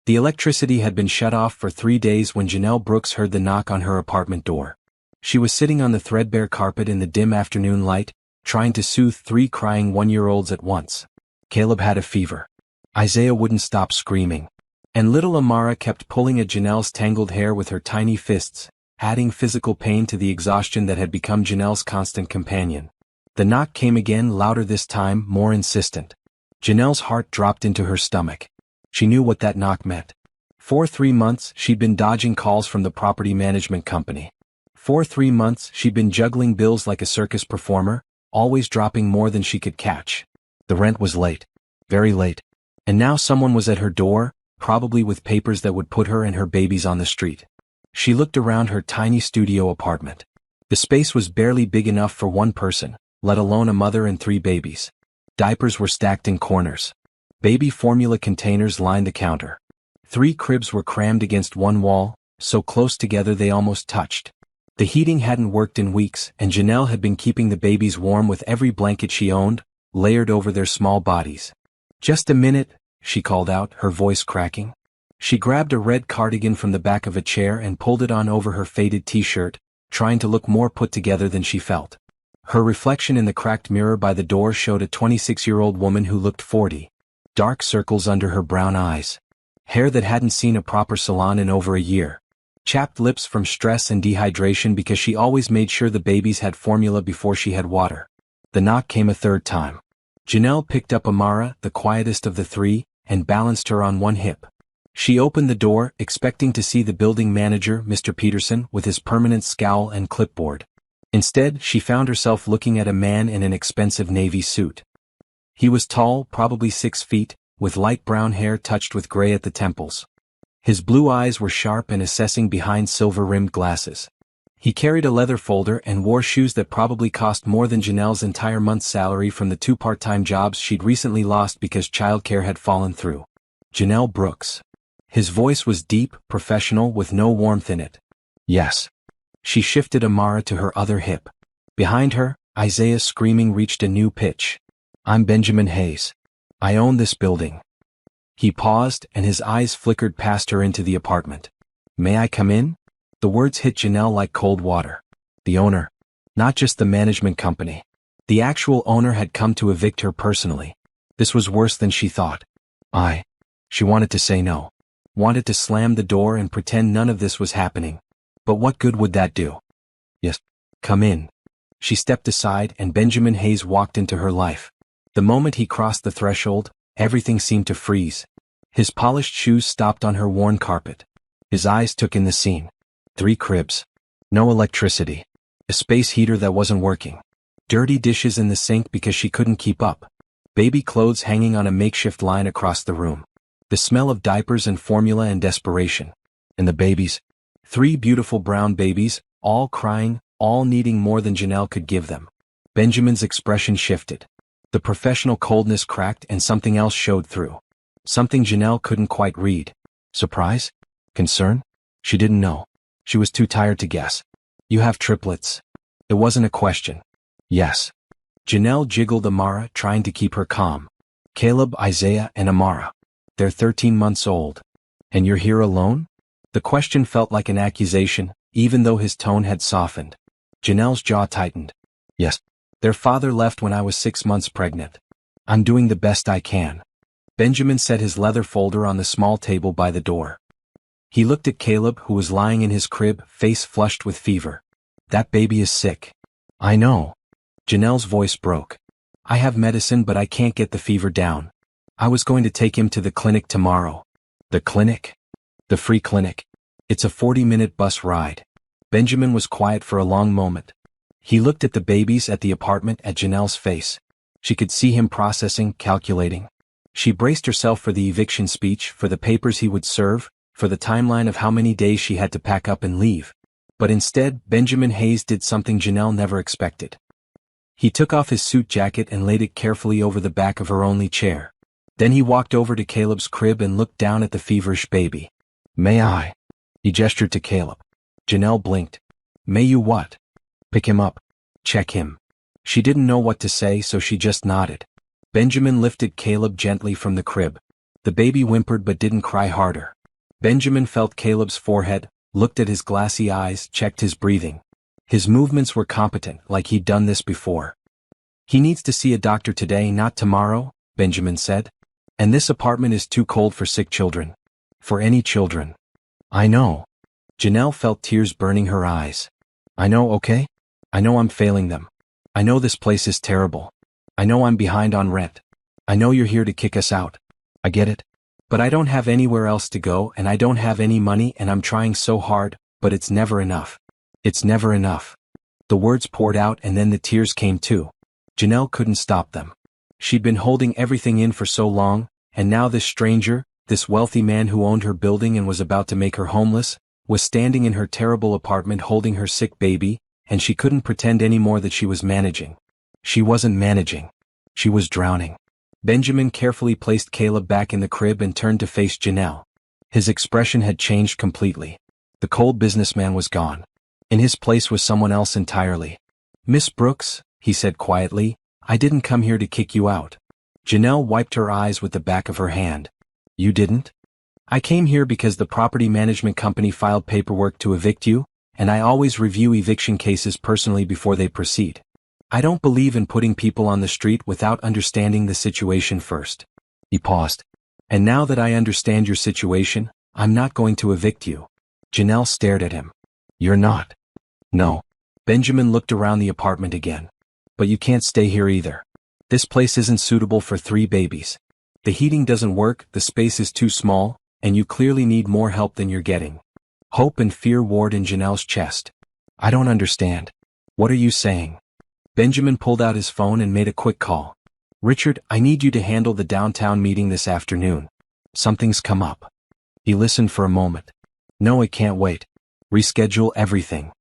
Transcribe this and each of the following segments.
The electricity had been shut off for 3 days when Janelle Brooks heard the knock on her apartment door. She was sitting on the threadbare carpet in the dim afternoon light, trying to soothe 3 crying 1-year-olds at once. Caleb had a fever. Isaiah wouldn't stop screaming. And little Amara kept pulling at Janelle's tangled hair with her tiny fists, adding physical pain to the exhaustion that had become Janelle's constant companion. The knock came again, louder this time, more insistent. Janelle's heart dropped into her stomach. She knew what that knock meant. For 3 months, she'd been dodging calls from the property management company. For 3 months, she'd been juggling bills like a circus performer, always dropping more than she could catch. The rent was late. Very late. And now someone was at her door, probably with papers that would put her and her babies on the street. She looked around her tiny studio apartment. The space was barely big enough for one person, let alone a mother and 3 babies. Diapers were stacked in corners. Baby formula containers lined the counter. 3 cribs were crammed against one wall, so close together they almost touched. The heating hadn't worked in weeks, and Janelle had been keeping the babies warm with every blanket she owned, layered over their small bodies. "Just a minute," she called out, her voice cracking. She grabbed a red cardigan from the back of a chair and pulled it on over her faded t-shirt, trying to look more put together than she felt. Her reflection in the cracked mirror by the door showed a 26-year-old woman who looked 40. Dark circles under her brown eyes. Hair that hadn't seen a proper salon in over a year. Chapped lips from stress and dehydration because she always made sure the babies had formula before she had water. The knock came a 3rd time. Janelle picked up Amara, the quietest of the 3, and balanced her on one hip. She opened the door, expecting to see the building manager, Mr. Peterson, with his permanent scowl and clipboard. Instead, she found herself looking at a man in an expensive navy suit. He was tall, probably 6 feet, with light brown hair touched with gray at the temples. His blue eyes were sharp and assessing behind silver-rimmed glasses. He carried a leather folder and wore shoes that probably cost more than Janelle's entire month's salary from the 2 part-time jobs she'd recently lost because childcare had fallen through. Janelle Brooks. His voice was deep, professional, with no warmth in it. "Yes." She shifted Amara to her other hip. Behind her, Isaiah's screaming reached a new pitch. "I'm Benjamin Hayes. I own this building." He paused, and his eyes flickered past her into the apartment. "May I come in?" The words hit Janelle like cold water. The owner. Not just the management company. The actual owner had come to evict her personally. This was worse than she thought. She wanted to say no. Wanted to slam the door and pretend none of this was happening. But what good would that do? "Yes, come in." She stepped aside and Benjamin Hayes walked into her life. The moment he crossed the threshold, everything seemed to freeze. His polished shoes stopped on her worn carpet. His eyes took in the scene. 3 cribs. No electricity. A space heater that wasn't working. Dirty dishes in the sink because she couldn't keep up. Baby clothes hanging on a makeshift line across the room. The smell of diapers and formula and desperation. And the babies. 3 beautiful brown babies, all crying, all needing more than Janelle could give them. Benjamin's expression shifted. The professional coldness cracked and something else showed through. Something Janelle couldn't quite read. Surprise? Concern? She didn't know. She was too tired to guess. "You have triplets." It wasn't a question. "Yes." Janelle jiggled Amara, trying to keep her calm. "Caleb, Isaiah, and Amara. They're 13 months old. And you're here alone?" The question felt like an accusation, even though his tone had softened. Janelle's jaw tightened. "Yes. Their father left when I was 6 months pregnant. I'm doing the best I can." Benjamin set his leather folder on the small table by the door. He looked at Caleb, who was lying in his crib, face flushed with fever. "That baby is sick." "I know." Janelle's voice broke. "I have medicine, but I can't get the fever down. I was going to take him to the clinic tomorrow." "The clinic?" "The free clinic. It's a 40-minute bus ride." Benjamin was quiet for a long moment. He looked at the babies, at the apartment, at Janelle's face. She could see him processing, calculating. She braced herself for the eviction speech, for the papers he would serve, for the timeline of how many days she had to pack up and leave. But instead, Benjamin Hayes did something Janelle never expected. He took off his suit jacket and laid it carefully over the back of her only chair. Then he walked over to Caleb's crib and looked down at the feverish baby. "May I?" He gestured to Caleb. Janelle blinked. "May you what?" "Pick him up. Check him." She didn't know what to say, so she just nodded. Benjamin lifted Caleb gently from the crib. The baby whimpered but didn't cry harder. Benjamin felt Caleb's forehead, looked at his glassy eyes, checked his breathing. His movements were competent, like he'd done this before. "He needs to see a doctor today, not tomorrow," Benjamin said. "And this apartment is too cold for sick children. For any children." "I know." Janelle felt tears burning her eyes. "I know, okay? I know I'm failing them. I know this place is terrible. I know I'm behind on rent. I know you're here to kick us out. I get it. But I don't have anywhere else to go and I don't have any money and I'm trying so hard, but it's never enough. It's never enough." The words poured out and then the tears came too. Janelle couldn't stop them. She'd been holding everything in for so long, and now this stranger, this wealthy man who owned her building and was about to make her homeless, was standing in her terrible apartment holding her sick baby, and she couldn't pretend anymore that she was managing. She wasn't managing. She was drowning. Benjamin carefully placed Caleb back in the crib and turned to face Janelle. His expression had changed completely. The cold businessman was gone. In his place was someone else entirely. "Miss Brooks," he said quietly, "I didn't come here to kick you out." Janelle wiped her eyes with the back of her hand. "You didn't?" "I came here because the property management company filed paperwork to evict you, and I always review eviction cases personally before they proceed. I don't believe in putting people on the street without understanding the situation first." He paused. "And now that I understand your situation, I'm not going to evict you." Janelle stared at him. "You're not?" "No." Benjamin looked around the apartment again. "But you can't stay here either. This place isn't suitable for 3 babies. The heating doesn't work, the space is too small, and you clearly need more help than you're getting." Hope and fear warred in Janelle's chest. "I don't understand. What are you saying?" Benjamin pulled out his phone and made a quick call. "Richard, I need you to handle the downtown meeting this afternoon. Something's come up." He listened for a moment. "No, it can't wait. Reschedule everything."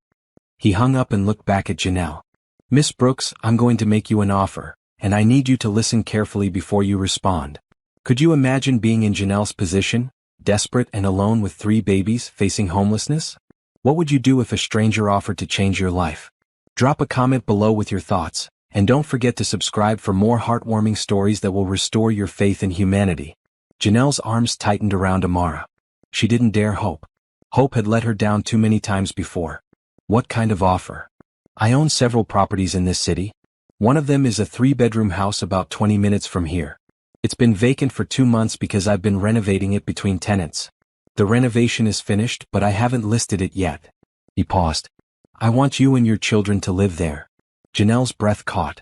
He hung up and looked back at Janelle. "Miss Brooks, I'm going to make you an offer, and I need you to listen carefully before you respond. Could you imagine being in Janelle's position, desperate and alone with 3 babies, facing homelessness? What would you do if a stranger offered to change your life? Drop a comment below with your thoughts, and don't forget to subscribe for more heartwarming stories that will restore your faith in humanity." Janelle's arms tightened around Amara. She didn't dare hope. Hope had let her down too many times before. "What kind of offer?" "I own several properties in this city. One of them is a 3-bedroom house about 20 minutes from here. It's been vacant for 2 months because I've been renovating it between tenants. The renovation is finished, but I haven't listed it yet." He paused. "I want you and your children to live there." Janelle's breath caught.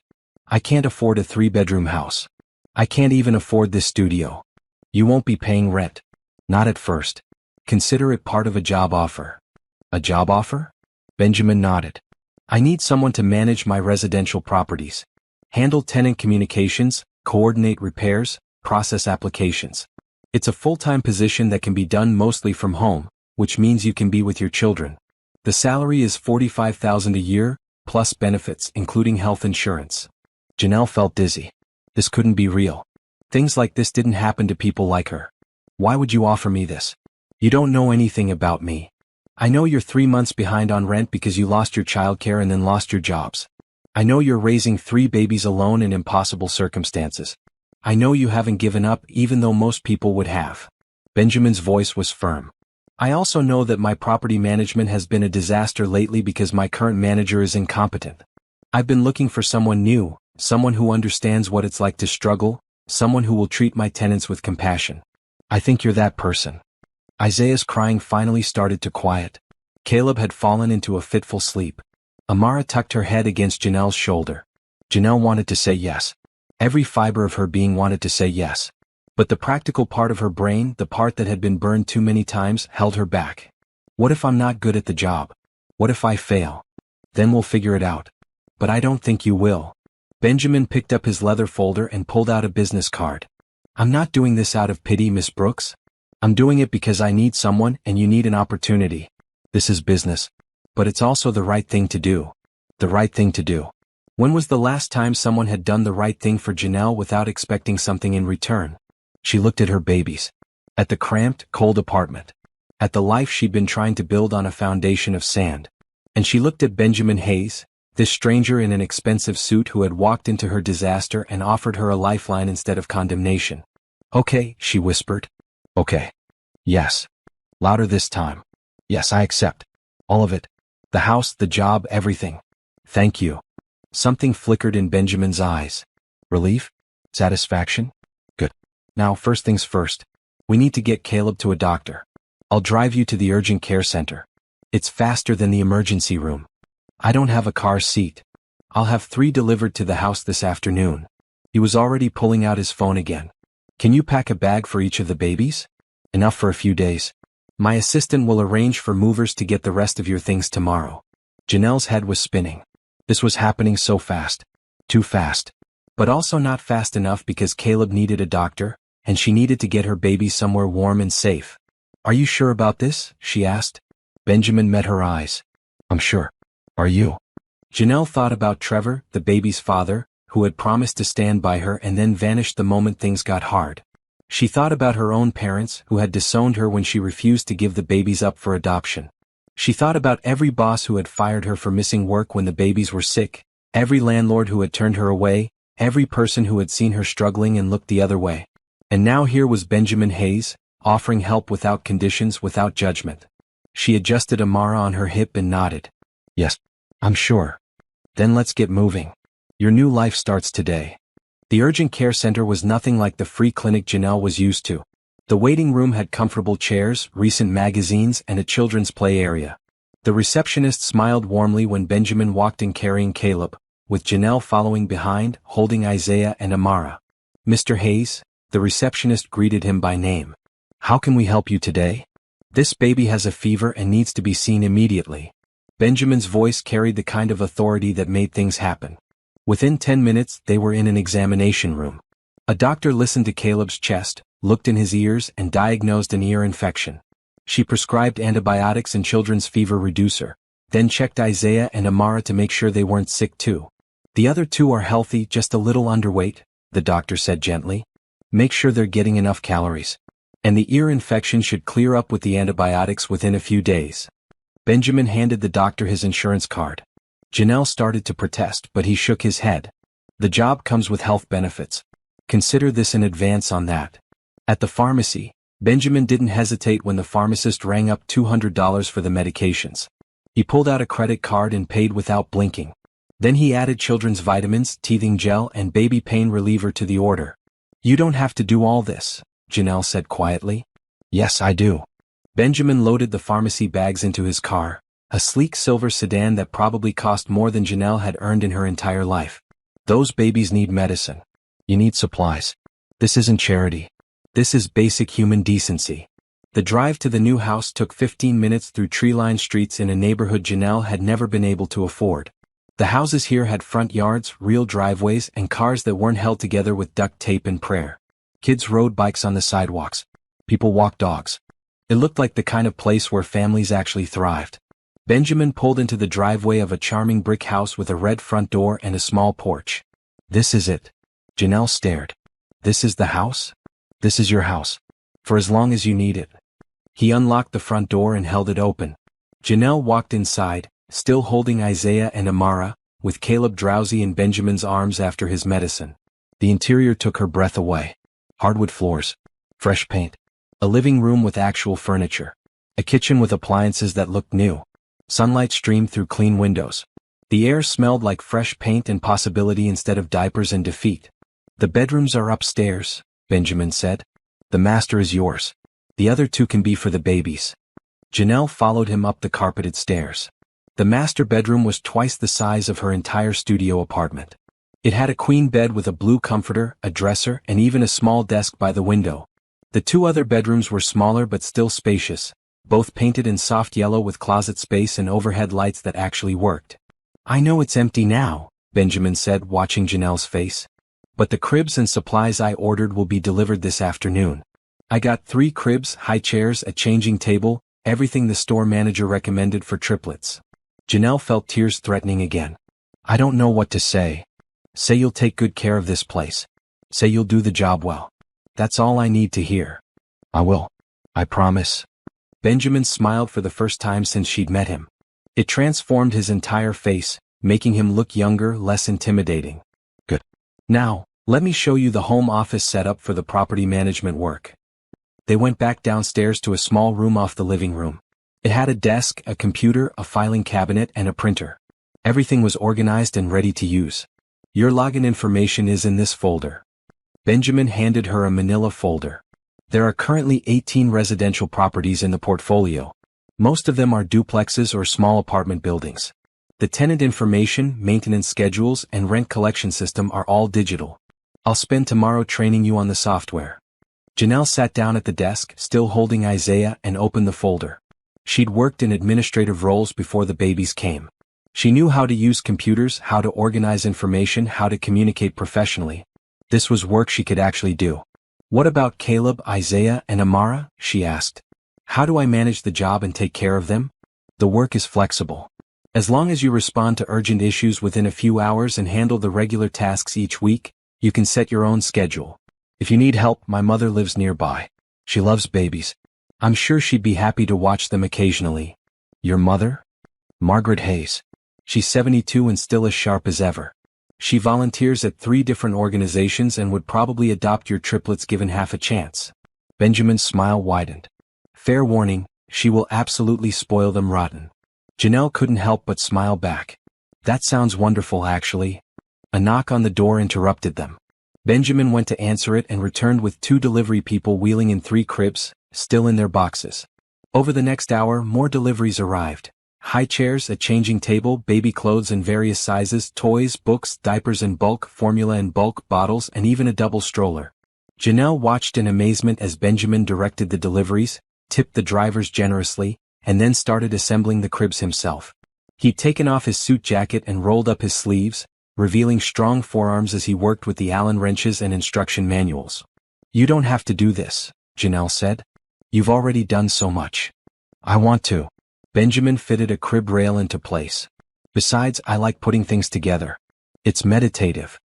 "I can't afford a 3-bedroom house. I can't even afford this studio." "You won't be paying rent." "Not at first. Consider it part of a job offer." "A job offer?" Benjamin nodded. "I need someone to manage my residential properties. Handle tenant communications, coordinate repairs, process applications. It's a full-time position that can be done mostly from home, which means you can be with your children. The salary is $45,000 a year, plus benefits including health insurance." Janelle felt dizzy. This couldn't be real. Things like this didn't happen to people like her. "Why would you offer me this? You don't know anything about me. I know you're 3 months behind on rent because you lost your childcare and then lost your jobs. I know you're raising 3 babies alone in impossible circumstances. I know you haven't given up even though most people would have." Benjamin's voice was firm. "I also know that my property management has been a disaster lately because my current manager is incompetent. I've been looking for someone new, someone who understands what it's like to struggle, someone who will treat my tenants with compassion. I think you're that person." Isaiah's crying finally started to quiet. Caleb had fallen into a fitful sleep. Amara tucked her head against Janelle's shoulder. Janelle wanted to say yes. Every fiber of her being wanted to say yes. But the practical part of her brain, the part that had been burned too many times, held her back. "What if I'm not good at the job? What if I fail? Then we'll figure it out." "But I don't think you will." Benjamin picked up his leather folder and pulled out a business card. "I'm not doing this out of pity, Miss Brooks. I'm doing it because I need someone and you need an opportunity. This is business. But it's also the right thing to do." The right thing to do. When was the last time someone had done the right thing for Janelle without expecting something in return? She looked at her babies. At the cramped, cold apartment. At the life she'd been trying to build on a foundation of sand. And she looked at Benjamin Hayes, this stranger in an expensive suit who had walked into her disaster and offered her a lifeline instead of condemnation. "Okay," she whispered. "Okay. Yes." Louder this time. Yes, I accept. All of it. The house, the job, everything. Thank you. Something flickered in Benjamin's eyes. Relief? Satisfaction? Good. Now, first things first. We need to get Caleb to a doctor. I'll drive you to the urgent care center. It's faster than the emergency room. I don't have a car seat. I'll have 3 delivered to the house this afternoon. He was already pulling out his phone again. Can you pack a bag for each of the babies? Enough for a few days. My assistant will arrange for movers to get the rest of your things tomorrow. Janelle's head was spinning. This was happening so fast. Too fast. But also not fast enough because Caleb needed a doctor, and she needed to get her baby somewhere warm and safe. Are you sure about this? She asked. Benjamin met her eyes. I'm sure. Are you? Janelle thought about Trevor, the baby's father, who had promised to stand by her and then vanished the moment things got hard. She thought about her own parents, who had disowned her when she refused to give the babies up for adoption. She thought about every boss who had fired her for missing work when the babies were sick, every landlord who had turned her away, every person who had seen her struggling and looked the other way. And now here was Benjamin Hayes, offering help without conditions, without judgment. She adjusted Amara on her hip and nodded. Yes, I'm sure. Then let's get moving. Your new life starts today. The urgent care center was nothing like the free clinic Janelle was used to. The waiting room had comfortable chairs, recent magazines, and a children's play area. The receptionist smiled warmly when Benjamin walked in carrying Caleb, with Janelle following behind, holding Isaiah and Amara. Mr. Hayes, the receptionist greeted him by name. How can we help you today? This baby has a fever and needs to be seen immediately. Benjamin's voice carried the kind of authority that made things happen. Within 10 minutes, they were in an examination room. A doctor listened to Caleb's chest, looked in his ears, and diagnosed an ear infection. She prescribed antibiotics and children's fever reducer, then checked Isaiah and Amara to make sure they weren't sick too. The other 2 are healthy, just a little underweight, the doctor said gently. Make sure they're getting enough calories. And the ear infection should clear up with the antibiotics within a few days. Benjamin handed the doctor his insurance card. Janelle started to protest, but he shook his head. The job comes with health benefits. Consider this an advance on that. At the pharmacy, Benjamin didn't hesitate when the pharmacist rang up $200 for the medications. He pulled out a credit card and paid without blinking. Then he added children's vitamins, teething gel, and baby pain reliever to the order. You don't have to do all this, Janelle said quietly. Yes, I do. Benjamin loaded the pharmacy bags into his car, a sleek silver sedan that probably cost more than Janelle had earned in her entire life. Those babies need medicine. You need supplies. This isn't charity. This is basic human decency. The drive to the new house took 15 minutes through tree-lined streets in a neighborhood Janelle had never been able to afford. The houses here had front yards, real driveways, and cars that weren't held together with duct tape and prayer. Kids rode bikes on the sidewalks. People walked dogs. It looked like the kind of place where families actually thrived. Benjamin pulled into the driveway of a charming brick house with a red front door and a small porch. This is it. Janelle stared. This is the house? This is your house. For as long as you need it. He unlocked the front door and held it open. Janelle walked inside, still holding Isaiah and Amara, with Caleb drowsy in Benjamin's arms after his medicine. The interior took her breath away. Hardwood floors. Fresh paint. A living room with actual furniture. A kitchen with appliances that looked new. Sunlight streamed through clean windows. The air smelled like fresh paint and possibility instead of diapers and defeat. The bedrooms are upstairs, Benjamin said. The master is yours. The other 2 can be for the babies. Janelle followed him up the carpeted stairs. The master bedroom was twice the size of her entire studio apartment. It had a queen bed with a blue comforter, a dresser, and even a small desk by the window. The 2 other bedrooms were smaller but still spacious, both painted in soft yellow with closet space and overhead lights that actually worked. I know it's empty now, Benjamin said, watching Janelle's face. But the cribs and supplies I ordered will be delivered this afternoon. I got 3 cribs, high chairs, a changing table, everything the store manager recommended for triplets. Janelle felt tears threatening again. I don't know what to say. Say you'll take good care of this place. Say you'll do the job well. That's all I need to hear. I will. I promise. Benjamin smiled for the first time since she'd met him. It transformed his entire face, making him look younger, less intimidating. Good. Now, let me show you the home office setup for the property management work. They went back downstairs to a small room off the living room. It had a desk, a computer, a filing cabinet, and a printer. Everything was organized and ready to use. Your login information is in this folder. Benjamin handed her a manila folder. There are currently 18 residential properties in the portfolio. Most of them are duplexes or small apartment buildings. The tenant information, maintenance schedules, and rent collection system are all digital. I'll spend tomorrow training you on the software. Janelle sat down at the desk, still holding Isaiah, and opened the folder. She'd worked in administrative roles before the babies came. She knew how to use computers, how to organize information, how to communicate professionally. This was work she could actually do. What about Caleb, Isaiah, and Amara? She asked. How do I manage the job and take care of them? The work is flexible. As long as you respond to urgent issues within a few hours and handle the regular tasks each week, you can set your own schedule. If you need help, my mother lives nearby. She loves babies. I'm sure she'd be happy to watch them occasionally. Your mother? Margaret Hayes. She's 72 and still as sharp as ever. She volunteers at 3 different organizations and would probably adopt your triplets given half a chance. Benjamin's smile widened. Fair warning, she will absolutely spoil them rotten. Janelle couldn't help but smile back. That sounds wonderful, actually. A knock on the door interrupted them. Benjamin went to answer it and returned with 2 delivery people wheeling in 3 cribs, still in their boxes. Over the next hour, more deliveries arrived. High chairs, a changing table, baby clothes in various sizes, toys, books, diapers in bulk, formula in bulk, bottles, and even a double stroller. Janelle watched in amazement as Benjamin directed the deliveries, tipped the drivers generously, and then started assembling the cribs himself. He'd taken off his suit jacket and rolled up his sleeves, revealing strong forearms as he worked with the Allen wrenches and instruction manuals. You don't have to do this, Janelle said. You've already done so much. I want to. Benjamin fitted a crib rail into place. Besides, I like putting things together. It's meditative.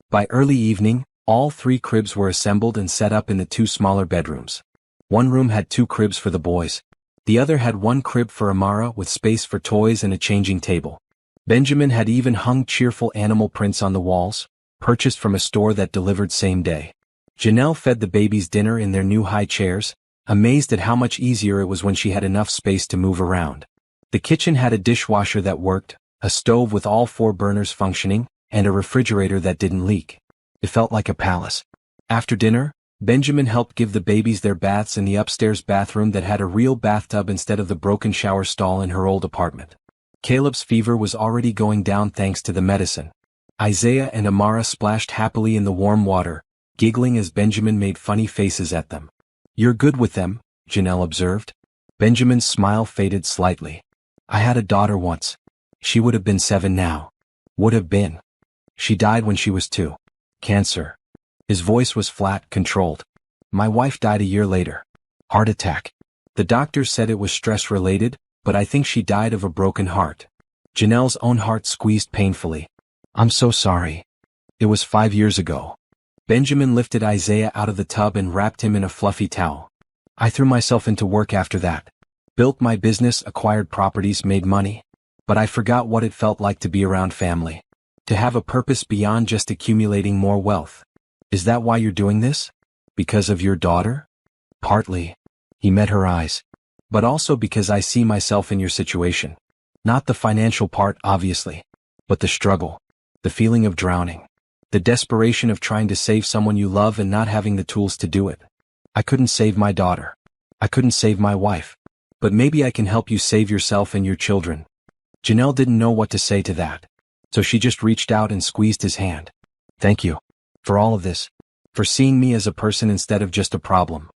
By early evening, all 3 cribs were assembled and set up in the 2 smaller bedrooms. One room had 2 cribs for the boys. The other had 1 crib for Amara with space for toys and a changing table. Benjamin had even hung cheerful animal prints on the walls, purchased from a store that delivered same day. Janelle fed the babies dinner in their new high chairs, amazed at how much easier it was when she had enough space to move around. The kitchen had a dishwasher that worked, a stove with all 4 burners functioning, and a refrigerator that didn't leak. It felt like a palace. After dinner, Benjamin helped give the babies their baths in the upstairs bathroom that had a real bathtub instead of the broken shower stall in her old apartment. Caleb's fever was already going down thanks to the medicine. Isaiah and Amara splashed happily in the warm water, giggling as Benjamin made funny faces at them. You're good with them, Janelle observed. Benjamin's smile faded slightly. I had a daughter once. She would have been 7 now. Would have been. She died when she was 2. Cancer. His voice was flat, controlled. My wife died a year later. Heart attack. The doctors said it was stress-related, but I think she died of a broken heart. Janelle's own heart squeezed painfully. I'm so sorry. It was 5 years ago. Benjamin lifted Isaiah out of the tub and wrapped him in a fluffy towel. I threw myself into work after that. Built my business, acquired properties, made money. But I forgot what it felt like to be around family. To have a purpose beyond just accumulating more wealth. Is that why you're doing this? Because of your daughter? Partly. He met her eyes. But also because I see myself in your situation. Not the financial part, obviously. But the struggle. The feeling of drowning. The desperation of trying to save someone you love and not having the tools to do it. I couldn't save my daughter. I couldn't save my wife. But maybe I can help you save yourself and your children. Janelle didn't know what to say to that. So she just reached out and squeezed his hand. Thank you. For all of this. For seeing me as a person instead of just a problem.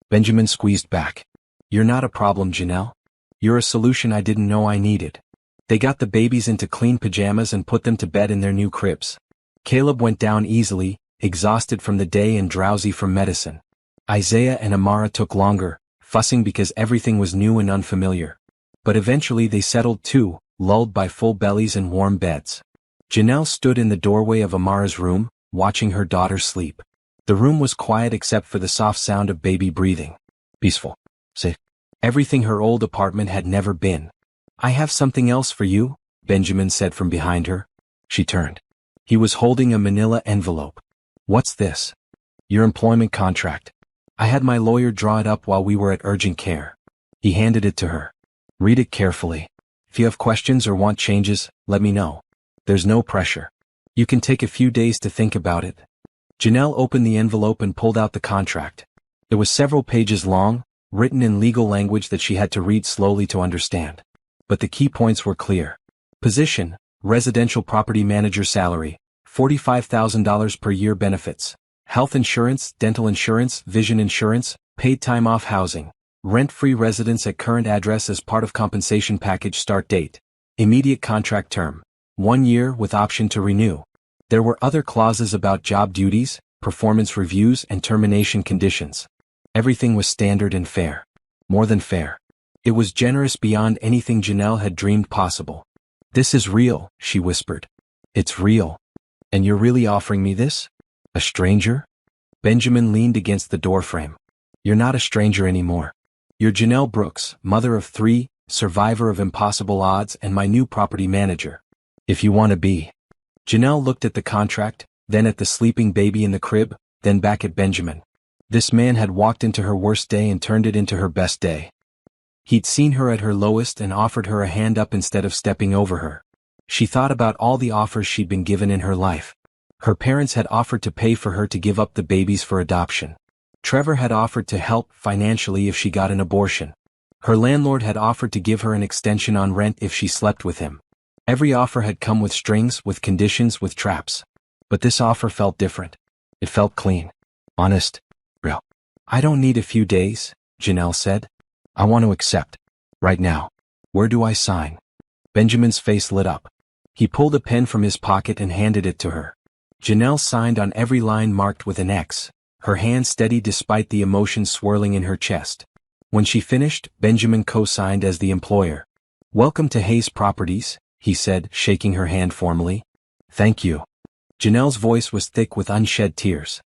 Benjamin squeezed back. You're not a problem, Janelle. You're a solution I didn't know I needed. They got the babies into clean pajamas and put them to bed in their new cribs. Caleb went down easily, exhausted from the day and drowsy from medicine. Isaiah and Amara took longer, fussing because everything was new and unfamiliar. But eventually they settled too, lulled by full bellies and warm beds. Janelle stood in the doorway of Amara's room, watching her daughter sleep. The room was quiet except for the soft sound of baby breathing. Peaceful. Safe. Everything her old apartment had never been. I have something else for you, Benjamin said from behind her. She turned. He was holding a manila envelope. What's this? Your employment contract. I had my lawyer draw it up while we were at urgent care. He handed it to her. Read it carefully. If you have questions or want changes, let me know. There's no pressure. You can take a few days to think about it. Janelle opened the envelope and pulled out the contract. It was several pages long, written in legal language that she had to read slowly to understand. But the key points were clear. Position, residential property manager salary, $45,000 per year benefits, health insurance, dental insurance, vision insurance, paid time off housing, rent-free residence at current address as part of compensation package start date, immediate contract term, 1 year with option to renew. There were other clauses about job duties, performance reviews and termination conditions. Everything was standard and fair. More than fair. It was generous beyond anything Janelle had dreamed possible. This is real, she whispered. It's real. And you're really offering me this? A stranger? Benjamin leaned against the doorframe. You're not a stranger anymore. You're Janelle Brooks, mother of 3, survivor of impossible odds and my new property manager. If you want to be. Janelle looked at the contract, then at the sleeping baby in the crib, then back at Benjamin. This man had walked into her worst day and turned it into her best day. He'd seen her at her lowest and offered her a hand up instead of stepping over her. She thought about all the offers she'd been given in her life. Her parents had offered to pay for her to give up the babies for adoption. Trevor had offered to help financially if she got an abortion. Her landlord had offered to give her an extension on rent if she slept with him. Every offer had come with strings, with conditions, with traps. But this offer felt different. It felt clean. Honest. Real. I don't need a few days, Janelle said. I want to accept. Right now. Where do I sign? Benjamin's face lit up. He pulled a pen from his pocket and handed it to her. Janelle signed on every line marked with an X, her hand steady despite the emotion swirling in her chest. When she finished, Benjamin co-signed as the employer. Welcome to Hayes Properties, he said, shaking her hand formally. Thank you. Janelle's voice was thick with unshed tears.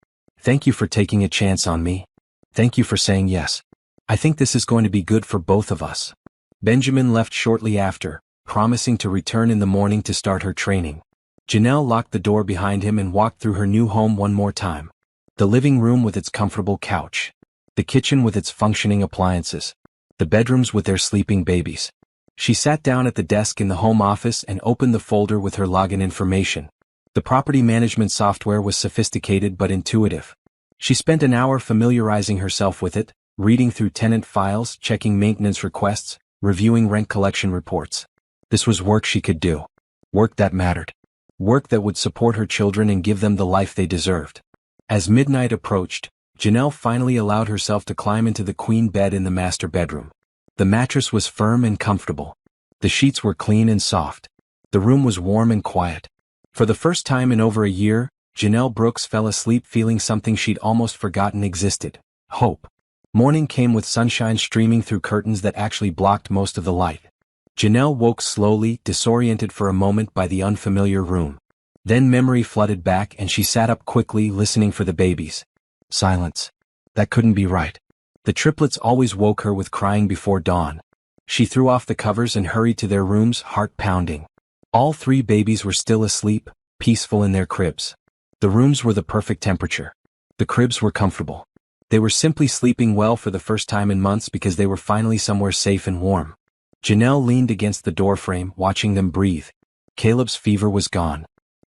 Thank you for taking a chance on me. Thank you for saying yes. I think this is going to be good for both of us. Benjamin left shortly after, promising to return in the morning to start her training. Janelle locked the door behind him and walked through her new home one more time. The living room with its comfortable couch. The kitchen with its functioning appliances. The bedrooms with their sleeping babies. She sat down at the desk in the home office and opened the folder with her login information. The property management software was sophisticated but intuitive. She spent an hour familiarizing herself with it, reading through tenant files, checking maintenance requests, reviewing rent collection reports. This was work she could do. Work that mattered. Work that would support her children and give them the life they deserved. As midnight approached, Janelle finally allowed herself to climb into the queen bed in the master bedroom. The mattress was firm and comfortable. The sheets were clean and soft. The room was warm and quiet. For the first time in over a year, Janelle Brooks fell asleep feeling something she'd almost forgotten existed. Hope. Morning came with sunshine streaming through curtains that actually blocked most of the light. Janelle woke slowly, disoriented for a moment by the unfamiliar room. Then memory flooded back and she sat up quickly, listening for the babies. Silence. That couldn't be right. The triplets always woke her with crying before dawn. She threw off the covers and hurried to their rooms, heart pounding. All 3 babies were still asleep, peaceful in their cribs. The rooms were the perfect temperature. The cribs were comfortable. They were simply sleeping well for the first time in months because they were finally somewhere safe and warm. Janelle leaned against the doorframe, watching them breathe. Caleb's fever was gone.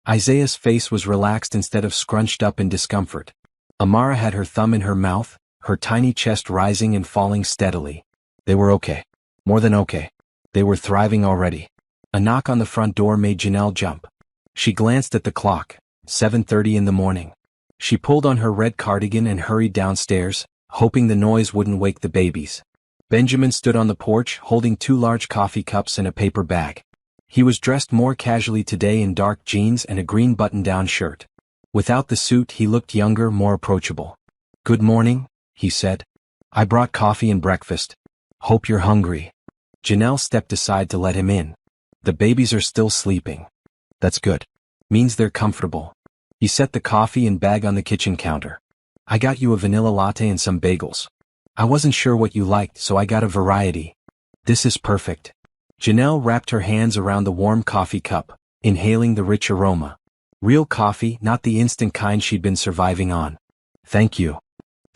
Isaiah's face was relaxed instead of scrunched up in discomfort. Amara had her thumb in her mouth, her tiny chest rising and falling steadily. They were okay. More than okay. They were thriving already. A knock on the front door made Janelle jump. She glanced at the clock, 7:30 in the morning. She pulled on her red cardigan and hurried downstairs, hoping the noise wouldn't wake the babies. Benjamin stood on the porch holding 2 large coffee cups and a paper bag. He was dressed more casually today in dark jeans and a green button-down shirt. Without the suit he looked younger, more approachable. Good morning, he said. I brought coffee and breakfast. Hope you're hungry. Janelle stepped aside to let him in. The babies are still sleeping. That's good. Means they're comfortable. He set the coffee and bag on the kitchen counter. I got you a vanilla latte and some bagels. I wasn't sure what you liked, so I got a variety. This is perfect. Janelle wrapped her hands around the warm coffee cup, inhaling the rich aroma. Real coffee, not the instant kind she'd been surviving on. Thank you.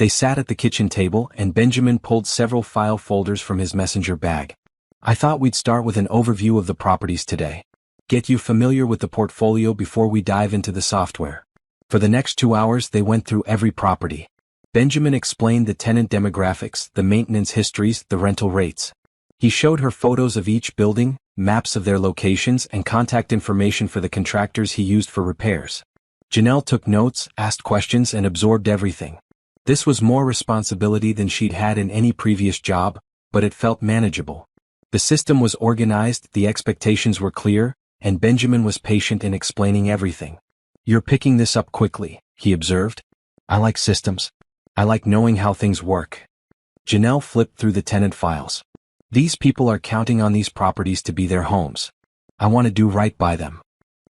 They sat at the kitchen table and Benjamin pulled several file folders from his messenger bag. I thought we'd start with an overview of the properties today. Get you familiar with the portfolio before we dive into the software. For the next 2 hours they went through every property. Benjamin explained the tenant demographics, the maintenance histories, the rental rates. He showed her photos of each building, maps of their locations and contact information for the contractors he used for repairs. Janelle took notes, asked questions and absorbed everything. This was more responsibility than she'd had in any previous job, but it felt manageable. The system was organized, the expectations were clear, and Benjamin was patient in explaining everything. You're picking this up quickly, he observed. I like systems. I like knowing how things work. Janelle flipped through the tenant files. These people are counting on these properties to be their homes. I want to do right by them.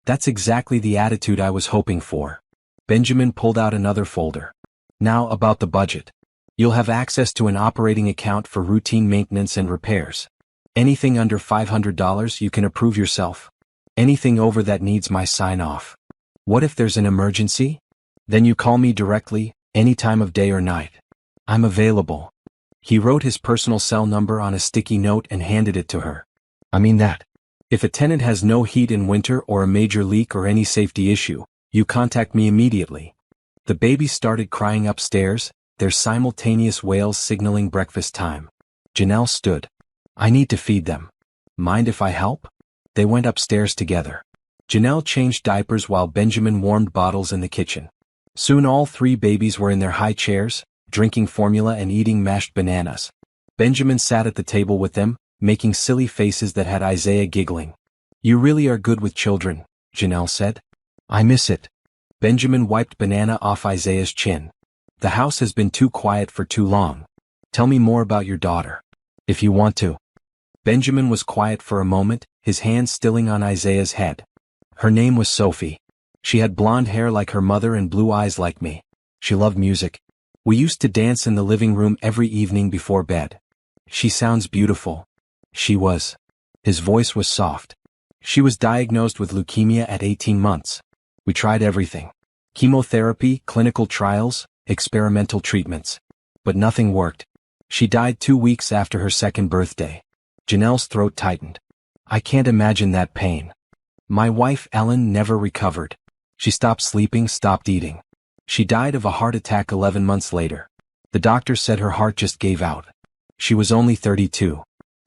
That's exactly the attitude I was hoping for. Benjamin pulled out another folder. Now about the budget. You'll have access to an operating account for routine maintenance and repairs. Anything under $500 you can approve yourself. Anything over that needs my sign-off. What if there's an emergency? Then you call me directly, any time of day or night. I'm available. He wrote his personal cell number on a sticky note and handed it to her. I mean that. If a tenant has no heat in winter or a major leak or any safety issue, you contact me immediately. The babies started crying upstairs, their simultaneous wails signaling breakfast time. Janelle stood. I need to feed them. Mind if I help? They went upstairs together. Janelle changed diapers while Benjamin warmed bottles in the kitchen. Soon all 3 babies were in their high chairs, drinking formula and eating mashed bananas. Benjamin sat at the table with them, making silly faces that had Isaiah giggling. You really are good with children, Janelle said. I miss it. Benjamin wiped banana off Isaiah's chin. The house has been too quiet for too long. Tell me more about your daughter. If you want to. Benjamin was quiet for a moment, his hand stilling on Isaiah's head. Her name was Sophie. She had blonde hair like her mother and blue eyes like me. She loved music. We used to dance in the living room every evening before bed. She sounds beautiful. She was. His voice was soft. She was diagnosed with leukemia at 18 months. We tried everything. Chemotherapy, clinical trials, experimental treatments. But nothing worked. She died 2 weeks after her 2nd birthday. Janelle's throat tightened. I can't imagine that pain. My wife Ellen never recovered. She stopped sleeping, stopped eating. She died of a heart attack 11 months later. The doctor said her heart just gave out. She was only 32.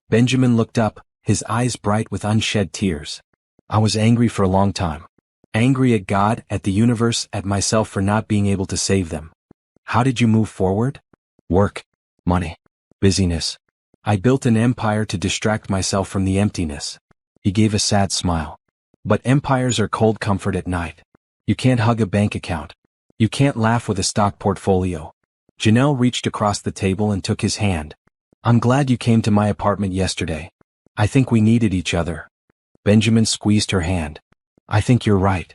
Benjamin looked up, his eyes bright with unshed tears. I was angry for a long time. Angry at God, at the universe, at myself for not being able to save them. How did you move forward? Work. Money. Busyness. I built an empire to distract myself from the emptiness. He gave a sad smile. But empires are cold comfort at night. You can't hug a bank account. You can't laugh with a stock portfolio. Janelle reached across the table and took his hand. I'm glad you came to my apartment yesterday. I think we needed each other. Benjamin squeezed her hand. I think you're right.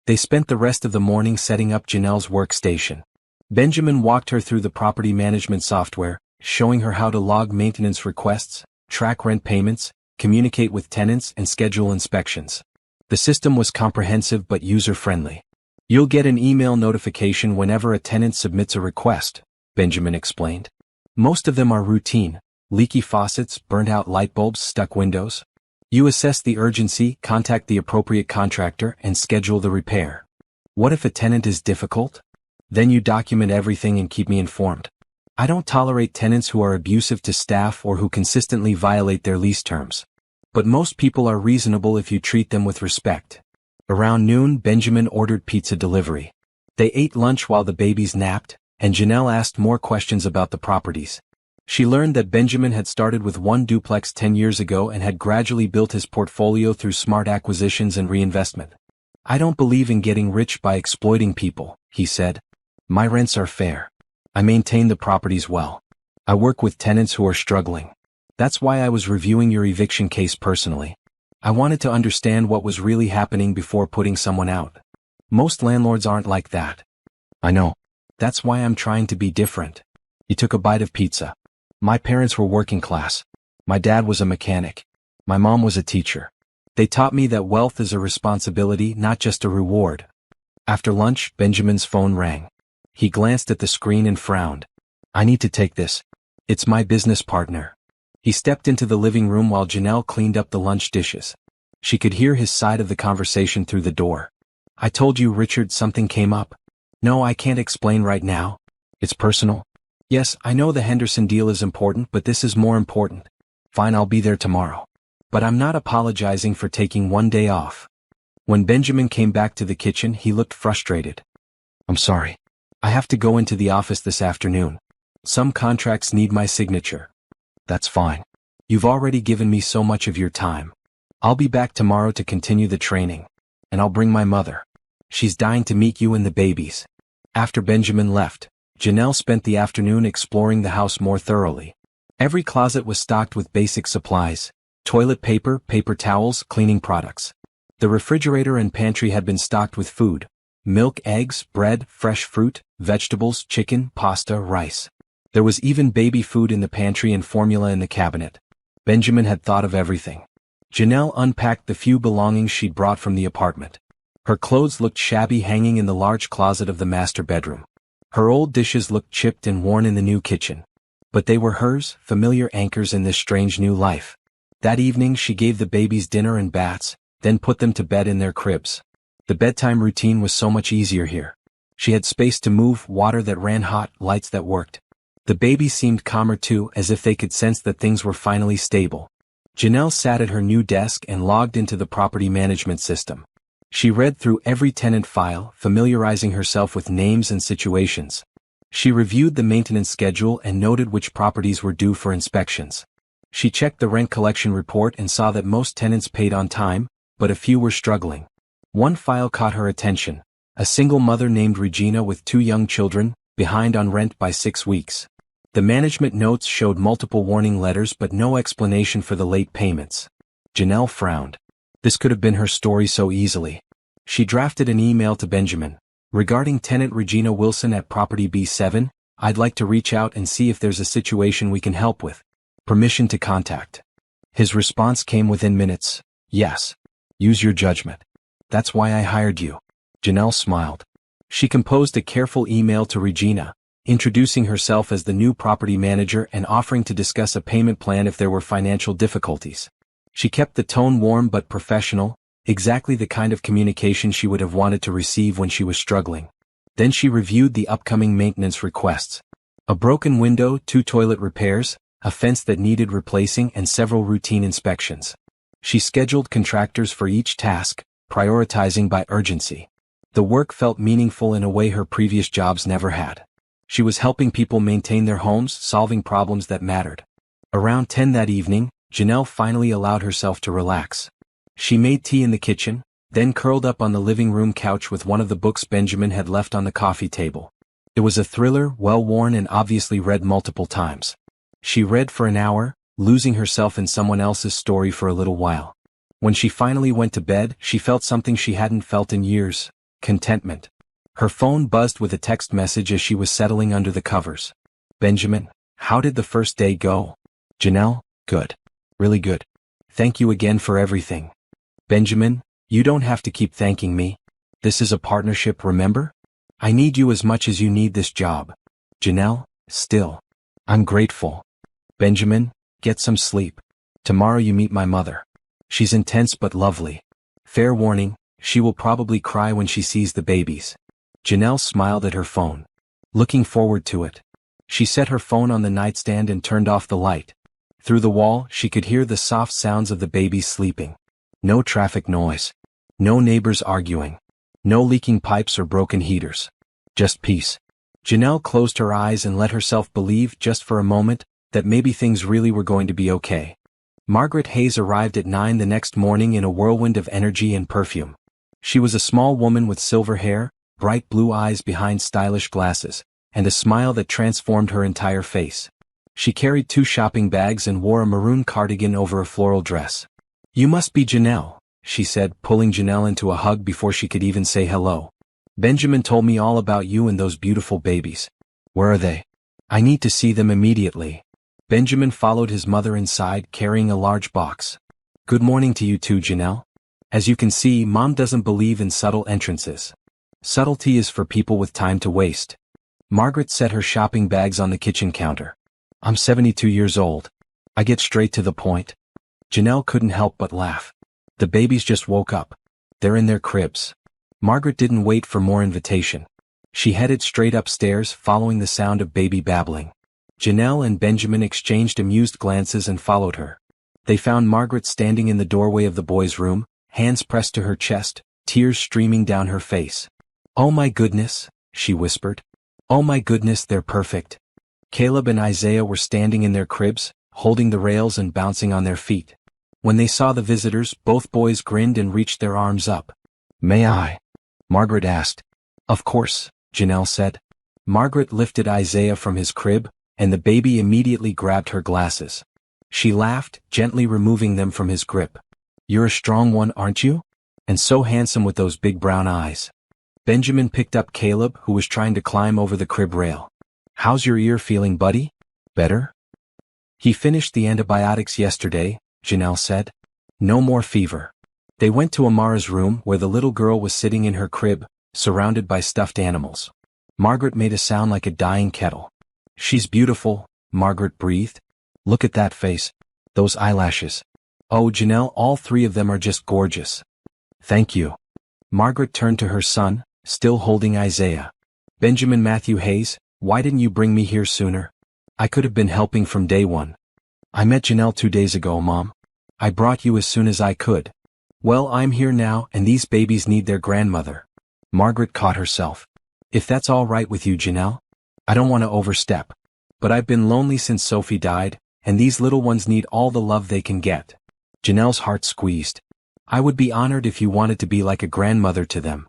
They spent the rest of the morning setting up Janelle's workstation. Benjamin walked her through the property management software, showing her how to log maintenance requests, track rent payments, communicate with tenants and schedule inspections. The system was comprehensive but user-friendly. You'll get an email notification whenever a tenant submits a request, Benjamin explained. Most of them are routine: leaky faucets, burnt-out light bulbs, stuck windows. You assess the urgency, contact the appropriate contractor, and schedule the repair. What if a tenant is difficult? Then you document everything and keep me informed. I don't tolerate tenants who are abusive to staff or who consistently violate their lease terms. But most people are reasonable if you treat them with respect. Around noon, Benjamin ordered pizza delivery. They ate lunch while the babies napped, and Janelle asked more questions about the properties. She learned that Benjamin had started with one duplex 10 years ago and had gradually built his portfolio through smart acquisitions and reinvestment. I don't believe in getting rich by exploiting people, he said. My rents are fair. I maintain the properties well. I work with tenants who are struggling. That's why I was reviewing your eviction case personally. I wanted to understand what was really happening before putting someone out. Most landlords aren't like that. I know. That's why I'm trying to be different. He took a bite of pizza. My parents were working class. My dad was a mechanic. My mom was a teacher. They taught me that wealth is a responsibility, not just a reward. After lunch, Benjamin's phone rang. He glanced at the screen and frowned. I need to take this. It's my business partner. He stepped into the living room while Janelle cleaned up the lunch dishes. She could hear his side of the conversation through the door. I told you, Richard, something came up. No, I can't explain right now. It's personal. Yes, I know the Henderson deal is important, but this is more important. Fine, I'll be there tomorrow. But I'm not apologizing for taking one day off. When Benjamin came back to the kitchen, he looked frustrated. I'm sorry. I have to go into the office this afternoon. Some contracts need my signature. That's fine. You've already given me so much of your time. I'll be back tomorrow to continue the training. And I'll bring my mother. She's dying to meet you and the babies. After Benjamin left, Janelle spent the afternoon exploring the house more thoroughly. Every closet was stocked with basic supplies: toilet paper, paper towels, cleaning products. The refrigerator and pantry had been stocked with food: milk, eggs, bread, fresh fruit, vegetables, chicken, pasta, rice. There was even baby food in the pantry and formula in the cabinet. Benjamin had thought of everything. Janelle unpacked the few belongings she'd brought from the apartment. Her clothes looked shabby hanging in the large closet of the master bedroom. Her old dishes looked chipped and worn in the new kitchen. But they were hers, familiar anchors in this strange new life. That evening she gave the babies dinner and baths, then put them to bed in their cribs. The bedtime routine was so much easier here. She had space to move, water that ran hot, lights that worked. The babies seemed calmer too, as if they could sense that things were finally stable. Janelle sat at her new desk and logged into the property management system. She read through every tenant file, familiarizing herself with names and situations. She reviewed the maintenance schedule and noted which properties were due for inspections. She checked the rent collection report and saw that most tenants paid on time, but a few were struggling. One file caught her attention: a single mother named Regina with 2 young children, behind on rent by 6 weeks. The management notes showed multiple warning letters but no explanation for the late payments. Janelle frowned. This could have been her story so easily. She drafted an email to Benjamin. Regarding tenant Regina Wilson at property B7, I'd like to reach out and see if there's a situation we can help with. Permission to contact. His response came within minutes. Yes. Use your judgment. That's why I hired you. Janelle smiled. She composed a careful email to Regina, introducing herself as the new property manager and offering to discuss a payment plan if there were financial difficulties. She kept the tone warm but professional, exactly the kind of communication she would have wanted to receive when she was struggling. Then she reviewed the upcoming maintenance requests. A broken window, 2 toilet repairs, a fence that needed replacing, and several routine inspections. She scheduled contractors for each task, prioritizing by urgency. The work felt meaningful in a way her previous jobs never had. She was helping people maintain their homes, solving problems that mattered. Around 10 that evening, Janelle finally allowed herself to relax. She made tea in the kitchen, then curled up on the living room couch with one of the books Benjamin had left on the coffee table. It was a thriller, well-worn and obviously read multiple times. She read for an hour, losing herself in someone else's story for a little while. When she finally went to bed, she felt something she hadn't felt in years: contentment. Her phone buzzed with a text message as she was settling under the covers. Benjamin, how did the first day go? Janelle, good. Really good. Thank you again for everything. Benjamin, you don't have to keep thanking me. This is a partnership, remember? I need you as much as you need this job. Janelle, still. I'm grateful. Benjamin, get some sleep. Tomorrow you meet my mother. She's intense but lovely. Fair warning, she will probably cry when she sees the babies. Janelle smiled at her phone. Looking forward to it. She set her phone on the nightstand and turned off the light. Through the wall, she could hear the soft sounds of the babies sleeping. No traffic noise. No neighbors arguing. No leaking pipes or broken heaters. Just peace. Janelle closed her eyes and let herself believe, just for a moment, that maybe things really were going to be okay. Margaret Hayes arrived at 9 the next morning in a whirlwind of energy and perfume. She was a small woman with silver hair, bright blue eyes behind stylish glasses, and a smile that transformed her entire face. She carried 2 shopping bags and wore a maroon cardigan over a floral dress. You must be Janelle, she said, pulling Janelle into a hug before she could even say hello. Benjamin told me all about you and those beautiful babies. Where are they? I need to see them immediately. Benjamin followed his mother inside, carrying a large box. Good morning to you too, Janelle. As you can see, Mom doesn't believe in subtle entrances. Subtlety is for people with time to waste. Margaret set her shopping bags on the kitchen counter. I'm 72 years old. I get straight to the point. Janelle couldn't help but laugh. The babies just woke up. They're in their cribs. Margaret didn't wait for more invitation. She headed straight upstairs, following the sound of baby babbling. Janelle and Benjamin exchanged amused glances and followed her. They found Margaret standing in the doorway of the boys' room, hands pressed to her chest, tears streaming down her face. "Oh my goodness," she whispered. "Oh my goodness, they're perfect." Caleb and Isaiah were standing in their cribs, holding the rails and bouncing on their feet. When they saw the visitors, both boys grinned and reached their arms up. "May I?" Margaret asked. "Of course," Janelle said. Margaret lifted Isaiah from his crib, and the baby immediately grabbed her glasses. She laughed, gently removing them from his grip. "You're a strong one, aren't you? And so handsome with those big brown eyes." Benjamin picked up Caleb, who was trying to climb over the crib rail. "How's your ear feeling, buddy? Better?" "He finished the antibiotics yesterday," Janelle said. "No more fever." They went to Amara's room, where the little girl was sitting in her crib, surrounded by stuffed animals. Margaret made a sound like a dying kettle. "She's beautiful," Margaret breathed. "Look at that face. Those eyelashes. Oh, Janelle, all three of them are just gorgeous." "Thank you." Margaret turned to her son, still holding Isaiah. "Benjamin Matthew Hayes, why didn't you bring me here sooner? I could have been helping from day one." "I met Janelle 2 days ago, Mom. I brought you as soon as I could." "Well, I'm here now, and these babies need their grandmother." Margaret caught herself. "If that's all right with you, Janelle. I don't want to overstep. But I've been lonely since Sophie died, and these little ones need all the love they can get." Janelle's heart squeezed. "I would be honored if you wanted to be like a grandmother to them."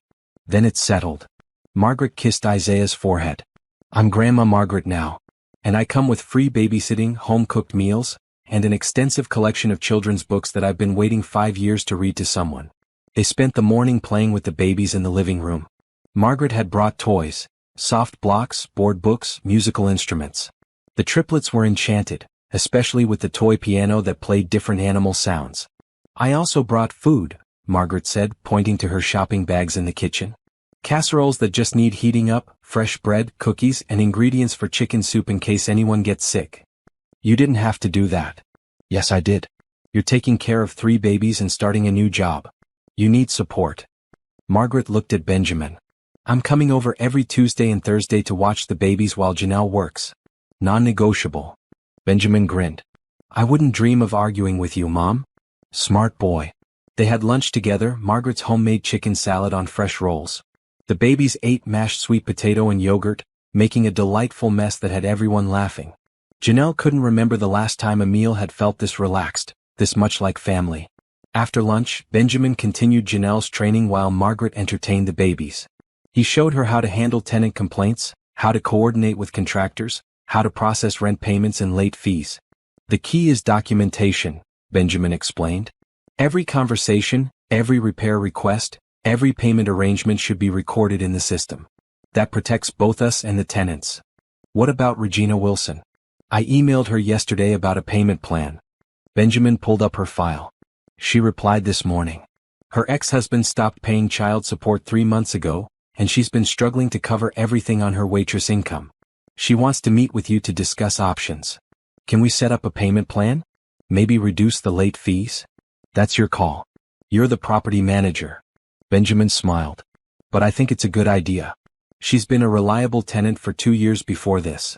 Then it settled. Margaret kissed Isaiah's forehead. "I'm Grandma Margaret now. And I come with free babysitting, home-cooked meals, and an extensive collection of children's books that I've been waiting 5 years to read to someone." They spent the morning playing with the babies in the living room. Margaret had brought toys, soft blocks, board books, musical instruments. The triplets were enchanted, especially with the toy piano that played different animal sounds. "I also brought food," Margaret said, pointing to her shopping bags in the kitchen. "Casseroles that just need heating up, fresh bread, cookies, and ingredients for chicken soup in case anyone gets sick." "You didn't have to do that." "Yes, I did. You're taking care of 3 babies and starting a new job. You need support." Margaret looked at Benjamin. "I'm coming over every Tuesday and Thursday to watch the babies while Janelle works. Non-negotiable." Benjamin grinned. "I wouldn't dream of arguing with you, Mom." Smart boy. They had lunch together, Margaret's homemade chicken salad on fresh rolls. The babies ate mashed sweet potato and yogurt, making a delightful mess that had everyone laughing. Janelle couldn't remember the last time a meal had felt this relaxed, this much like family. After lunch, Benjamin continued Janelle's training while Margaret entertained the babies. He showed her how to handle tenant complaints, how to coordinate with contractors, how to process rent payments and late fees. "The key is documentation," Benjamin explained. "Every conversation, every repair request, every payment arrangement should be recorded in the system. That protects both us and the tenants." "What about Regina Wilson?" "I emailed her yesterday about a payment plan." Benjamin pulled up her file. "She replied this morning. Her ex-husband stopped paying child support 3 months ago, and she's been struggling to cover everything on her waitress income. She wants to meet with you to discuss options. Can we set up a payment plan? Maybe reduce the late fees?" "That's your call. You're the property manager." Benjamin smiled. "But I think it's a good idea. She's been a reliable tenant for 2 years before this."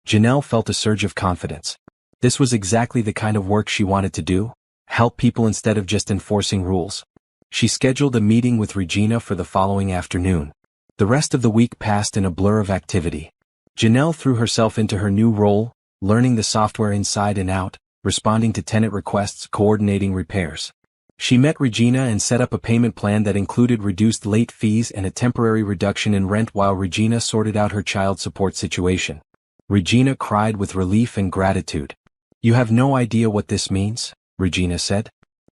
Janelle felt a surge of confidence. This was exactly the kind of work she wanted to do, help people instead of just enforcing rules. She scheduled a meeting with Regina for the following afternoon. The rest of the week passed in a blur of activity. Janelle threw herself into her new role, learning the software inside and out, responding to tenant requests, coordinating repairs. She met Regina and set up a payment plan that included reduced late fees and a temporary reduction in rent while Regina sorted out her child support situation. Regina cried with relief and gratitude. "You have no idea what this means," Regina said.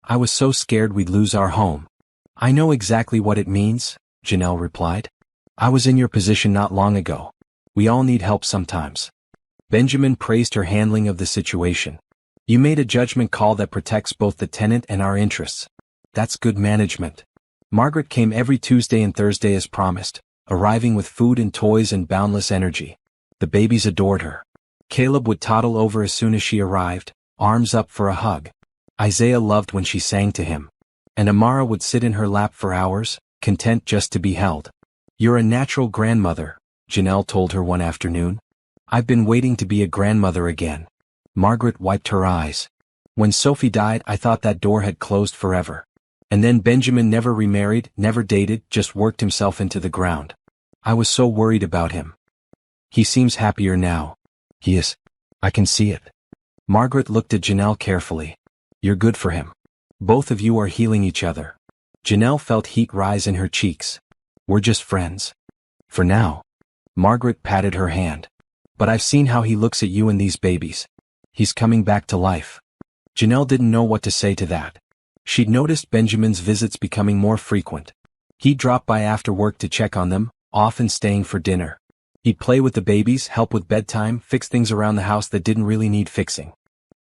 "I was so scared we'd lose our home." "I know exactly what it means," Janelle replied. "I was in your position not long ago. We all need help sometimes." Benjamin praised her handling of the situation. "You made a judgment call that protects both the tenant and our interests. That's good management." Margaret came every Tuesday and Thursday as promised, arriving with food and toys and boundless energy. The babies adored her. Caleb would toddle over as soon as she arrived, arms up for a hug. Isaiah loved when she sang to him. And Amara would sit in her lap for hours, content just to be held. "You're a natural grandmother," Janelle told her one afternoon. "I've been waiting to be a grandmother again." Margaret wiped her eyes. "When Sophie died, I thought that door had closed forever. And then Benjamin never remarried, never dated, just worked himself into the ground. I was so worried about him. He seems happier now." "He is. I can see it." Margaret looked at Janelle carefully. "You're good for him. Both of you are healing each other." Janelle felt heat rise in her cheeks. "We're just friends. For now." Margaret patted her hand. "But I've seen how he looks at you and these babies. He's coming back to life." Janelle didn't know what to say to that. She'd noticed Benjamin's visits becoming more frequent. He'd drop by after work to check on them, often staying for dinner. He'd play with the babies, help with bedtime, fix things around the house that didn't really need fixing.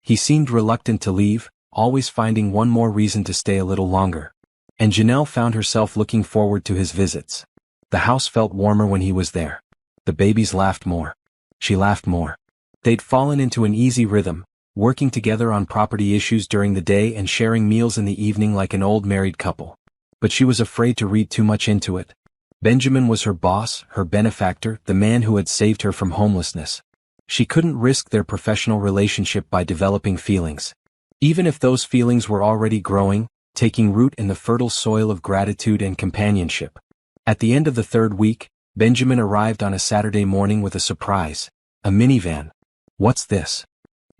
He seemed reluctant to leave, always finding one more reason to stay a little longer. And Janelle found herself looking forward to his visits. The house felt warmer when he was there. The babies laughed more. She laughed more. They'd fallen into an easy rhythm, working together on property issues during the day and sharing meals in the evening like an old married couple. But she was afraid to read too much into it. Benjamin was her boss, her benefactor, the man who had saved her from homelessness. She couldn't risk their professional relationship by developing feelings. Even if those feelings were already growing, taking root in the fertile soil of gratitude and companionship. At the end of the third week, Benjamin arrived on a Saturday morning with a surprise. A minivan. "What's this?"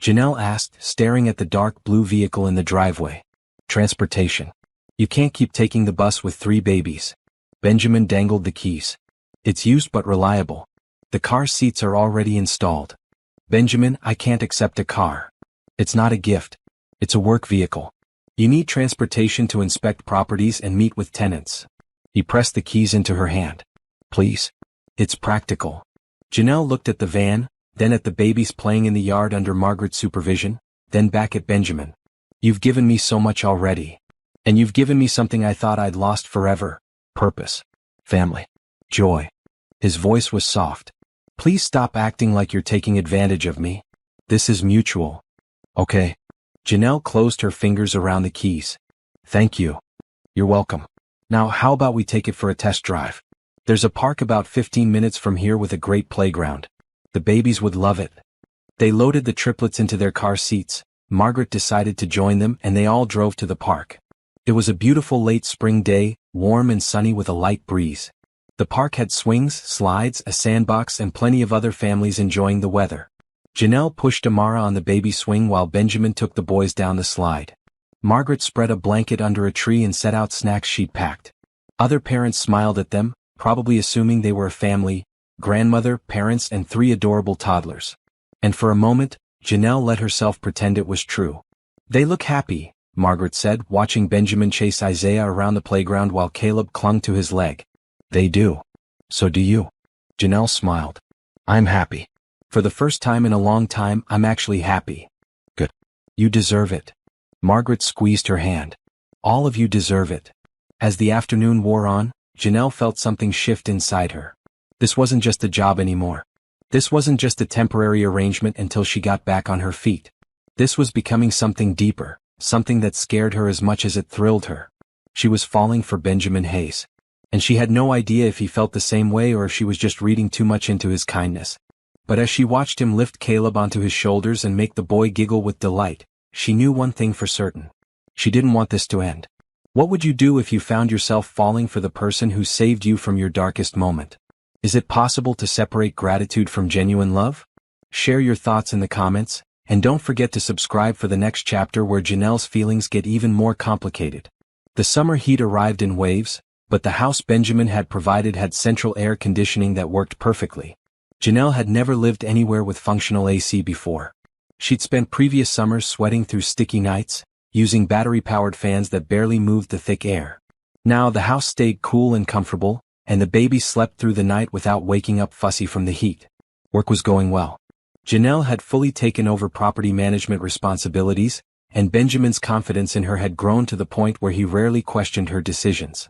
Janelle asked, staring at the dark blue vehicle in the driveway. "Transportation. You can't keep taking the bus with 3 babies." Benjamin dangled the keys. "It's used but reliable. The car seats are already installed." "Benjamin, I can't accept a car. It's not a gift. It's a work vehicle. You need transportation to inspect properties and meet with tenants." He pressed the keys into her hand. "Please. It's practical." Janelle looked at the van, then at the babies playing in the yard under Margaret's supervision, then back at Benjamin. "You've given me so much already. And you've given me something I thought I'd lost forever. Purpose. Family. Joy." His voice was soft. "Please stop acting like you're taking advantage of me. This is mutual." "Okay." Janelle closed her fingers around the keys. "Thank you." "You're welcome. Now how about we take it for a test drive? There's a park about 15 minutes from here with a great playground. The babies would love it." They loaded the triplets into their car seats. Margaret decided to join them and they all drove to the park. It was a beautiful late spring day, warm and sunny with a light breeze. The park had swings, slides, a sandbox and plenty of other families enjoying the weather. Janelle pushed Amara on the baby swing while Benjamin took the boys down the slide. Margaret spread a blanket under a tree and set out snacks she'd packed. Other parents smiled at them, probably assuming they were a family, grandmother, parents and 3 adorable toddlers. And for a moment, Janelle let herself pretend it was true. "They look happy," Margaret said, watching Benjamin chase Isaiah around the playground while Caleb clung to his leg. "They do. So do you." Janelle smiled. "I'm happy. For the first time in a long time, I'm actually happy." "Good. You deserve it." Margaret squeezed her hand. "All of you deserve it." As the afternoon wore on, Janelle felt something shift inside her. This wasn't just a job anymore. This wasn't just a temporary arrangement until she got back on her feet. This was becoming something deeper, something that scared her as much as it thrilled her. She was falling for Benjamin Hayes. And she had no idea if he felt the same way or if she was just reading too much into his kindness. But as she watched him lift Caleb onto his shoulders and make the boy giggle with delight, she knew one thing for certain. She didn't want this to end. What would you do if you found yourself falling for the person who saved you from your darkest moment? Is it possible to separate gratitude from genuine love? Share your thoughts in the comments, and don't forget to subscribe for the next chapter where Janelle's feelings get even more complicated. The summer heat arrived in waves, but the house Benjamin had provided had central air conditioning that worked perfectly. Janelle had never lived anywhere with functional AC before. She'd spent previous summers sweating through sticky nights, using battery-powered fans that barely moved the thick air. Now the house stayed cool and comfortable, and the baby slept through the night without waking up fussy from the heat. Work was going well. Janelle had fully taken over property management responsibilities, and Benjamin's confidence in her had grown to the point where he rarely questioned her decisions.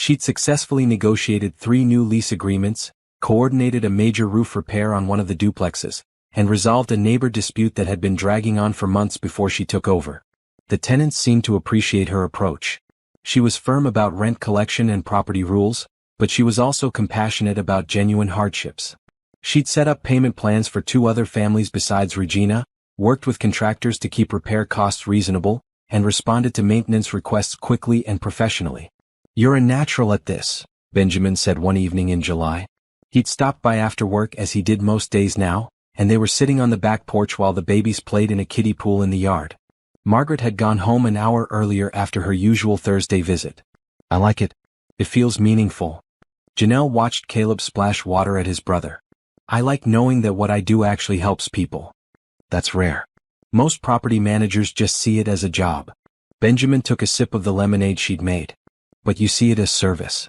She'd successfully negotiated 3 new lease agreements, coordinated a major roof repair on one of the duplexes, and resolved a neighbor dispute that had been dragging on for months before she took over. The tenants seemed to appreciate her approach. She was firm about rent collection and property rules, but she was also compassionate about genuine hardships. She'd set up payment plans for 2 other families besides Regina, worked with contractors to keep repair costs reasonable, and responded to maintenance requests quickly and professionally. "You're a natural at this," Benjamin said one evening in July. He'd stopped by after work as he did most days now, and they were sitting on the back porch while the babies played in a kiddie pool in the yard. Margaret had gone home an hour earlier after her usual Thursday visit. "I like it. It feels meaningful." Janelle watched Caleb splash water at his brother. "I like knowing that what I do actually helps people. That's rare. Most property managers just see it as a job." Benjamin took a sip of the lemonade she'd made. "But you see it as service.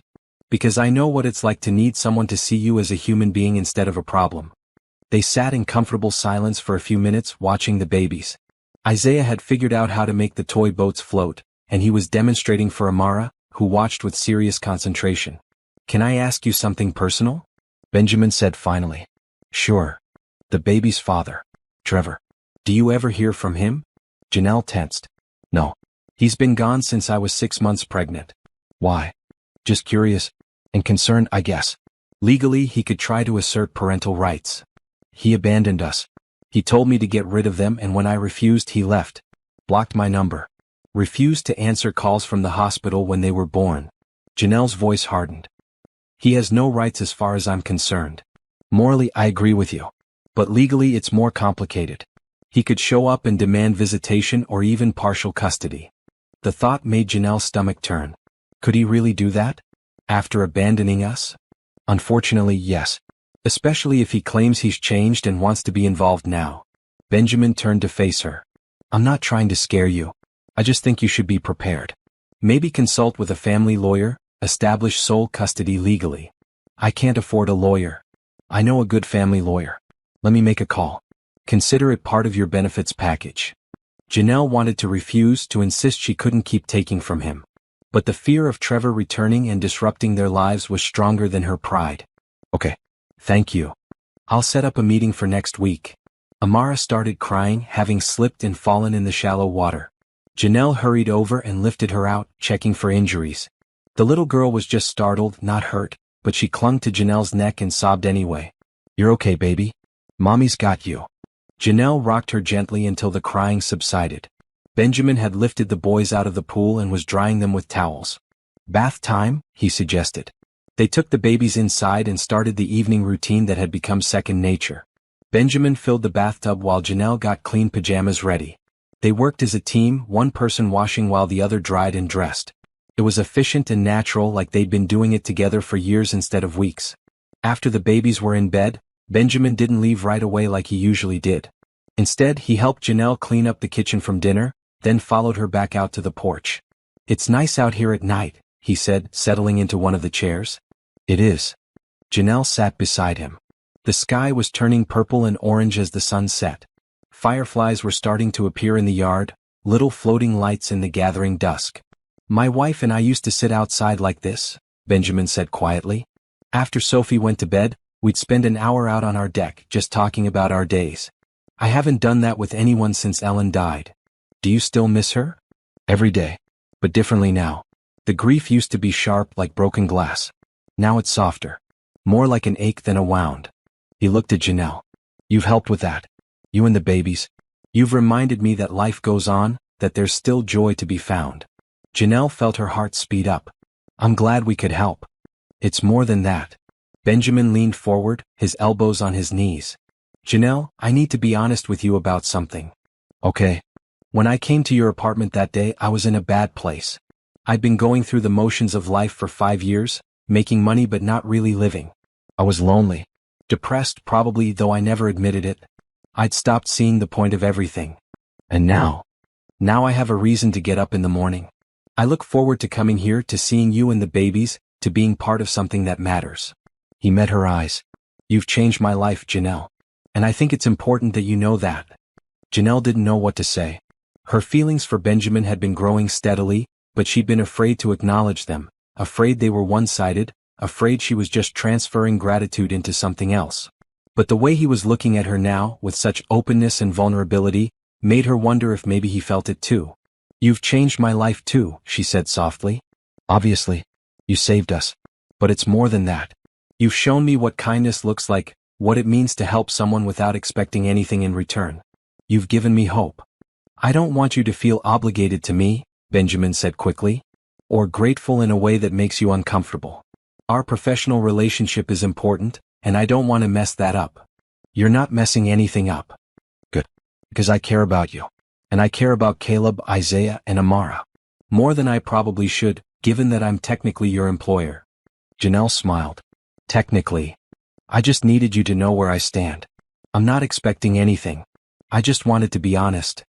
Because I know what it's like to need someone to see you as a human being instead of a problem." They sat in comfortable silence for a few minutes watching the babies. Isaiah had figured out how to make the toy boats float, and he was demonstrating for Amara, who watched with serious concentration. "Can I ask you something personal?" Benjamin said finally. "Sure." "The baby's father, Trevor. Do you ever hear from him?" Janelle tensed. "No. He's been gone since I was 6 months pregnant." "Why?" "Just curious. And concerned, I guess. Legally, he could try to assert parental rights. He abandoned us. He told me to get rid of them, and when I refused, he left. Blocked my number. Refused to answer calls from the hospital when they were born." Janelle's voice hardened. "He has no rights as far as I'm concerned. Morally, I agree with you. But legally, it's more complicated. He could show up and demand visitation or even partial custody." The thought made Janelle's stomach turn. Could he really do that? After abandoning us? Unfortunately, yes. Especially if he claims he's changed and wants to be involved now. Benjamin turned to face her. "I'm not trying to scare you. I just think you should be prepared. Maybe consult with a family lawyer, establish sole custody legally." "I can't afford a lawyer. I know a good family lawyer. Let me make a call. Consider it part of your benefits package." Janelle wanted to refuse, to insist she couldn't keep taking from him. But the fear of Trevor returning and disrupting their lives was stronger than her pride. "Okay. Thank you. I'll set up a meeting for next week." Amara started crying, having slipped and fallen in the shallow water. Janelle hurried over and lifted her out, checking for injuries. The little girl was just startled, not hurt, but she clung to Janelle's neck and sobbed anyway. "You're okay, baby. Mommy's got you." Janelle rocked her gently until the crying subsided. Benjamin had lifted the boys out of the pool and was drying them with towels. "Bath time?" he suggested. They took the babies inside and started the evening routine that had become second nature. Benjamin filled the bathtub while Janelle got clean pajamas ready. They worked as a team, one person washing while the other dried and dressed. It was efficient and natural, like they'd been doing it together for years instead of weeks. After the babies were in bed, Benjamin didn't leave right away like he usually did. Instead, he helped Janelle clean up the kitchen from dinner, then followed her back out to the porch. "It's nice out here at night," he said, settling into one of the chairs. "It is." Janelle sat beside him. The sky was turning purple and orange as the sun set. Fireflies were starting to appear in the yard, little floating lights in the gathering dusk. "My wife and I used to sit outside like this," Benjamin said quietly. "After Sophie went to bed, we'd spend an hour out on our deck, just talking about our days. I haven't done that with anyone since Ellen died. Do you still miss her?" "Every day. But differently now. The grief used to be sharp like broken glass. Now it's softer. More like an ache than a wound." He looked at Janelle. "You've helped with that. You and the babies. You've reminded me that life goes on, that there's still joy to be found." Janelle felt her heart speed up. "I'm glad we could help." "It's more than that." Benjamin leaned forward, his elbows on his knees. "Janelle, I need to be honest with you about something." "Okay." "When I came to your apartment that day, I was in a bad place. I'd been going through the motions of life for 5 years, making money but not really living. I was lonely. Depressed probably, though I never admitted it. I'd stopped seeing the point of everything. And now I have a reason to get up in the morning. I look forward to coming here, to seeing you and the babies, to being part of something that matters." He met her eyes. "You've changed my life, Janelle. And I think it's important that you know that." Janelle didn't know what to say. Her feelings for Benjamin had been growing steadily, but she'd been afraid to acknowledge them, afraid they were one-sided, afraid she was just transferring gratitude into something else. But the way he was looking at her now, with such openness and vulnerability, made her wonder if maybe he felt it too. "You've changed my life too," she said softly. "Obviously. You saved us. But it's more than that. You've shown me what kindness looks like, what it means to help someone without expecting anything in return. You've given me hope." "I don't want you to feel obligated to me," Benjamin said quickly, "or grateful in a way that makes you uncomfortable. Our professional relationship is important, and I don't want to mess that up." "You're not messing anything up." "Good. Because I care about you. And I care about Caleb, Isaiah, and Amara. More than I probably should, given that I'm technically your employer." Janelle smiled. "Technically. I just needed you to know where I stand. I'm not expecting anything. I just wanted to be honest."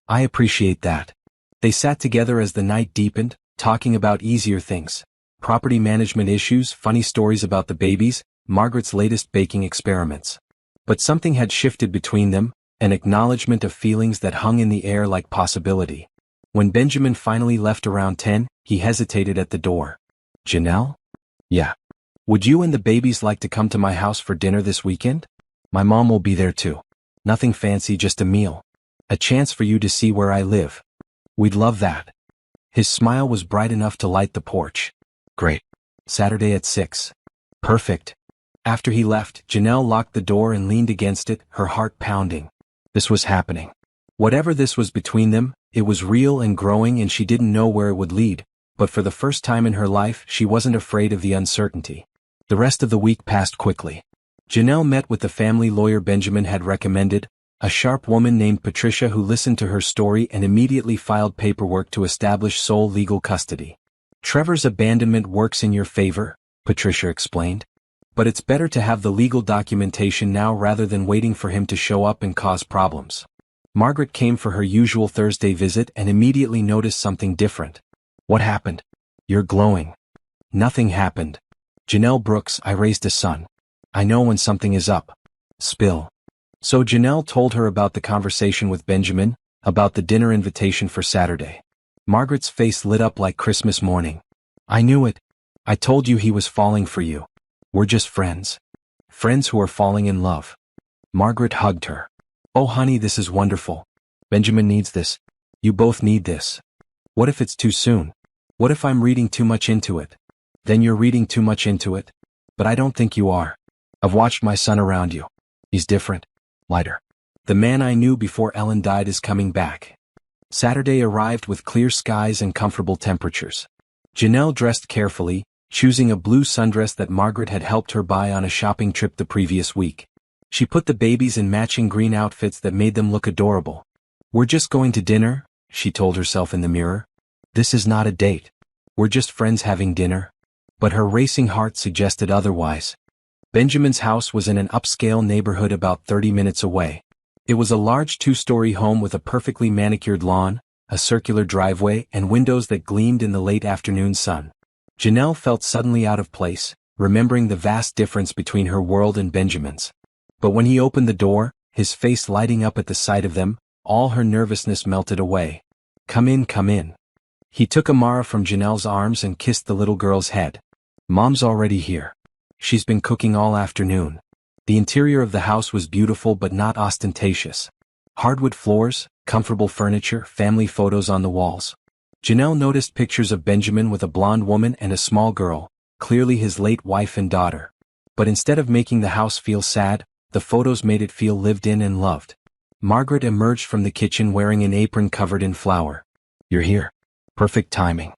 "I appreciate that." They sat together as the night deepened, talking about easier things. Property management issues, funny stories about the babies, Margaret's latest baking experiments. But something had shifted between them, an acknowledgement of feelings that hung in the air like possibility. When Benjamin finally left around 10, he hesitated at the door. "Janelle?" "Yeah. Would you and the babies like to come to my house for dinner this weekend? My mom will be there too. Nothing fancy, just a meal. A chance for you to see where I live. We'd love that." His smile was bright enough to light the porch. "Great. Saturday at 6. Perfect." After he left, Janelle locked the door and leaned against it, her heart pounding. This was happening. Whatever this was between them, it was real and growing, and she didn't know where it would lead, but for the first time in her life she wasn't afraid of the uncertainty. The rest of the week passed quickly. Janelle met with the family lawyer Benjamin had recommended, a sharp woman named Patricia who listened to her story and immediately filed paperwork to establish sole legal custody. "Trevor's abandonment works in your favor," Patricia explained. "But it's better to have the legal documentation now rather than waiting for him to show up and cause problems." Margaret came for her usual Thursday visit and immediately noticed something different. "What happened? You're glowing." "Nothing happened. Janelle Brooks, I raised a son. I know when something is up." "Spill." So Janelle told her about the conversation with Benjamin, about the dinner invitation for Saturday. Margaret's face lit up like Christmas morning. "I knew it. I told you he was falling for you. We're just friends. Friends who are falling in love." Margaret hugged her. "Oh honey, this is wonderful. Benjamin needs this. You both need this. What if it's too soon? What if I'm reading too much into it?" "Then you're reading too much into it. But I don't think you are. I've watched my son around you. He's different. Lighter. The man I knew before Ellen died is coming back." Saturday arrived with clear skies and comfortable temperatures. Janelle dressed carefully, choosing a blue sundress that Margaret had helped her buy on a shopping trip the previous week. She put the babies in matching green outfits that made them look adorable. "We're just going to dinner," she told herself in the mirror. "This is not a date. We're just friends having dinner." But her racing heart suggested otherwise. Benjamin's house was in an upscale neighborhood about 30 minutes away. It was a large 2-story home with a perfectly manicured lawn, a circular driveway, and windows that gleamed in the late afternoon sun. Janelle felt suddenly out of place, remembering the vast difference between her world and Benjamin's. But when he opened the door, his face lighting up at the sight of them, all her nervousness melted away. Come in, come in." He took Amara from Janelle's arms and kissed the little girl's head. "Mom's already here. She's been cooking all afternoon." The interior of the house was beautiful but not ostentatious. Hardwood floors, comfortable furniture, family photos on the walls. Janelle noticed pictures of Benjamin with a blonde woman and a small girl, clearly his late wife and daughter. But instead of making the house feel sad, the photos made it feel lived in and loved. Margaret emerged from the kitchen wearing an apron covered in flour. "You're here. Perfect timing.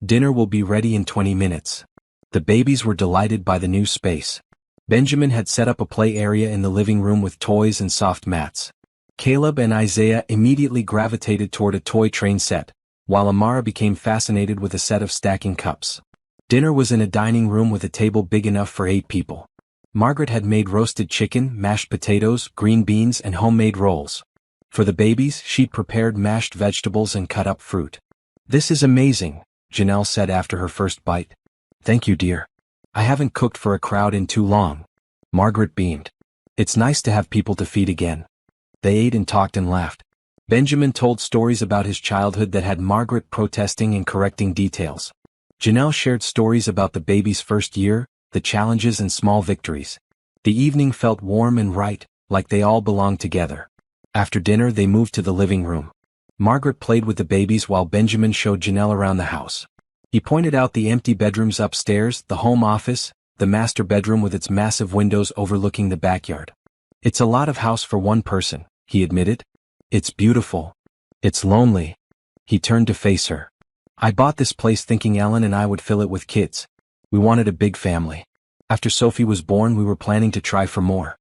Dinner will be ready in 20 minutes. The babies were delighted by the new space. Benjamin had set up a play area in the living room with toys and soft mats. Caleb and Isaiah immediately gravitated toward a toy train set, while Amara became fascinated with a set of stacking cups. Dinner was in a dining room with a table big enough for 8 people. Margaret had made roasted chicken, mashed potatoes, green beans, and homemade rolls. For the babies, she'd prepared mashed vegetables and cut up fruit. "This is amazing," Janelle said after her first bite. "Thank you, dear. I haven't cooked for a crowd in too long." Margaret beamed. "It's nice to have people to feed again." They ate and talked and laughed. Benjamin told stories about his childhood that had Margaret protesting and correcting details. Janelle shared stories about the baby's first year, the challenges and small victories. The evening felt warm and right, like they all belonged together. After dinner they moved to the living room. Margaret played with the babies while Benjamin showed Janelle around the house. He pointed out the empty bedrooms upstairs, the home office, the master bedroom with its massive windows overlooking the backyard. It's a lot of house for one person, he admitted. It's beautiful. It's lonely. He turned to face her. I bought this place thinking Ellen and I would fill it with kids. We wanted a big family. After Sophie was born we were planning to try for more.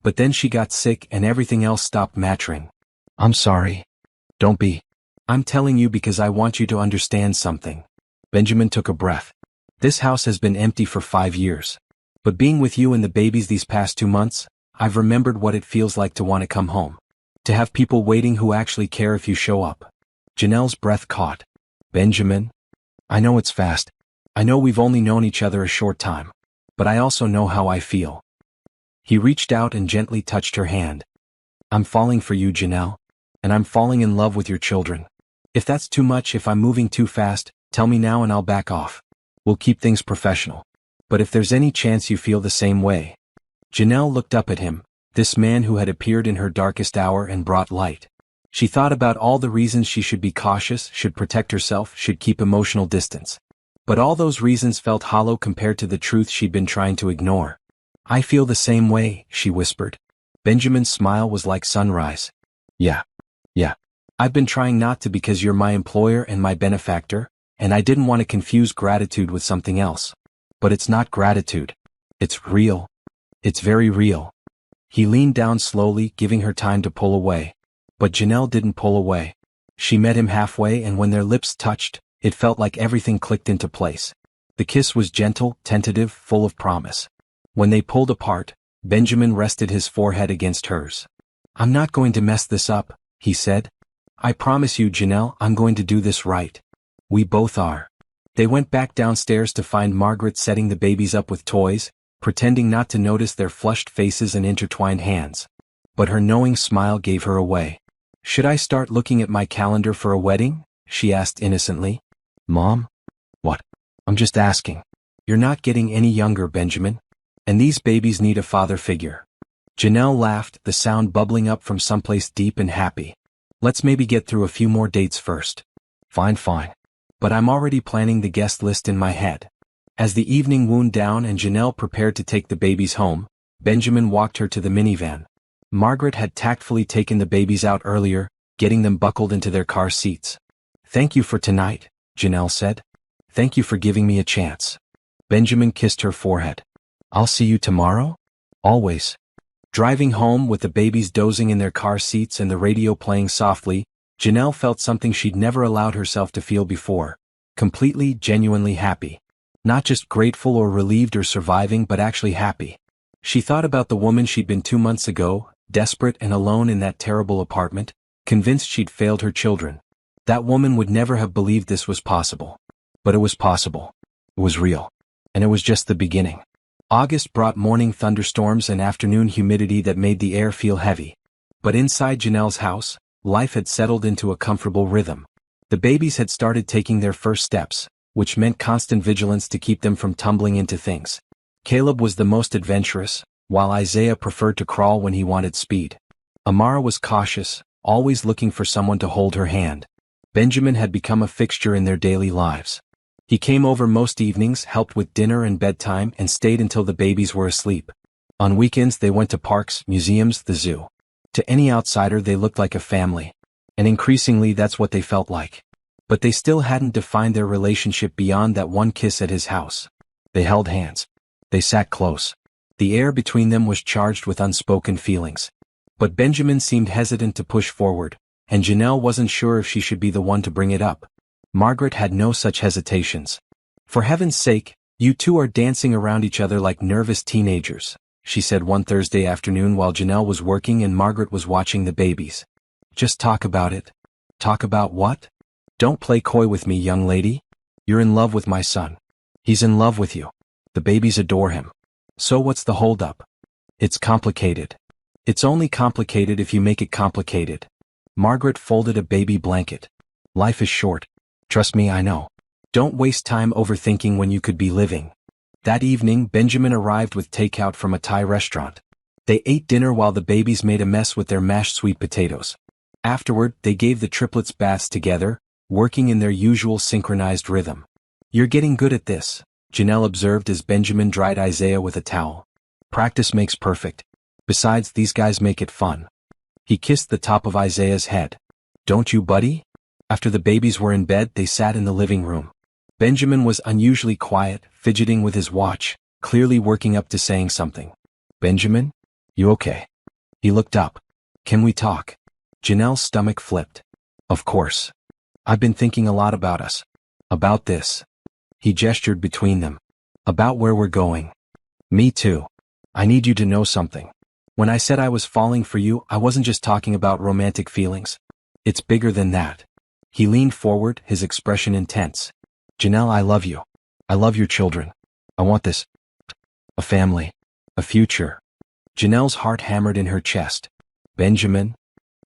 But then she got sick and everything else stopped matching. I'm sorry. Don't be. I'm telling you because I want you to understand something. Benjamin took a breath. This house has been empty for 5 years. But being with you and the babies these past 2 months, I've remembered what it feels like to want to come home. To have people waiting who actually care if you show up. Janelle's breath caught. Benjamin? I know it's fast. I know we've only known each other a short time. But I also know how I feel. He reached out and gently touched her hand. I'm falling for you, Janelle. And I'm falling in love with your children. If that's too much, if I'm moving too fast, tell me now and I'll back off. We'll keep things professional. But if there's any chance you feel the same way. Janelle looked up at him, this man who had appeared in her darkest hour and brought light. She thought about all the reasons she should be cautious, should protect herself, should keep emotional distance. But all those reasons felt hollow compared to the truth she'd been trying to ignore. I feel the same way, she whispered. Benjamin's smile was like sunrise. Yeah. I've been trying not to because you're my employer and my benefactor, and I didn't want to confuse gratitude with something else. But it's not gratitude. It's real. It's very real. He leaned down slowly, giving her time to pull away. But Janelle didn't pull away. She met him halfway and when their lips touched, it felt like everything clicked into place. The kiss was gentle, tentative, full of promise. When they pulled apart, Benjamin rested his forehead against hers. I'm not going to mess this up, he said. I promise you, Janelle, I'm going to do this right. We both are. They went back downstairs to find Margaret setting the babies up with toys, pretending not to notice their flushed faces and intertwined hands. But her knowing smile gave her away. Should I start looking at my calendar for a wedding? She asked innocently. Mom? What? I'm just asking. You're not getting any younger, Benjamin. And these babies need a father figure. Janelle laughed, the sound bubbling up from someplace deep and happy. Let's maybe get through a few more dates first. Fine. But I'm already planning the guest list in my head. As the evening wound down and Janelle prepared to take the babies home, Benjamin walked her to the minivan. Margaret had tactfully taken the babies out earlier, getting them buckled into their car seats. Thank you for tonight, Janelle said. Thank you for giving me a chance. Benjamin kissed her forehead. I'll see you tomorrow? Always. Driving home with the babies dozing in their car seats and the radio playing softly, Janelle felt something she'd never allowed herself to feel before. Completely, genuinely happy. Not just grateful or relieved or surviving, but actually happy. She thought about the woman she'd been 2 months ago, desperate and alone in that terrible apartment, convinced she'd failed her children. That woman would never have believed this was possible. But it was possible. It was real. And it was just the beginning. August brought morning thunderstorms and afternoon humidity that made the air feel heavy. But inside Janelle's house, life had settled into a comfortable rhythm. The babies had started taking their first steps, which meant constant vigilance to keep them from tumbling into things. Caleb was the most adventurous, while Isaiah preferred to crawl when he wanted speed. Amara was cautious, always looking for someone to hold her hand. Benjamin had become a fixture in their daily lives. He came over most evenings, helped with dinner and bedtime, and stayed until the babies were asleep. On weekends they went to parks, museums, the zoo. To any outsider they looked like a family. And increasingly that's what they felt like. But they still hadn't defined their relationship beyond that one kiss at his house. They held hands. They sat close. The air between them was charged with unspoken feelings. But Benjamin seemed hesitant to push forward, and Janelle wasn't sure if she should be the one to bring it up. Margaret had no such hesitations. For heaven's sake, you two are dancing around each other like nervous teenagers, she said one Thursday afternoon while Janelle was working and Margaret was watching the babies. Just talk about it. Talk about what? Don't play coy with me, young lady. You're in love with my son. He's in love with you. The babies adore him. So what's the holdup? It's complicated. It's only complicated if you make it complicated. Margaret folded a baby blanket. Life is short. Trust me, I know. Don't waste time overthinking when you could be living. That evening, Benjamin arrived with takeout from a Thai restaurant. They ate dinner while the babies made a mess with their mashed sweet potatoes. Afterward, they gave the triplets baths together, working in their usual synchronized rhythm. "You're getting good at this," Janelle observed as Benjamin dried Isaiah with a towel. "Practice makes perfect. Besides, these guys make it fun." He kissed the top of Isaiah's head. "Don't you, buddy?" After the babies were in bed, they sat in the living room. Benjamin was unusually quiet, fidgeting with his watch, clearly working up to saying something. "Benjamin? You okay?" He looked up. "Can we talk?" Janelle's stomach flipped. "Of course. I've been thinking a lot about us. About this." He gestured between them. "About where we're going." "Me too. I need you to know something. When I said I was falling for you, I wasn't just talking about romantic feelings. It's bigger than that." He leaned forward, his expression intense. "Janelle, I love you. I love your children. I want this. A family. A future." Janelle's heart hammered in her chest. "Benjamin?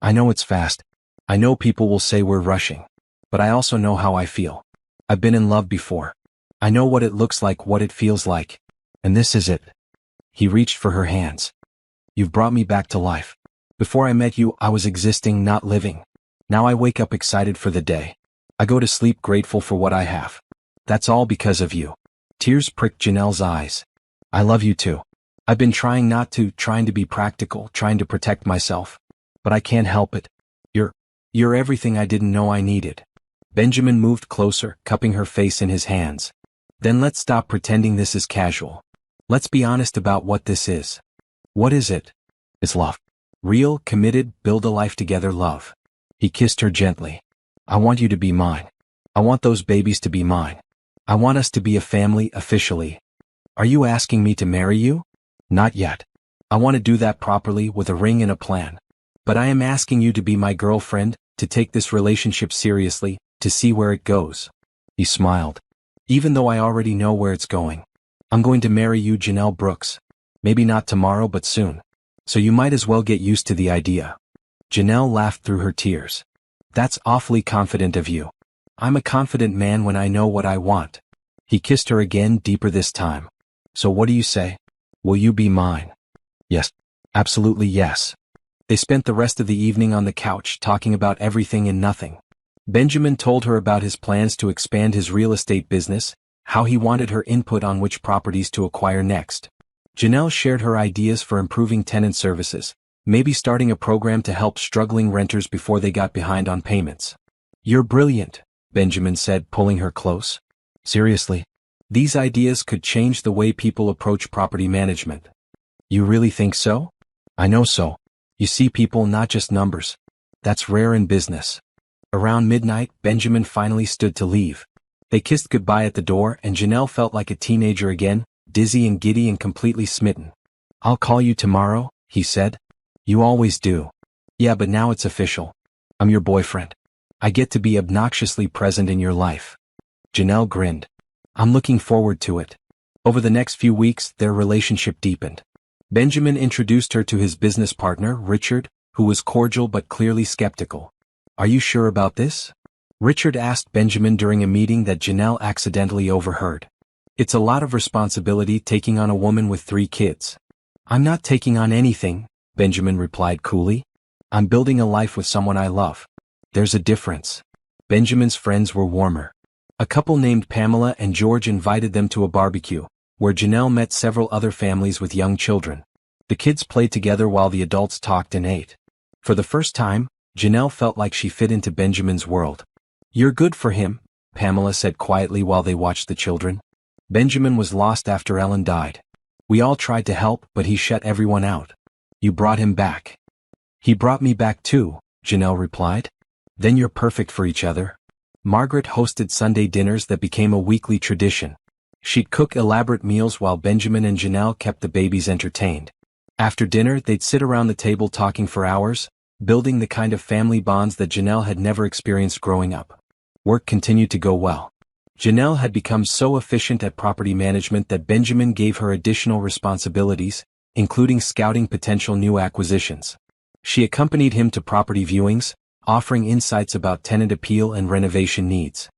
I know it's fast. I know people will say we're rushing. But I also know how I feel. I've been in love before. I know what it looks like, what it feels like. And this is it." He reached for her hands. "You've brought me back to life. Before I met you, I was existing, not living. Now I wake up excited for the day. I go to sleep grateful for what I have. That's all because of you." Tears pricked Janelle's eyes. "I love you too. I've been trying not to, trying to be practical, trying to protect myself. But I can't help it. You're everything I didn't know I needed." Benjamin moved closer, cupping her face in his hands. "Then let's stop pretending this is casual. Let's be honest about what this is." "What is it?" "It's love. Real, committed, build a life together love." He kissed her gently. "I want you to be mine. I want those babies to be mine. I want us to be a family, officially." "Are you asking me to marry you?" "Not yet. I want to do that properly, with a ring and a plan. But I am asking you to be my girlfriend, to take this relationship seriously, to see where it goes." He smiled. "Even though I already know where it's going. I'm going to marry you, Janelle Brooks. Maybe not tomorrow, but soon. So you might as well get used to the idea." Janelle laughed through her tears. "That's awfully confident of you. I'm a confident man when I know what I want." He kissed her again, deeper this time. "So what do you say? Will you be mine?" "Yes. Absolutely yes." They spent the rest of the evening on the couch talking about everything and nothing. Benjamin told her about his plans to expand his real estate business, how he wanted her input on which properties to acquire next. Janelle shared her ideas for improving tenant services, maybe starting a program to help struggling renters before they got behind on payments. "You're brilliant," Benjamin said, pulling her close. "Seriously? These ideas could change the way people approach property management." "You really think so?" "I know so. You see people, not just numbers. That's rare in business." Around midnight, Benjamin finally stood to leave. They kissed goodbye at the door, and Janelle felt like a teenager again, dizzy and giddy and completely smitten. "I'll call you tomorrow," he said. "You always do." "Yeah, but now it's official. I'm your boyfriend. I get to be obnoxiously present in your life." Janelle grinned. "I'm looking forward to it." Over the next few weeks, their relationship deepened. Benjamin introduced her to his business partner, Richard, who was cordial but clearly skeptical. "Are you sure about this?" Richard asked Benjamin during a meeting that Janelle accidentally overheard. "It's a lot of responsibility taking on a woman with 3 kids." "I'm not taking on anything," Benjamin replied coolly. "I'm building a life with someone I love. There's a difference." Benjamin's friends were warmer. A couple named Pamela and George invited them to a barbecue, where Janelle met several other families with young children. The kids played together while the adults talked and ate. For the first time, Janelle felt like she fit into Benjamin's world. "You're good for him," Pamela said quietly while they watched the children. "Benjamin was lost after Ellen died. We all tried to help, but he shut everyone out. You brought him back." "He brought me back too," Janelle replied. "Then you're perfect for each other." Margaret hosted Sunday dinners that became a weekly tradition. She'd cook elaborate meals while Benjamin and Janelle kept the babies entertained. After dinner, they'd sit around the table talking for hours, building the kind of family bonds that Janelle had never experienced growing up. Work continued to go well. Janelle had become so efficient at property management that Benjamin gave her additional responsibilities, including scouting potential new acquisitions. She accompanied him to property viewings, offering insights about tenant appeal and renovation needs.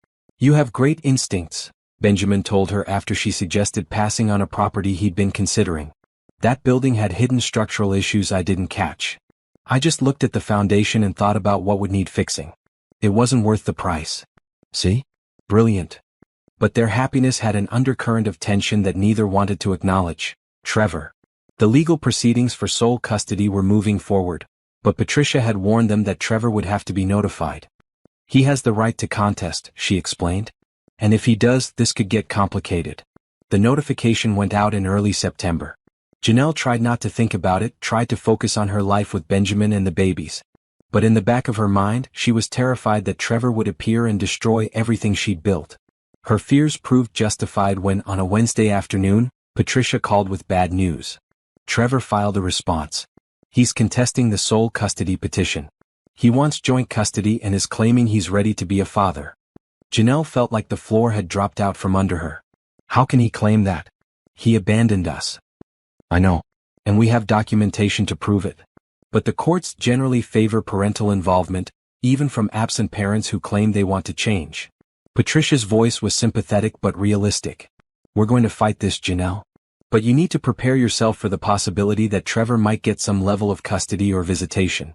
You have great instincts, Benjamin told her after she suggested passing on a property he'd been considering. That building had hidden structural issues I didn't catch. I just looked at the foundation and thought about what would need fixing. It wasn't worth the price. See? Brilliant. But their happiness had an undercurrent of tension that neither wanted to acknowledge. Trevor. The legal proceedings for sole custody were moving forward, but Patricia had warned them that Trevor would have to be notified. He has the right to contest, she explained. And if he does, this could get complicated. The notification went out in early September. Janelle tried not to think about it, tried to focus on her life with Benjamin and the babies. But in the back of her mind, she was terrified that Trevor would appear and destroy everything she'd built. Her fears proved justified when, on a Wednesday afternoon, Patricia called with bad news. Trevor filed a response. He's contesting the sole custody petition. He wants joint custody and is claiming he's ready to be a father. Janelle felt like the floor had dropped out from under her. How can he claim that? He abandoned us. I know. And we have documentation to prove it. But the courts generally favor parental involvement, even from absent parents who claim they want to change. Patricia's voice was sympathetic but realistic. We're going to fight this, Janelle. But you need to prepare yourself for the possibility that Trevor might get some level of custody or visitation.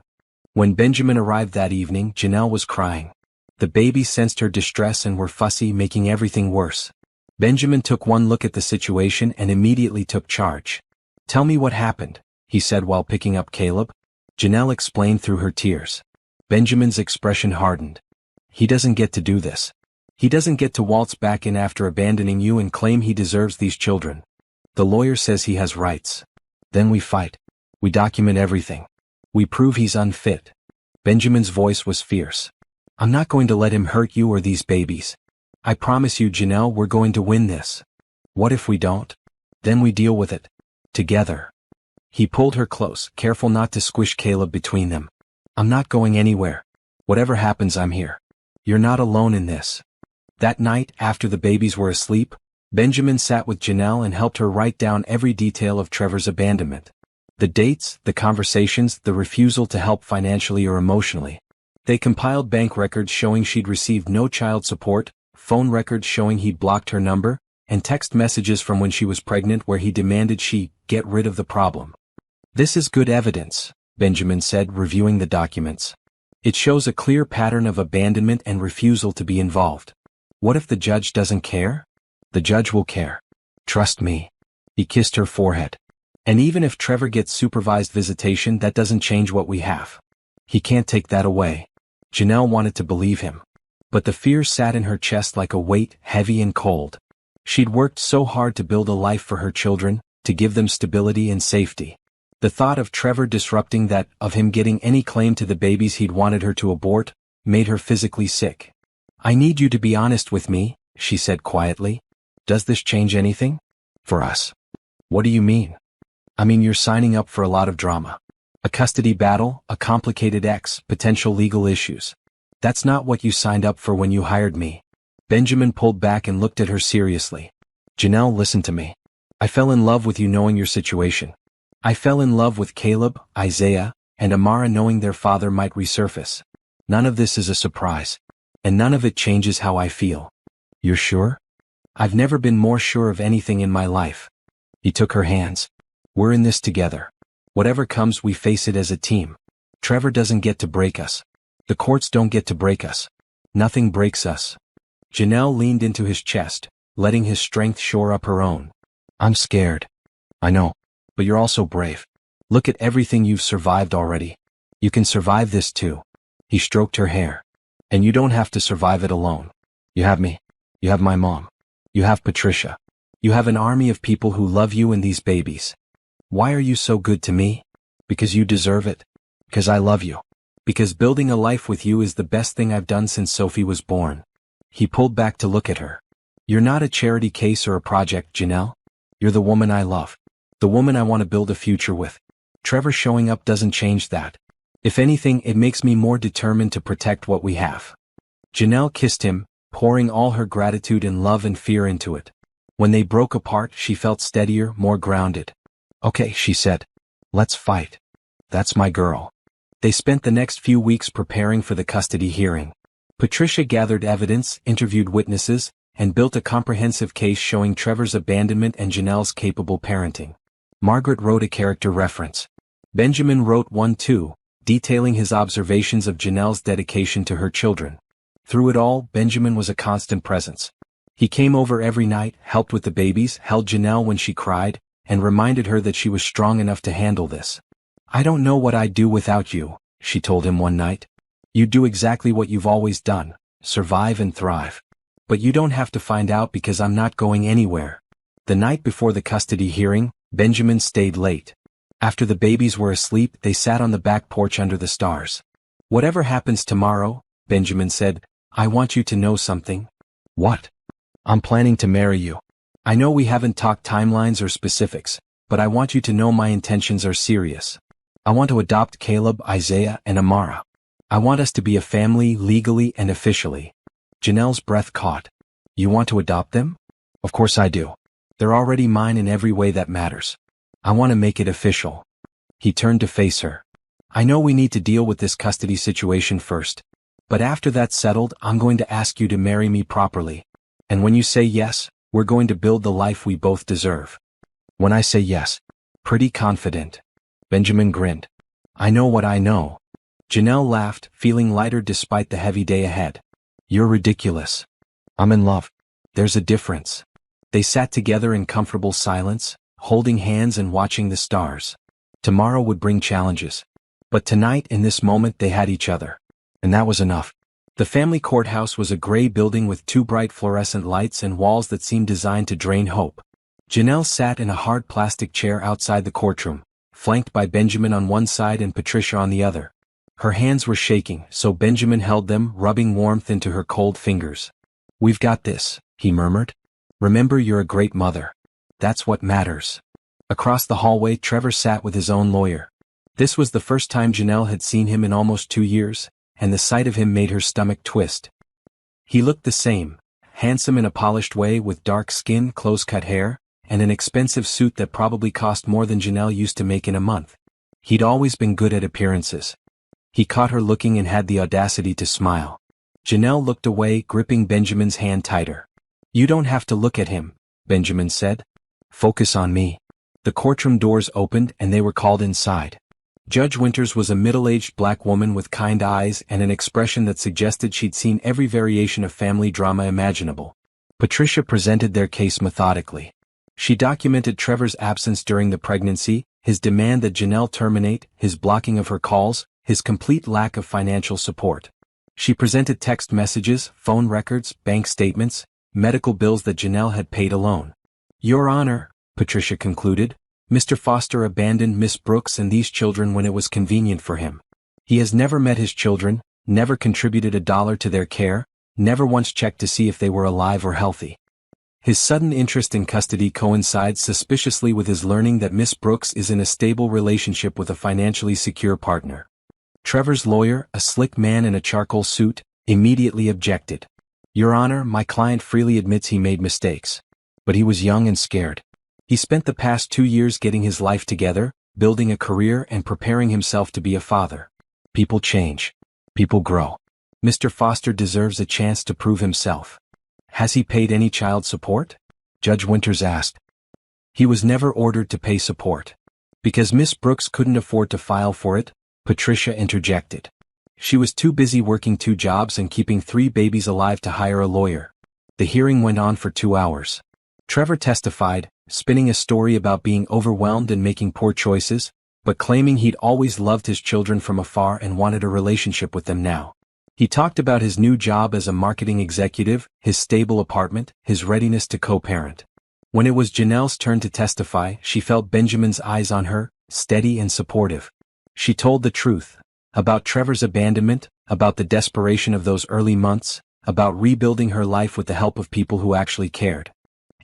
When Benjamin arrived that evening, Janelle was crying. The babies sensed her distress and were fussy, making everything worse. Benjamin took one look at the situation and immediately took charge. Tell me what happened, he said while picking up Caleb. Janelle explained through her tears. Benjamin's expression hardened. He doesn't get to do this. He doesn't get to waltz back in after abandoning you and claim he deserves these children. The lawyer says he has rights. Then we fight. We document everything. We prove he's unfit. Benjamin's voice was fierce. I'm not going to let him hurt you or these babies. I promise you, Janelle, we're going to win this. What if we don't? Then we deal with it. Together. He pulled her close, careful not to squish Caleb between them. I'm not going anywhere. Whatever happens, I'm here. You're not alone in this. That night, after the babies were asleep, Benjamin sat with Janelle and helped her write down every detail of Trevor's abandonment. The dates, the conversations, the refusal to help financially or emotionally. They compiled bank records showing she'd received no child support, phone records showing he'd blocked her number, and text messages from when she was pregnant where he demanded she get rid of the problem. This is good evidence, Benjamin said, reviewing the documents. It shows a clear pattern of abandonment and refusal to be involved. What if the judge doesn't care? The judge will care. Trust me. He kissed her forehead. And even if Trevor gets supervised visitation, that doesn't change what we have. He can't take that away. Janelle wanted to believe him. But the fear sat in her chest like a weight, heavy and cold. She'd worked so hard to build a life for her children, to give them stability and safety. The thought of Trevor disrupting that, of him getting any claim to the babies he'd wanted her to abort, made her physically sick. I need you to be honest with me, she said quietly. Does this change anything? For us. What do you mean? I mean, you're signing up for a lot of drama. A custody battle, a complicated ex, potential legal issues. That's not what you signed up for when you hired me. Benjamin pulled back and looked at her seriously. Janelle, listen to me. I fell in love with you knowing your situation. I fell in love with Caleb, Isaiah, and Amara knowing their father might resurface. None of this is a surprise. And none of it changes how I feel. You're sure? I've never been more sure of anything in my life. He took her hands. We're in this together. Whatever comes, we face it as a team. Trevor doesn't get to break us. The courts don't get to break us. Nothing breaks us. Janelle leaned into his chest, letting his strength shore up her own. I'm scared. I know. But you're also brave. Look at everything you've survived already. You can survive this too. He stroked her hair. And you don't have to survive it alone. You have me. You have my mom. You have Patricia. You have an army of people who love you and these babies. Why are you so good to me? Because you deserve it. Because I love you. Because building a life with you is the best thing I've done since Sophie was born. He pulled back to look at her. You're not a charity case or a project, Janelle. You're the woman I love. The woman I want to build a future with. Trevor showing up doesn't change that. If anything, it makes me more determined to protect what we have. Janelle kissed him, pouring all her gratitude and love and fear into it. When they broke apart, she felt steadier, more grounded. Okay, she said. Let's fight. That's my girl. They spent the next few weeks preparing for the custody hearing. Patricia gathered evidence, interviewed witnesses, and built a comprehensive case showing Trevor's abandonment and Janelle's capable parenting. Margaret wrote a character reference. Benjamin wrote one too, detailing his observations of Janelle's dedication to her children. Through it all, Benjamin was a constant presence. He came over every night, helped with the babies, held Janelle when she cried, and reminded her that she was strong enough to handle this. "I don't know what I'd do without you," she told him one night. "You do exactly what you've always done, survive and thrive. But you don't have to find out because I'm not going anywhere." The night before the custody hearing, Benjamin stayed late. After the babies were asleep, they sat on the back porch under the stars. "Whatever happens tomorrow," Benjamin said, "I want you to know something." "What?" "I'm planning to marry you. I know we haven't talked timelines or specifics, but I want you to know my intentions are serious. I want to adopt Caleb, Isaiah, and Amara. I want us to be a family legally and officially." Janelle's breath caught. "You want to adopt them?" "Of course I do. They're already mine in every way that matters. I want to make it official." He turned to face her. "I know we need to deal with this custody situation first. But after that's settled, I'm going to ask you to marry me properly. And when you say yes, we're going to build the life we both deserve." "When I say yes." "Pretty confident." Benjamin grinned. "I know what I know." Janelle laughed, feeling lighter despite the heavy day ahead. "You're ridiculous." "I'm in love." "There's a difference." They sat together in comfortable silence, holding hands and watching the stars. Tomorrow would bring challenges. But tonight, in this moment, they had each other. And that was enough. The family courthouse was a gray building with two bright fluorescent lights and walls that seemed designed to drain hope. Janelle sat in a hard plastic chair outside the courtroom, flanked by Benjamin on one side and Patricia on the other. Her hands were shaking, so Benjamin held them, rubbing warmth into her cold fingers. "We've got this," he murmured. "Remember, you're a great mother. That's what matters." Across the hallway, Trevor sat with his own lawyer. This was the first time Janelle had seen him in almost 2 years, and the sight of him made her stomach twist. He looked the same, handsome in a polished way with dark skin, close-cut hair, and an expensive suit that probably cost more than Janelle used to make in a month. He'd always been good at appearances. He caught her looking and had the audacity to smile. Janelle looked away, gripping Benjamin's hand tighter. "You don't have to look at him," Benjamin said. "Focus on me." The courtroom doors opened and they were called inside. Judge Winters was a middle-aged black woman with kind eyes and an expression that suggested she'd seen every variation of family drama imaginable. Patricia presented their case methodically. She documented Trevor's absence during the pregnancy, his demand that Janelle terminate, his blocking of her calls, his complete lack of financial support. She presented text messages, phone records, bank statements, medical bills that Janelle had paid alone. "Your Honor," Patricia concluded, "Mr. Foster abandoned Miss Brooks and these children when it was convenient for him. He has never met his children, never contributed $1 to their care, never once checked to see if they were alive or healthy. His sudden interest in custody coincides suspiciously with his learning that Miss Brooks is in a stable relationship with a financially secure partner." Trevor's lawyer, a slick man in a charcoal suit, immediately objected. "Your Honor, my client freely admits he made mistakes. But he was young and scared. He spent the past 2 years getting his life together, building a career and preparing himself to be a father. People change. People grow. Mr. Foster deserves a chance to prove himself." "Has he paid any child support?" Judge Winters asked. "He was never ordered to pay support. Because Miss Brooks couldn't afford to file for it," Patricia interjected. "She was too busy working 2 jobs and keeping 3 babies alive to hire a lawyer." The hearing went on for 2 hours. Trevor testified, spinning a story about being overwhelmed and making poor choices, but claiming he'd always loved his children from afar and wanted a relationship with them now. He talked about his new job as a marketing executive, his stable apartment, his readiness to co-parent. When it was Janelle's turn to testify, she felt Benjamin's eyes on her, steady and supportive. She told the truth. About Trevor's abandonment, about the desperation of those early months, about rebuilding her life with the help of people who actually cared.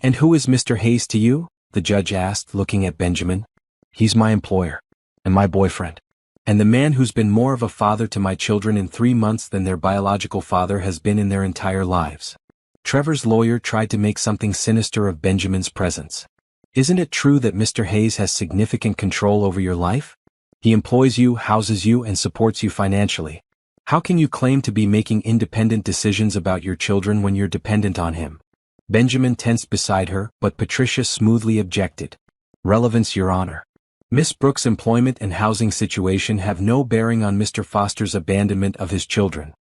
"And who is Mr. Hayes to you?" the judge asked, looking at Benjamin. "He's my employer. And my boyfriend. And the man who's been more of a father to my children in 3 months than their biological father has been in their entire lives." Trevor's lawyer tried to make something sinister of Benjamin's presence. "Isn't it true that Mr. Hayes has significant control over your life? He employs you, houses you, and supports you financially. How can you claim to be making independent decisions about your children when you're dependent on him? Benjamin tensed beside her, but Patricia smoothly objected. Relevance, Your Honor. Miss Brooks' employment and housing situation have no bearing on Mr. Foster's abandonment of his children.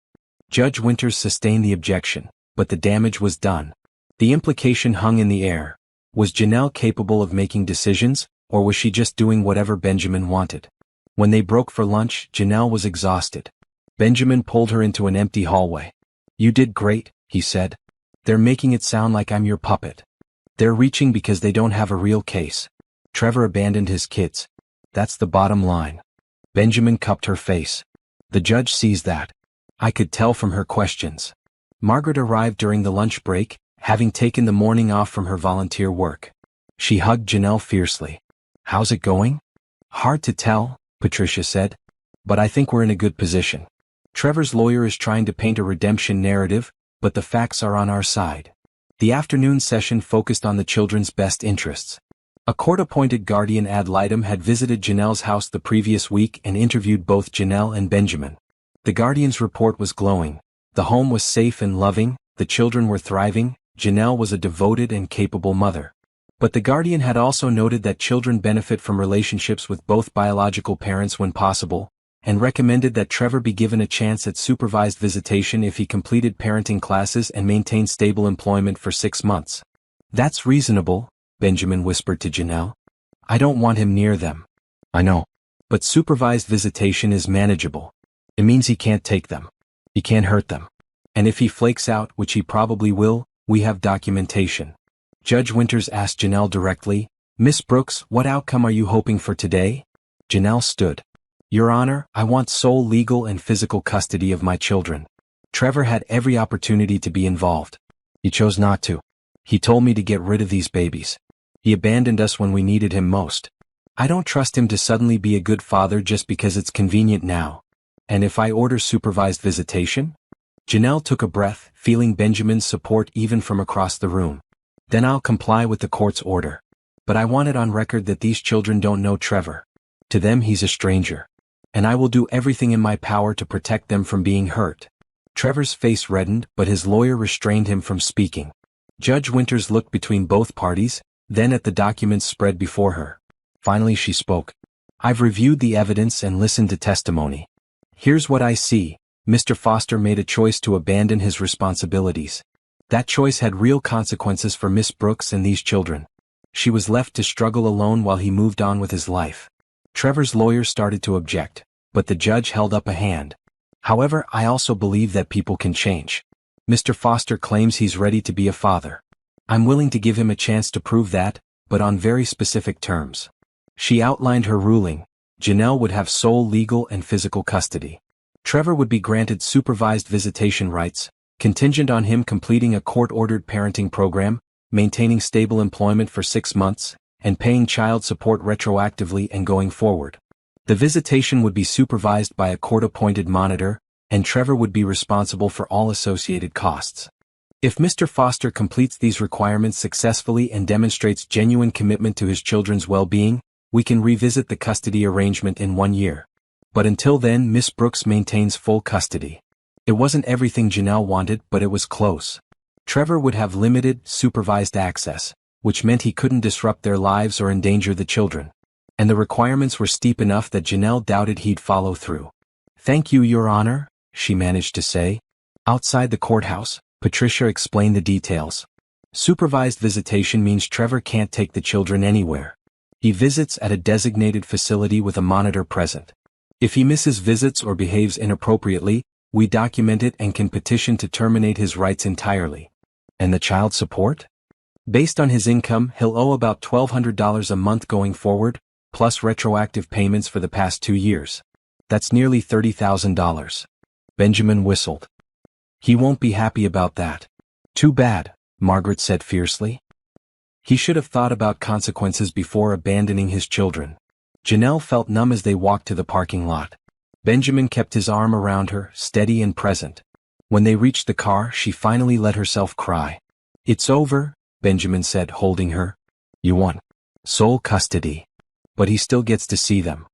Judge Winters sustained the objection, but the damage was done. The implication hung in the air. Was Janelle capable of making decisions, or was she just doing whatever Benjamin wanted? When they broke for lunch, Janelle was exhausted. Benjamin pulled her into an empty hallway. You did great, he said. They're making it sound like I'm your puppet. They're reaching because they don't have a real case. Trevor abandoned his kids. That's the bottom line. Benjamin cupped her face. The judge sees that. I could tell from her questions. Margaret arrived during the lunch break, having taken the morning off from her volunteer work. She hugged Janelle fiercely. How's it going? Hard to tell, Patricia said. But I think we're in a good position. Trevor's lawyer is trying to paint a redemption narrative, but the facts are on our side. The afternoon session focused on the children's best interests. A court-appointed guardian ad litem had visited Janelle's house the previous week and interviewed both Janelle and Benjamin. The guardian's report was glowing. The home was safe and loving, the children were thriving, Janelle was a devoted and capable mother. But the guardian had also noted that children benefit from relationships with both biological parents when possible, and recommended that Trevor be given a chance at supervised visitation if he completed parenting classes and maintained stable employment for 6 months. That's reasonable, Benjamin whispered to Janelle. I don't want him near them. I know. But supervised visitation is manageable. It means he can't take them. He can't hurt them. And if he flakes out, which he probably will, we have documentation. Judge Winters asked Janelle directly, Miss Brooks, what outcome are you hoping for today? Janelle stood. Your Honor, I want sole legal and physical custody of my children. Trevor had every opportunity to be involved. He chose not to. He told me to get rid of these babies. He abandoned us when we needed him most. I don't trust him to suddenly be a good father just because it's convenient now. And if I order supervised visitation? Janelle took a breath, feeling Benjamin's support even from across the room. Then I'll comply with the court's order. But I want it on record that these children don't know Trevor. To them he's a stranger. And I will do everything in my power to protect them from being hurt. Trevor's face reddened, but his lawyer restrained him from speaking. Judge Winters looked between both parties, then at the documents spread before her. Finally she spoke. I've reviewed the evidence and listened to testimony. Here's what I see. Mr. Foster made a choice to abandon his responsibilities. That choice had real consequences for Miss Brooks and these children. She was left to struggle alone while he moved on with his life. Trevor's lawyer started to object, but the judge held up a hand. However, I also believe that people can change. Mr. Foster claims he's ready to be a father. I'm willing to give him a chance to prove that, but on very specific terms. She outlined her ruling. Janelle would have sole legal and physical custody. Trevor would be granted supervised visitation rights, contingent on him completing a court-ordered parenting program, maintaining stable employment for 6 months, and paying child support retroactively and going forward. The visitation would be supervised by a court-appointed monitor, and Trevor would be responsible for all associated costs. If Mr. Foster completes these requirements successfully and demonstrates genuine commitment to his children's well-being, we can revisit the custody arrangement in 1 year. But until then, Miss Brooks maintains full custody. It wasn't everything Janelle wanted, but it was close. Trevor would have limited, supervised access, which meant he couldn't disrupt their lives or endanger the children. And the requirements were steep enough that Janelle doubted he'd follow through. Thank you, Your Honor, she managed to say. Outside the courthouse, Patricia explained the details. Supervised visitation means Trevor can't take the children anywhere. He visits at a designated facility with a monitor present. If he misses visits or behaves inappropriately, we document it and can petition to terminate his rights entirely. And the child support? Based on his income, he'll owe about $1,200 a month going forward, plus retroactive payments for the past 2 years. That's nearly $30,000. Benjamin whistled. He won't be happy about that. Too bad, Margaret said fiercely. He should have thought about consequences before abandoning his children. Janelle felt numb as they walked to the parking lot. Benjamin kept his arm around her, steady and present. When they reached the car, she finally let herself cry. It's over, Benjamin said, holding her. You won. Sole custody. But he still gets to see them.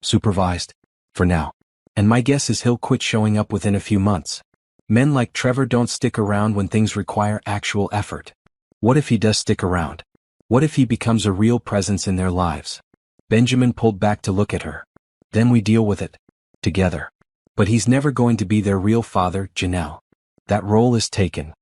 Supervised. For now. And my guess is he'll quit showing up within a few months. Men like Trevor don't stick around when things require actual effort. What if he does stick around? What if he becomes a real presence in their lives? Benjamin pulled back to look at her. Then we deal with it. Together. But he's never going to be their real father, Janelle. That role is taken.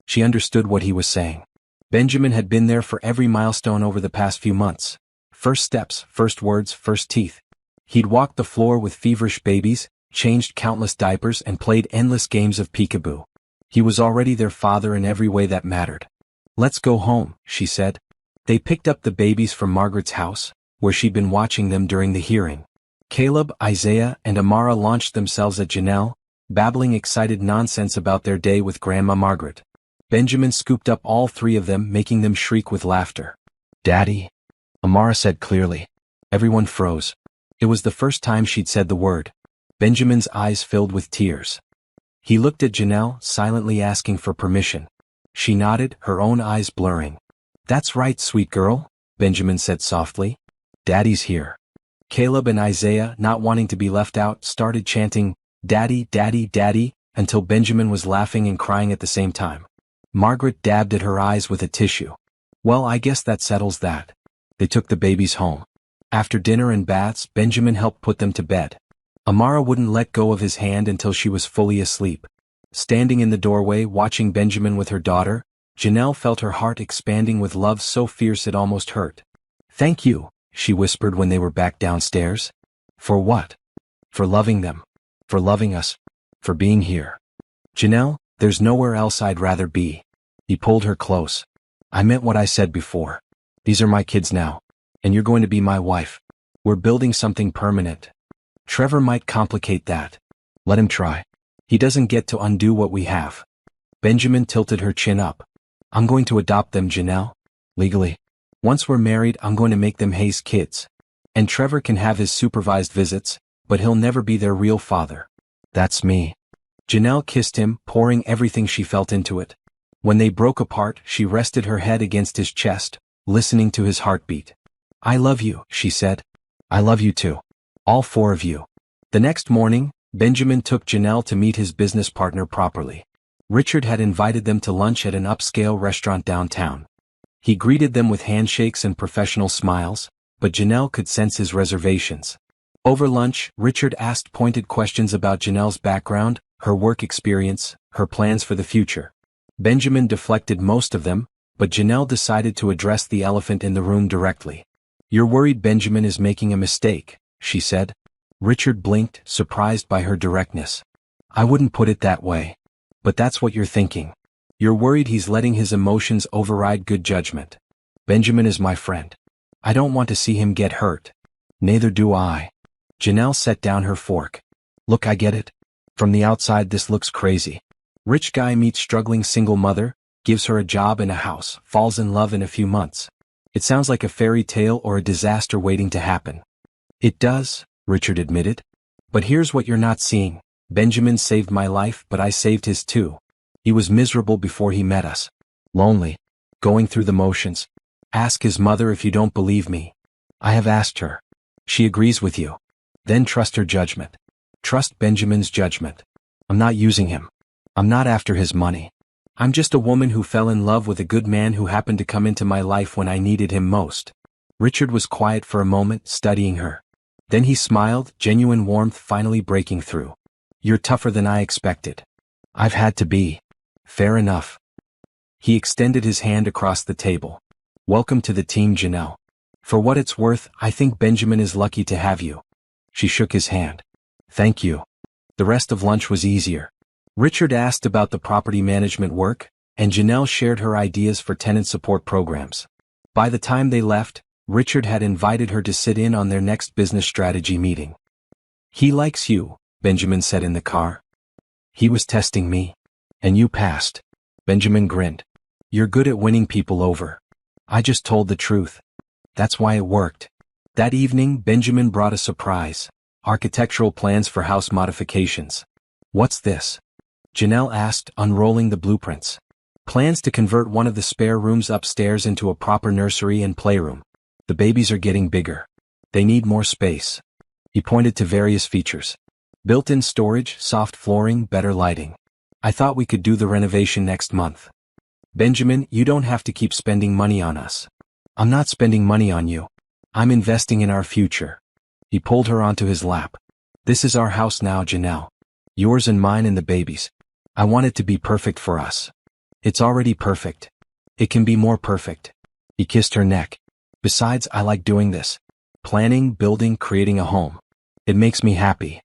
She understood what he was saying. Benjamin had been there for every milestone over the past few months. First steps, first words, first teeth. He'd walked the floor with feverish babies, changed countless diapers and played endless games of peekaboo. He was already their father in every way that mattered. Let's go home, she said. They picked up the babies from Margaret's house, where she'd been watching them during the hearing. Caleb, Isaiah, and Amara launched themselves at Janelle, babbling excited nonsense about their day with Grandma Margaret. Benjamin scooped up all three of them, making them shriek with laughter. Daddy, Amara said clearly. Everyone froze. It was the first time she'd said the word. Benjamin's eyes filled with tears. He looked at Janelle, silently asking for permission. She nodded, her own eyes blurring. That's right, sweet girl, Benjamin said softly. Daddy's here. Caleb and Isaiah, not wanting to be left out, started chanting, Daddy, Daddy, Daddy, until Benjamin was laughing and crying at the same time. Margaret dabbed at her eyes with a tissue. Well, I guess that settles that. They took the babies home. After dinner and baths, Benjamin helped put them to bed. Amara wouldn't let go of his hand until she was fully asleep. Standing in the doorway watching Benjamin with her daughter, Janelle felt her heart expanding with love so fierce it almost hurt. Thank you, she whispered when they were back downstairs. For what? For loving them. For loving us. For being here. Janelle, there's nowhere else I'd rather be. He pulled her close. I meant what I said before. These are my kids now. And you're going to be my wife. We're building something permanent. Trevor might complicate that. Let him try. He doesn't get to undo what we have. Benjamin tilted her chin up. I'm going to adopt them, Janelle. Legally. Once we're married, I'm going to make them Hayes' kids. And Trevor can have his supervised visits, but he'll never be their real father. That's me. Janelle kissed him, pouring everything she felt into it. When they broke apart, she rested her head against his chest, listening to his heartbeat. I love you, she said. I love you too. All four of you. The next morning, Benjamin took Janelle to meet his business partner properly. Richard had invited them to lunch at an upscale restaurant downtown. He greeted them with handshakes and professional smiles, but Janelle could sense his reservations. Over lunch, Richard asked pointed questions about Janelle's background, her work experience, her plans for the future. Benjamin deflected most of them, but Janelle decided to address the elephant in the room directly. You're worried Benjamin is making a mistake, she said. Richard blinked, surprised by her directness. I wouldn't put it that way. But that's what you're thinking. You're worried he's letting his emotions override good judgment. Benjamin is my friend. I don't want to see him get hurt. Neither do I. Janelle set down her fork. Look, I get it. From the outside this looks crazy. Rich guy meets struggling single mother, gives her a job and a house, falls in love in a few months. It sounds like a fairy tale or a disaster waiting to happen. It does, Richard admitted. But here's what you're not seeing. Benjamin saved my life, but I saved his too. He was miserable before he met us. Lonely. Going through the motions. Ask his mother if you don't believe me. I have asked her. She agrees with you. Then trust her judgment. Trust Benjamin's judgment. I'm not using him. I'm not after his money. I'm just a woman who fell in love with a good man who happened to come into my life when I needed him most. Richard was quiet for a moment, studying her. Then he smiled, genuine warmth finally breaking through. You're tougher than I expected. I've had to be. Fair enough. He extended his hand across the table. Welcome to the team, Janelle. For what it's worth, I think Benjamin is lucky to have you. She shook his hand. Thank you. The rest of lunch was easier. Richard asked about the property management work, and Janelle shared her ideas for tenant support programs. By the time they left, Richard had invited her to sit in on their next business strategy meeting. He likes you, Benjamin said in the car. He was testing me. And you passed. Benjamin grinned. You're good at winning people over. I just told the truth. That's why it worked. That evening, Benjamin brought a surprise. Architectural plans for house modifications. What's this? Janelle asked, unrolling the blueprints. Plans to convert one of the spare rooms upstairs into a proper nursery and playroom. The babies are getting bigger. They need more space. He pointed to various features. Built-in storage, soft flooring, better lighting. I thought we could do the renovation next month. Benjamin, you don't have to keep spending money on us. I'm not spending money on you. I'm investing in our future. He pulled her onto his lap. This is our house now, Janelle. Yours and mine and the baby's. I want it to be perfect for us. It's already perfect. It can be more perfect. He kissed her neck. Besides, I like doing this. Planning, building, creating a home. It makes me happy.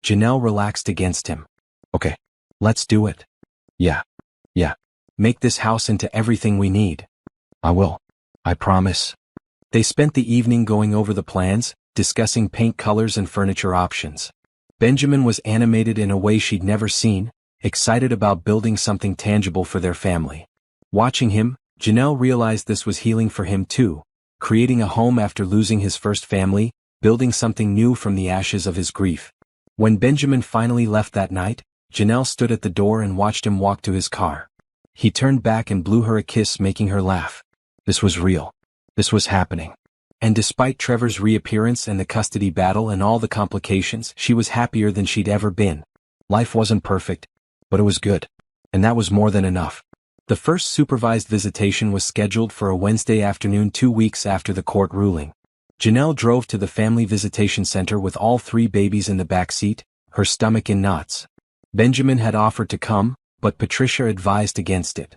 Janelle relaxed against him. Okay. Let's do it. Yeah. Make this house into everything we need. I will. I promise. They spent the evening going over the plans, discussing paint colors and furniture options. Benjamin was animated in a way she'd never seen, excited about building something tangible for their family. Watching him, Janelle realized this was healing for him too, creating a home after losing his first family, building something new from the ashes of his grief. When Benjamin finally left that night, Janelle stood at the door and watched him walk to his car. He turned back and blew her a kiss, making her laugh. This was real. This was happening. And despite Trevor's reappearance and the custody battle and all the complications, she was happier than she'd ever been. Life wasn't perfect, but it was good. And that was more than enough. The first supervised visitation was scheduled for a Wednesday afternoon 2 weeks after the court ruling. Janelle drove to the family visitation center with all 3 babies in the back seat, her stomach in knots. Benjamin had offered to come, but Patricia advised against it.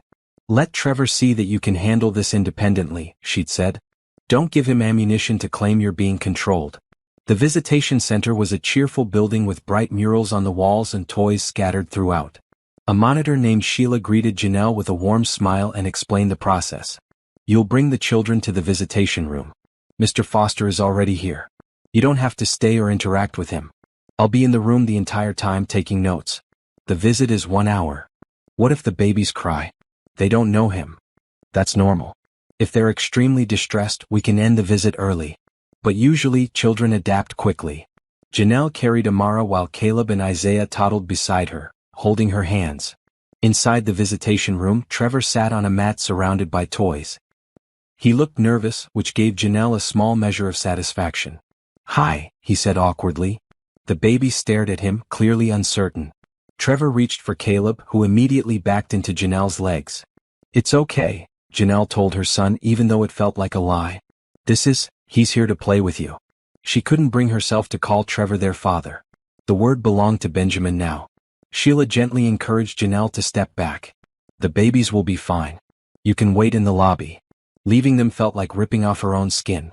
Let Trevor see that you can handle this independently, she'd said. Don't give him ammunition to claim you're being controlled. The visitation center was a cheerful building with bright murals on the walls and toys scattered throughout. A monitor named Sheila greeted Janelle with a warm smile and explained the process. You'll bring the children to the visitation room. Mr. Foster is already here. You don't have to stay or interact with him. I'll be in the room the entire time taking notes. The visit is 1 hour. What if the babies cry? They don't know him. That's normal. If they're extremely distressed, we can end the visit early. But usually, children adapt quickly. Janelle carried Amara while Caleb and Isaiah toddled beside her, holding her hands. Inside the visitation room, Trevor sat on a mat surrounded by toys. He looked nervous, which gave Janelle a small measure of satisfaction. Hi, he said awkwardly. The baby stared at him, clearly uncertain. Trevor reached for Caleb, who immediately backed into Janelle's legs. It's okay, Janelle told her son, even though it felt like a lie. He's here to play with you. She couldn't bring herself to call Trevor their father. The word belonged to Benjamin now. Sheila gently encouraged Janelle to step back. The babies will be fine. You can wait in the lobby. Leaving them felt like ripping off her own skin.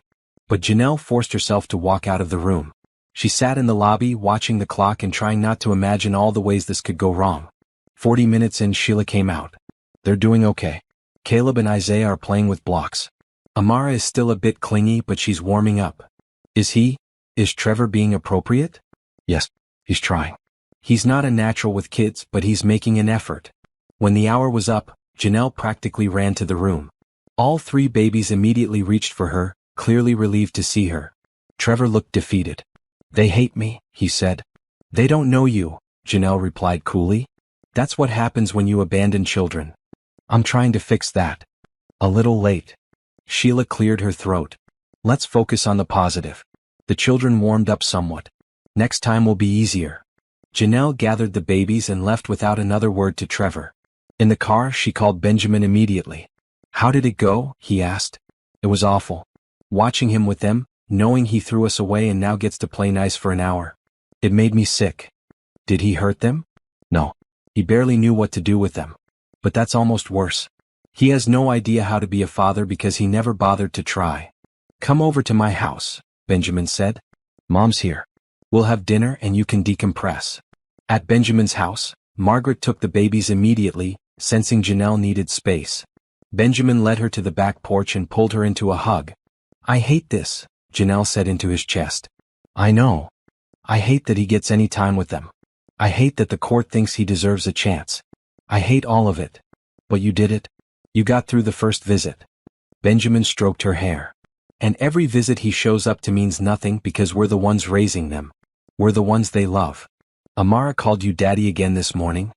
But Janelle forced herself to walk out of the room. She sat in the lobby, watching the clock and trying not to imagine all the ways this could go wrong. 40 minutes in, Sheila came out. They're doing okay. Caleb and Isaiah are playing with blocks. Amara is still a bit clingy, but she's warming up. Is Trevor being appropriate? Yes, he's trying. He's not a natural with kids, but he's making an effort. When the hour was up, Janelle practically ran to the room. All 3 babies immediately reached for her, clearly relieved to see her. Trevor looked defeated. They hate me, he said. They don't know you, Janelle replied coolly. That's what happens when you abandon children. I'm trying to fix that. A little late. Sheila cleared her throat. Let's focus on the positive. The children warmed up somewhat. Next time will be easier. Janelle gathered the babies and left without another word to Trevor. In the car, she called Benjamin immediately. How did it go? He asked. It was awful. Watching him with them, knowing he threw us away and now gets to play nice for an hour. It made me sick. Did he hurt them? No. He barely knew what to do with them. But that's almost worse. He has no idea how to be a father because he never bothered to try. Come over to my house, Benjamin said. Mom's here. We'll have dinner and you can decompress. At Benjamin's house, Margaret took the babies immediately, sensing Janelle needed space. Benjamin led her to the back porch and pulled her into a hug. I hate this, Janelle said into his chest. I know. I hate that he gets any time with them. I hate that the court thinks he deserves a chance. I hate all of it. But you did it. You got through the first visit. Benjamin stroked her hair. And every visit he shows up to means nothing because we're the ones raising them. We're the ones they love. Amara called you daddy again this morning.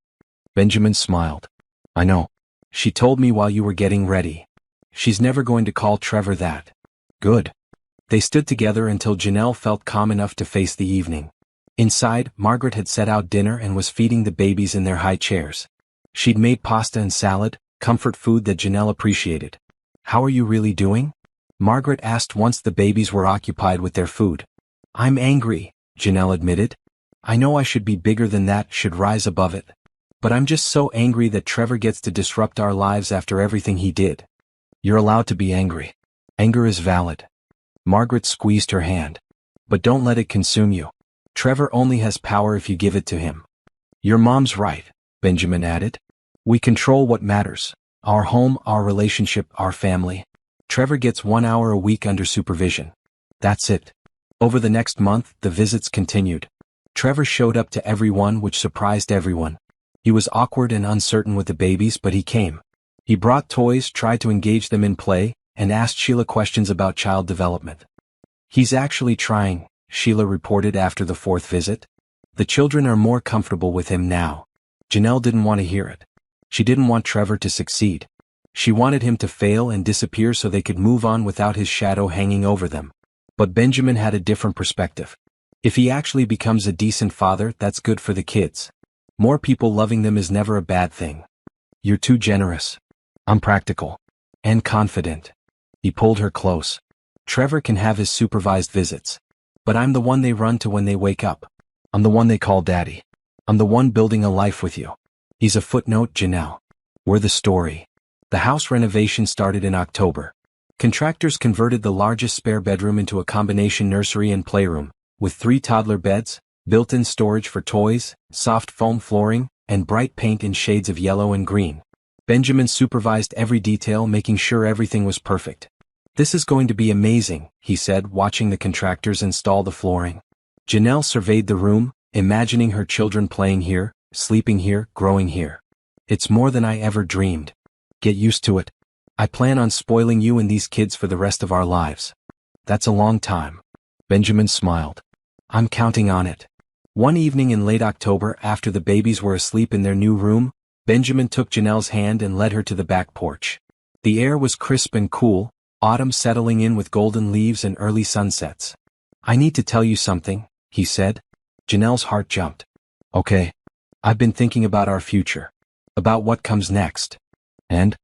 Benjamin smiled. I know. She told me while you were getting ready. She's never going to call Trevor that. Good. They stood together until Janelle felt calm enough to face the evening. Inside, Margaret had set out dinner and was feeding the babies in their high chairs. She'd made pasta and salad, comfort food that Janelle appreciated. "How are you really doing?" Margaret asked once the babies were occupied with their food. "I'm angry," Janelle admitted. "I know I should be bigger than that, should rise above it. But I'm just so angry that Trevor gets to disrupt our lives after everything he did." "You're allowed to be angry. Anger is valid." Margaret squeezed her hand. "But don't let it consume you. Trevor only has power if you give it to him." "Your mom's right," Benjamin added. "We control what matters. Our home, our relationship, our family. Trevor gets 1 hour a week under supervision. That's it." Over the next month, the visits continued. Trevor showed up to everyone, which surprised everyone. He was awkward and uncertain with the babies, but he came. He brought toys, tried to engage them in play, and asked Sheila questions about child development. "He's actually trying," Sheila reported after the 4th visit. "The children are more comfortable with him now." Janelle didn't want to hear it. She didn't want Trevor to succeed. She wanted him to fail and disappear so they could move on without his shadow hanging over them. But Benjamin had a different perspective. If he actually becomes a decent father, that's good for the kids. More people loving them is never a bad thing. "You're too generous." "I'm practical. And confident." He pulled her close. "Trevor can have his supervised visits. But I'm the one they run to when they wake up. I'm the one they call daddy. I'm the one building a life with you." He's a footnote, Janelle. We're the story. The house renovation started in October. Contractors converted the largest spare bedroom into a combination nursery and playroom, with 3 toddler beds, built-in storage for toys, soft foam flooring, and bright paint in shades of yellow and green. Benjamin supervised every detail, making sure everything was perfect. "This is going to be amazing," he said, watching the contractors install the flooring. Janelle surveyed the room, imagining her children playing here, sleeping here, growing here. "It's more than I ever dreamed. Get used to it. I plan on spoiling you and these kids for the rest of our lives." "That's a long time." Benjamin smiled. "I'm counting on it." One evening in late October, after the babies were asleep in their new room, Benjamin took Janelle's hand and led her to the back porch. The air was crisp and cool, autumn settling in with golden leaves and early sunsets. "I need to tell you something," he said. Janelle's heart jumped. "Okay. I've been thinking about our future. About what comes next." "And?"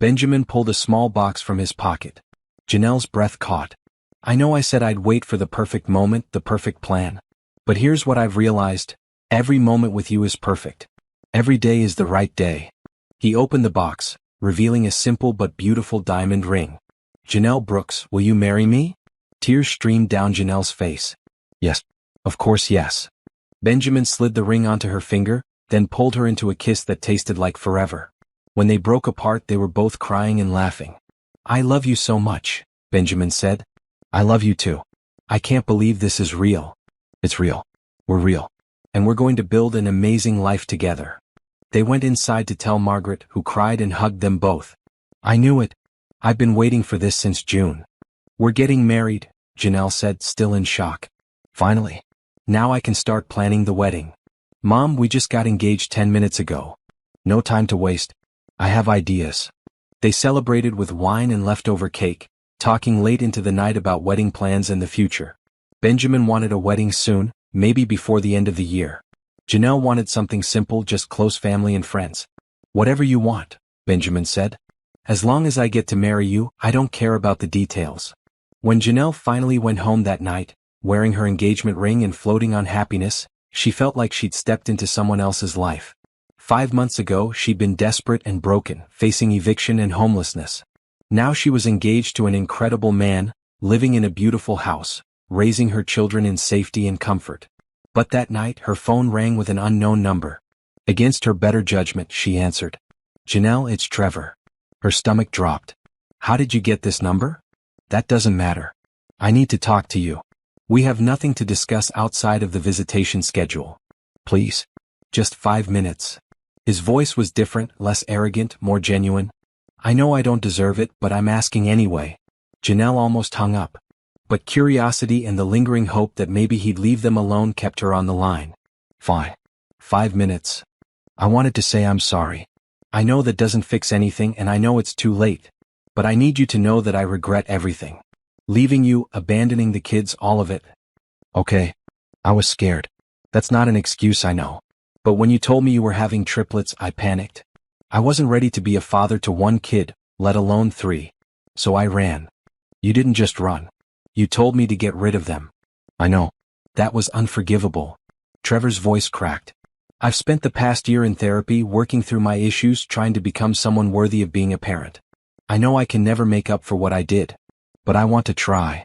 Benjamin pulled a small box from his pocket. Janelle's breath caught. "I know I said I'd wait for the perfect moment, the perfect plan. But here's what I've realized. Every moment with you is perfect. Every day is the right day." He opened the box, revealing a simple but beautiful diamond ring. "Janelle Brooks, will you marry me?" Tears streamed down Janelle's face. "Yes. Of course yes." Benjamin slid the ring onto her finger, then pulled her into a kiss that tasted like forever. When they broke apart, they were both crying and laughing. "I love you so much," Benjamin said. "I love you too. I can't believe this is real." "It's real. We're real. And we're going to build an amazing life together." They went inside to tell Margaret, who cried and hugged them both. "I knew it. I've been waiting for this since June." "We're getting married," Janelle said, still in shock. "Finally. Now I can start planning the wedding." "Mom, we just got engaged 10 minutes ago." "No time to waste. I have ideas." They celebrated with wine and leftover cake, talking late into the night about wedding plans and the future. Benjamin wanted a wedding soon, maybe before the end of the year. Janelle wanted something simple, just close family and friends. "Whatever you want," Benjamin said. "As long as I get to marry you, I don't care about the details." When Janelle finally went home that night, wearing her engagement ring and floating on happiness, she felt like she'd stepped into someone else's life. 5 months ago, she'd been desperate and broken, facing eviction and homelessness. Now she was engaged to an incredible man, living in a beautiful house, raising her children in safety and comfort. But that night, her phone rang with an unknown number. Against her better judgment, she answered. "Janelle, it's Trevor." Her stomach dropped. "How did you get this number?" "That doesn't matter. I need to talk to you. We have nothing to discuss outside of the visitation schedule. Please. Just 5 minutes." His voice was different, less arrogant, more genuine. "I know I don't deserve it, but I'm asking anyway." Janelle almost hung up. But curiosity and the lingering hope that maybe he'd leave them alone kept her on the line. "Fine. 5 minutes. I wanted to say I'm sorry. I know that doesn't fix anything and I know it's too late. But I need you to know that I regret everything. Leaving you, abandoning the kids, all of it." "Okay. I was scared." That's not an excuse, I know. But when you told me you were having triplets, I panicked. I wasn't ready to be a father to one kid, let alone 3. So I ran. You didn't just run. You told me to get rid of them. I know. That was unforgivable. Trevor's voice cracked. I've spent the past year in therapy working through my issues, trying to become someone worthy of being a parent. I know I can never make up for what I did. But I want to try.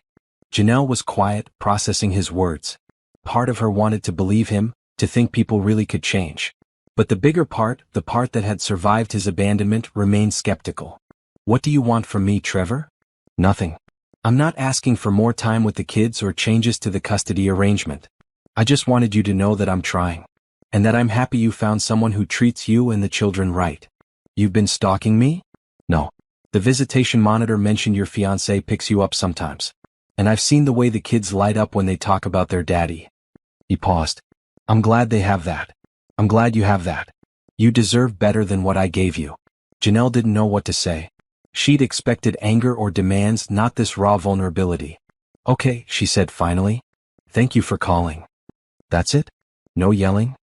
Janelle was quiet, processing his words. Part of her wanted to believe him, to think people really could change. But the bigger part, the part that had survived his abandonment, remained skeptical. What do you want from me, Trevor? Nothing. I'm not asking for more time with the kids or changes to the custody arrangement. I just wanted you to know that I'm trying. And that I'm happy you found someone who treats you and the children right. You've been stalking me? No. The visitation monitor mentioned your fiancé picks you up sometimes. And I've seen the way the kids light up when they talk about their daddy. He paused. I'm glad they have that. I'm glad you have that. You deserve better than what I gave you. Janelle didn't know what to say. She'd expected anger or demands, not this raw vulnerability. Okay, she said finally. Thank you for calling. That's it? No yelling?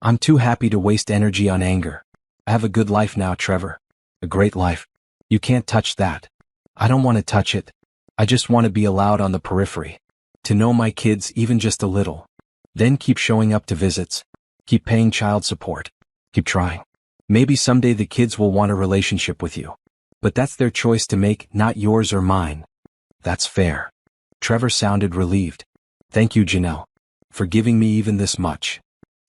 I'm too happy to waste energy on anger. I have a good life now, Trevor. A great life. You can't touch that. I don't want to touch it. I just want to be allowed on the periphery. To know my kids even just a little. Then keep showing up to visits. Keep paying child support. Keep trying. Maybe someday the kids will want a relationship with you. But that's their choice to make, not yours or mine. That's fair. Trevor sounded relieved. Thank you, Janelle. For giving me even this much.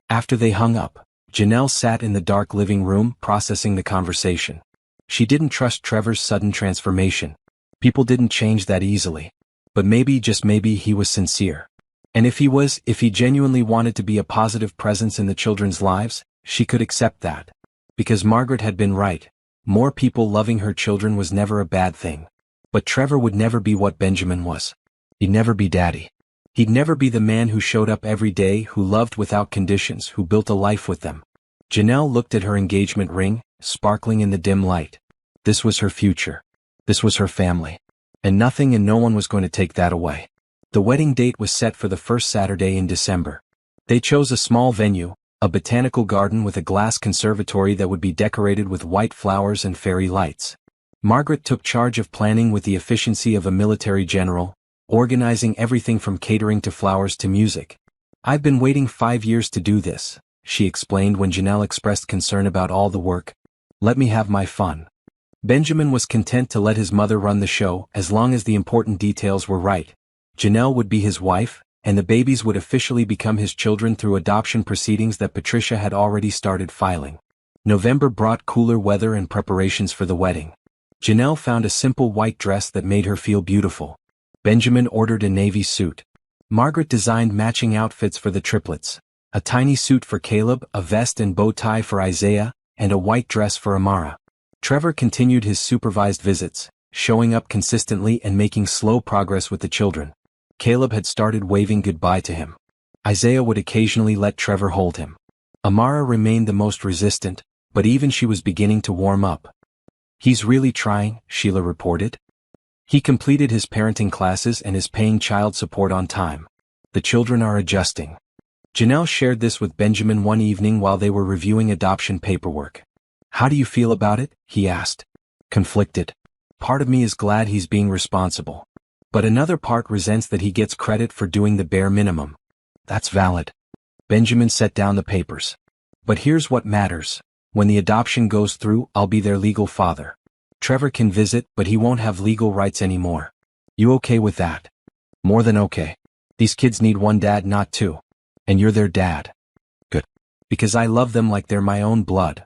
After they hung up, Janelle sat in the dark living room, processing the conversation. She didn't trust Trevor's sudden transformation. People didn't change that easily. But maybe, just maybe, he was sincere. And if he genuinely wanted to be a positive presence in the children's lives, she could accept that. Because Margaret had been right. More people loving her children was never a bad thing. But Trevor would never be what Benjamin was. He'd never be daddy. He'd never be the man who showed up every day, who loved without conditions, who built a life with them. Janelle looked at her engagement ring, sparkling in the dim light. This was her future. This was her family. And nothing and no one was going to take that away. The wedding date was set for the first Saturday in December. They chose a small venue, a botanical garden with a glass conservatory that would be decorated with white flowers and fairy lights. Margaret took charge of planning with the efficiency of a military general, organizing everything from catering to flowers to music. I've been waiting 5 years to do this, she explained when Janelle expressed concern about all the work. Let me have my fun. Benjamin was content to let his mother run the show as long as the important details were right. Janelle would be his wife, and the babies would officially become his children through adoption proceedings that Patricia had already started filing. November brought cooler weather and preparations for the wedding. Janelle found a simple white dress that made her feel beautiful. Benjamin ordered a navy suit. Margaret designed matching outfits for the triplets. A tiny suit for Caleb, a vest and bow tie for Isaiah, and a white dress for Amara. Trevor continued his supervised visits, showing up consistently and making slow progress with the children. Caleb had started waving goodbye to him. Isaiah would occasionally let Trevor hold him. Amara remained the most resistant, but even she was beginning to warm up. He's really trying, Sheila reported. He completed his parenting classes and is paying child support on time. The children are adjusting. Janelle shared this with Benjamin one evening while they were reviewing adoption paperwork. How do you feel about it? He asked. Conflicted. Part of me is glad he's being responsible. But another part resents that he gets credit for doing the bare minimum. That's valid. Benjamin set down the papers. But here's what matters. When the adoption goes through, I'll be their legal father. Trevor can visit, but he won't have legal rights anymore. You okay with that? More than okay. These kids need one dad, not two. And you're their dad. Good. Because I love them like they're my own blood.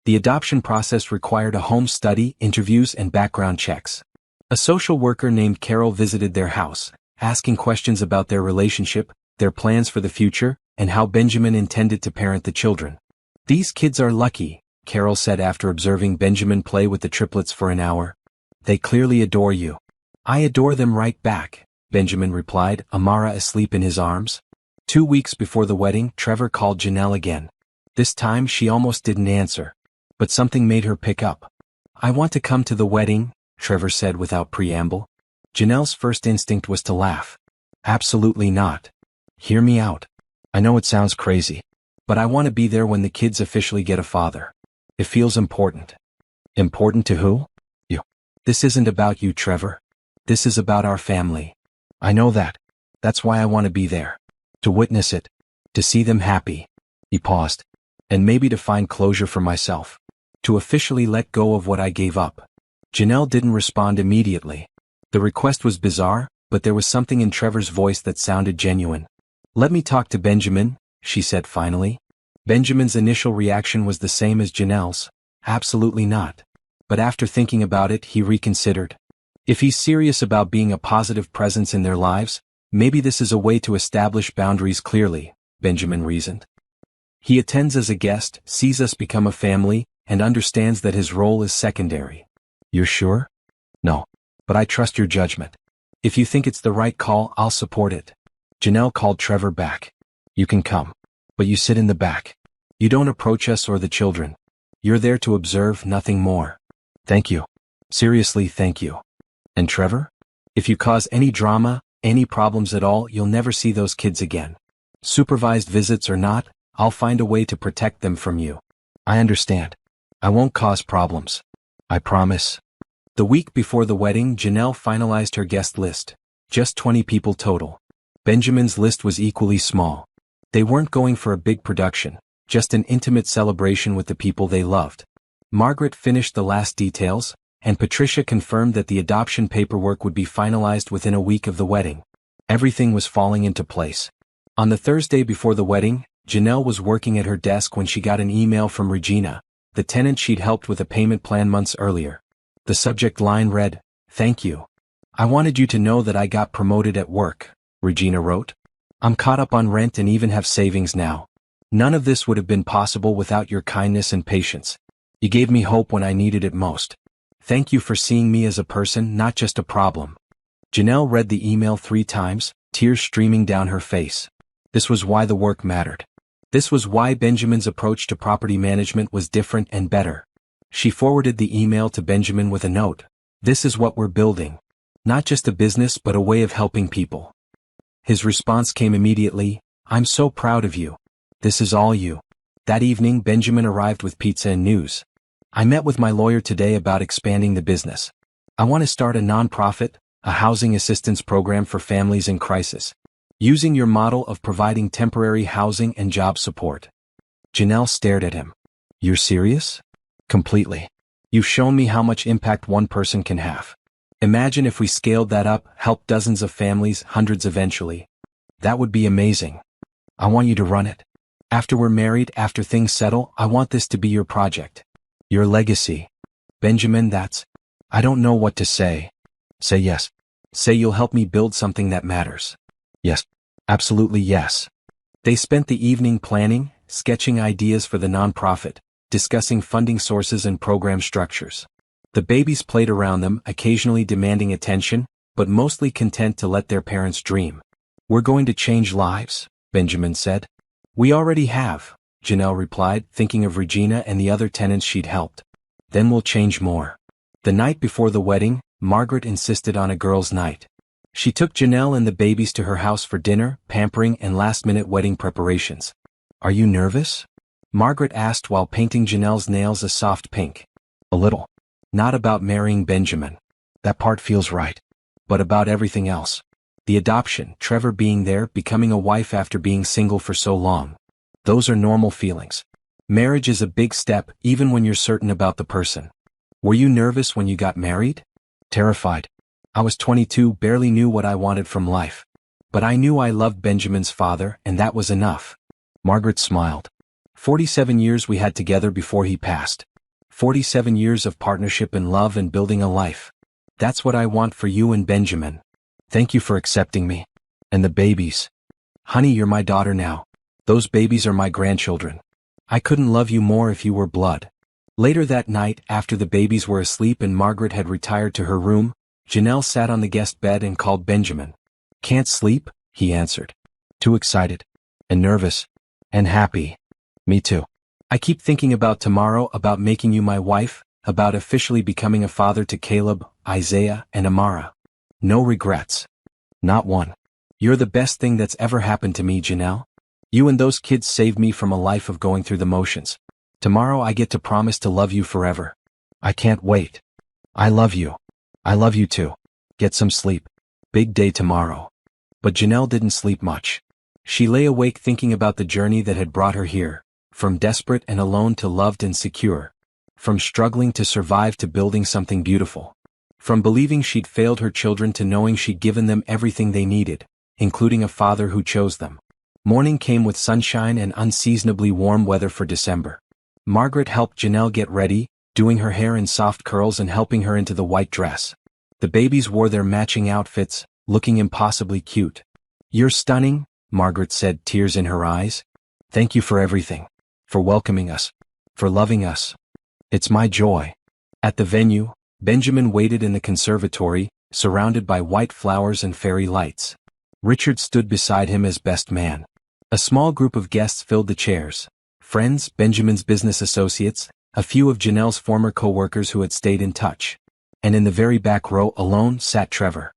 The adoption process required a home study, interviews, and background checks. A social worker named Carol visited their house, asking questions about their relationship, their plans for the future, and how Benjamin intended to parent the children. These kids are lucky, Carol said after observing Benjamin play with the triplets for an hour. They clearly adore you. I adore them right back, Benjamin replied, Amara asleep in his arms. 2 weeks before the wedding, Trevor called Janelle again. This time she almost didn't answer. But something made her pick up. I want to come to the wedding, Trevor said without preamble. Janelle's first instinct was to laugh. Absolutely not. Hear me out. I know it sounds crazy, but I want to be there when the kids officially get a father. It feels important. Important to who? You. This isn't about you, Trevor. This is about our family. I know that. That's why I want to be there. To witness it. To see them happy. He paused. And maybe to find closure for myself. To officially let go of what I gave up. Janelle didn't respond immediately. The request was bizarre, but there was something in Trevor's voice that sounded genuine. Let me talk to Benjamin, she said finally. Benjamin's initial reaction was the same as Janelle's. Absolutely not. But after thinking about it, he reconsidered. If he's serious about being a positive presence in their lives, maybe this is a way to establish boundaries clearly, Benjamin reasoned. He attends as a guest, sees us become a family, and understands that his role is secondary. You're sure? No. But I trust your judgment. If you think it's the right call, I'll support it. Janelle called Trevor back. You can come. But you sit in the back. You don't approach us or the children. You're there to observe, nothing more. Thank you. Seriously, thank you. And Trevor? If you cause any drama, any problems at all, you'll never see those kids again. Supervised visits or not, I'll find a way to protect them from you. I understand. I won't cause problems. I promise. The week before the wedding, Janelle finalized her guest list. Just 20 people total. Benjamin's list was equally small. They weren't going for a big production, just an intimate celebration with the people they loved. Margaret finished the last details, and Patricia confirmed that the adoption paperwork would be finalized within a week of the wedding. Everything was falling into place. On the Thursday before the wedding, Janelle was working at her desk when she got an email from Regina, the tenant she'd helped with a payment plan months earlier. The subject line read, "Thank you. I wanted you to know that I got promoted at work," Regina wrote. "I'm caught up on rent and even have savings now. None of this would have been possible without your kindness and patience. You gave me hope when I needed it most. Thank you for seeing me as a person, not just a problem." Janelle read the email 3 times, tears streaming down her face. This was why the work mattered. This was why Benjamin's approach to property management was different and better. She forwarded the email to Benjamin with a note. "This is what we're building. Not just a business but a way of helping people." His response came immediately, "I'm so proud of you. This is all you." That evening, Benjamin arrived with pizza and news. "I met with my lawyer today about expanding the business. I want to start a nonprofit, a housing assistance program for families in crisis, using your model of providing temporary housing and job support." Janelle stared at him. "You're serious?" "Completely. You've shown me how much impact one person can have. Imagine if we scaled that up, helped dozens of families, hundreds eventually. That would be amazing. I want you to run it. After we're married, after things settle, I want this to be your project. Your legacy." "Benjamin, I don't know what to say." "Say yes. Say you'll help me build something that matters." "Yes. Absolutely yes." They spent the evening planning, sketching ideas for the nonprofit, discussing funding sources and program structures. The babies played around them, occasionally demanding attention, but mostly content to let their parents dream. "We're going to change lives," Benjamin said. "We already have," Janelle replied, thinking of Regina and the other tenants she'd helped. "Then we'll change more." The night before the wedding, Margaret insisted on a girls' night. She took Janelle and the babies to her house for dinner, pampering, and last-minute wedding preparations. "Are you nervous?" Margaret asked while painting Janelle's nails a soft pink. "A little. Not about marrying Benjamin. That part feels right. But about everything else. The adoption, Trevor being there, becoming a wife after being single for so long. Those are normal feelings. Marriage is a big step, even when you're certain about the person. Were you nervous when you got married?" "Terrified. I was 22, barely knew what I wanted from life. But I knew I loved Benjamin's father, and that was enough." Margaret smiled. 47 years we had together before he passed. 47 years of partnership and love and building a life. That's what I want for you and Benjamin. Thank you for accepting me. And the babies. Honey, you're my daughter now. Those babies are my grandchildren. I couldn't love you more if you were blood. Later that night, after the babies were asleep and Margaret had retired to her room, Janelle sat on the guest bed and called Benjamin. "Can't sleep?" he answered. "Too excited. And nervous. And happy. Me too. I keep thinking about tomorrow, about making you my wife, about officially becoming a father to Caleb, Isaiah, and Amara. No regrets. Not one. You're the best thing that's ever happened to me, Janelle. You and those kids saved me from a life of going through the motions. Tomorrow I get to promise to love you forever. I can't wait. I love you. I love you too. Get some sleep. Big day tomorrow. But Janelle didn't sleep much. She lay awake thinking about the journey that had brought her here, from desperate and alone to loved and secure, from struggling to survive to building something beautiful, from believing she'd failed her children to knowing she'd given them everything they needed, including a father who chose them. Morning came with sunshine and unseasonably warm weather for December. Margaret helped Janelle get ready, doing her hair in soft curls and helping her into the white dress. The babies wore their matching outfits, looking impossibly cute. "You're stunning," Margaret said, tears in her eyes. "Thank you for everything. For welcoming us. For loving us. It's my joy." At the venue, Benjamin waited in the conservatory, surrounded by white flowers and fairy lights. Richard stood beside him as best man. A small group of guests filled the chairs. Friends, Benjamin's business associates, a few of Janelle's former co-workers who had stayed in touch. And in the very back row alone sat Trevor.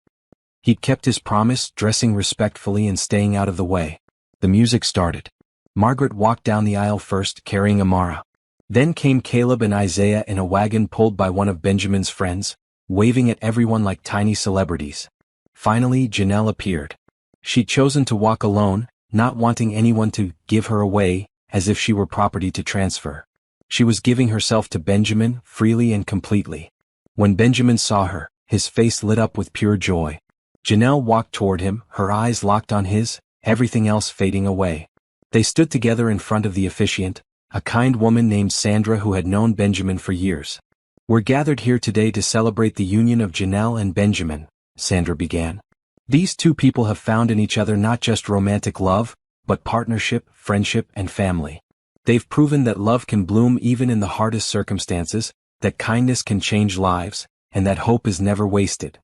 He'd kept his promise, dressing respectfully and staying out of the way. The music started. Margaret walked down the aisle first, carrying Amara. Then came Caleb and Isaiah in a wagon pulled by one of Benjamin's friends, waving at everyone like tiny celebrities. Finally, Janelle appeared. She'd chosen to walk alone, not wanting anyone to give her away, as if she were property to transfer. She was giving herself to Benjamin, freely and completely. When Benjamin saw her, his face lit up with pure joy. Janelle walked toward him, her eyes locked on his, everything else fading away. They stood together in front of the officiant, a kind woman named Sandra who had known Benjamin for years. "We're gathered here today to celebrate the union of Janelle and Benjamin," Sandra began. "These two people have found in each other not just romantic love, but partnership, friendship, and family. They've proven that love can bloom even in the hardest circumstances, that kindness can change lives, and that hope is never wasted."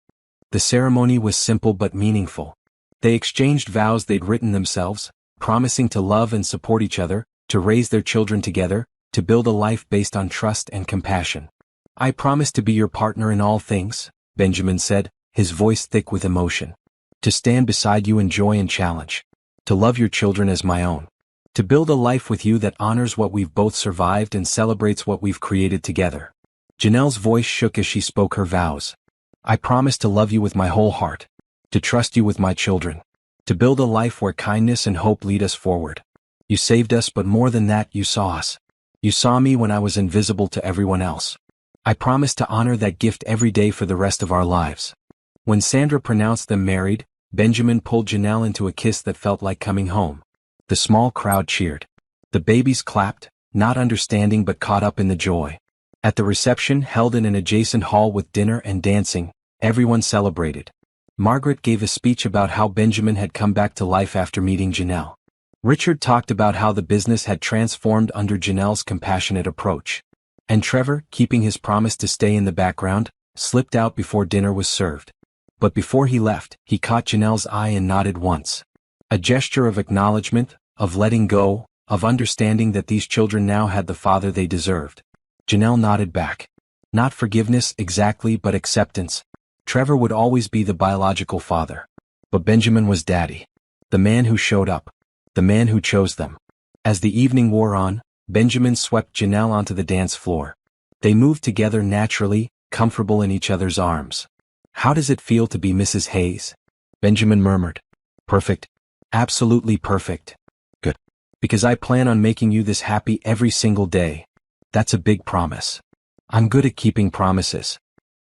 The ceremony was simple but meaningful. They exchanged vows they'd written themselves, promising to love and support each other, to raise their children together, to build a life based on trust and compassion. "I promise to be your partner in all things," Benjamin said, his voice thick with emotion. "To stand beside you in joy and challenge. To love your children as my own. To build a life with you that honors what we've both survived and celebrates what we've created together." Janelle's voice shook as she spoke her vows. "I promise to love you with my whole heart. To trust you with my children. To build a life where kindness and hope lead us forward. You saved us, but more than that, you saw us. You saw me when I was invisible to everyone else. I promise to honor that gift every day for the rest of our lives." When Sandra pronounced them married, Benjamin pulled Janelle into a kiss that felt like coming home. The small crowd cheered. The babies clapped, not understanding but caught up in the joy. At the reception, held in an adjacent hall with dinner and dancing, everyone celebrated. Margaret gave a speech about how Benjamin had come back to life after meeting Janelle. Richard talked about how the business had transformed under Janelle's compassionate approach. And Trevor, keeping his promise to stay in the background, slipped out before dinner was served. But before he left, he caught Janelle's eye and nodded once. A gesture of acknowledgement, of letting go, of understanding that these children now had the father they deserved. Janelle nodded back. Not forgiveness exactly, but acceptance. Trevor would always be the biological father. But Benjamin was daddy. The man who showed up. The man who chose them. As the evening wore on, Benjamin swept Janelle onto the dance floor. They moved together naturally, comfortable in each other's arms. "How does it feel to be Mrs. Hayes?" Benjamin murmured. "Perfect. Absolutely perfect." "Good. Because I plan on making you this happy every single day. That's a big promise. I'm good at keeping promises."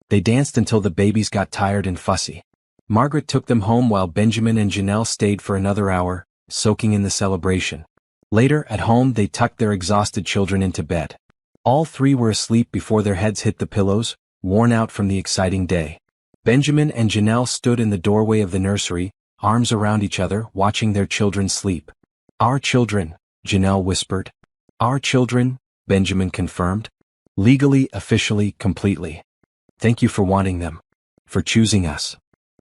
They danced until the babies got tired and fussy. Margaret took them home while Benjamin and Janelle stayed for another hour, soaking in the celebration. Later, at home, they tucked their exhausted children into bed. All three were asleep before their heads hit the pillows, worn out from the exciting day. Benjamin and Janelle stood in the doorway of the nursery, arms around each other, watching their children sleep. "Our children," Janelle whispered. "Our children," Benjamin confirmed. "Legally, officially, completely. Thank you for wanting them. For choosing us.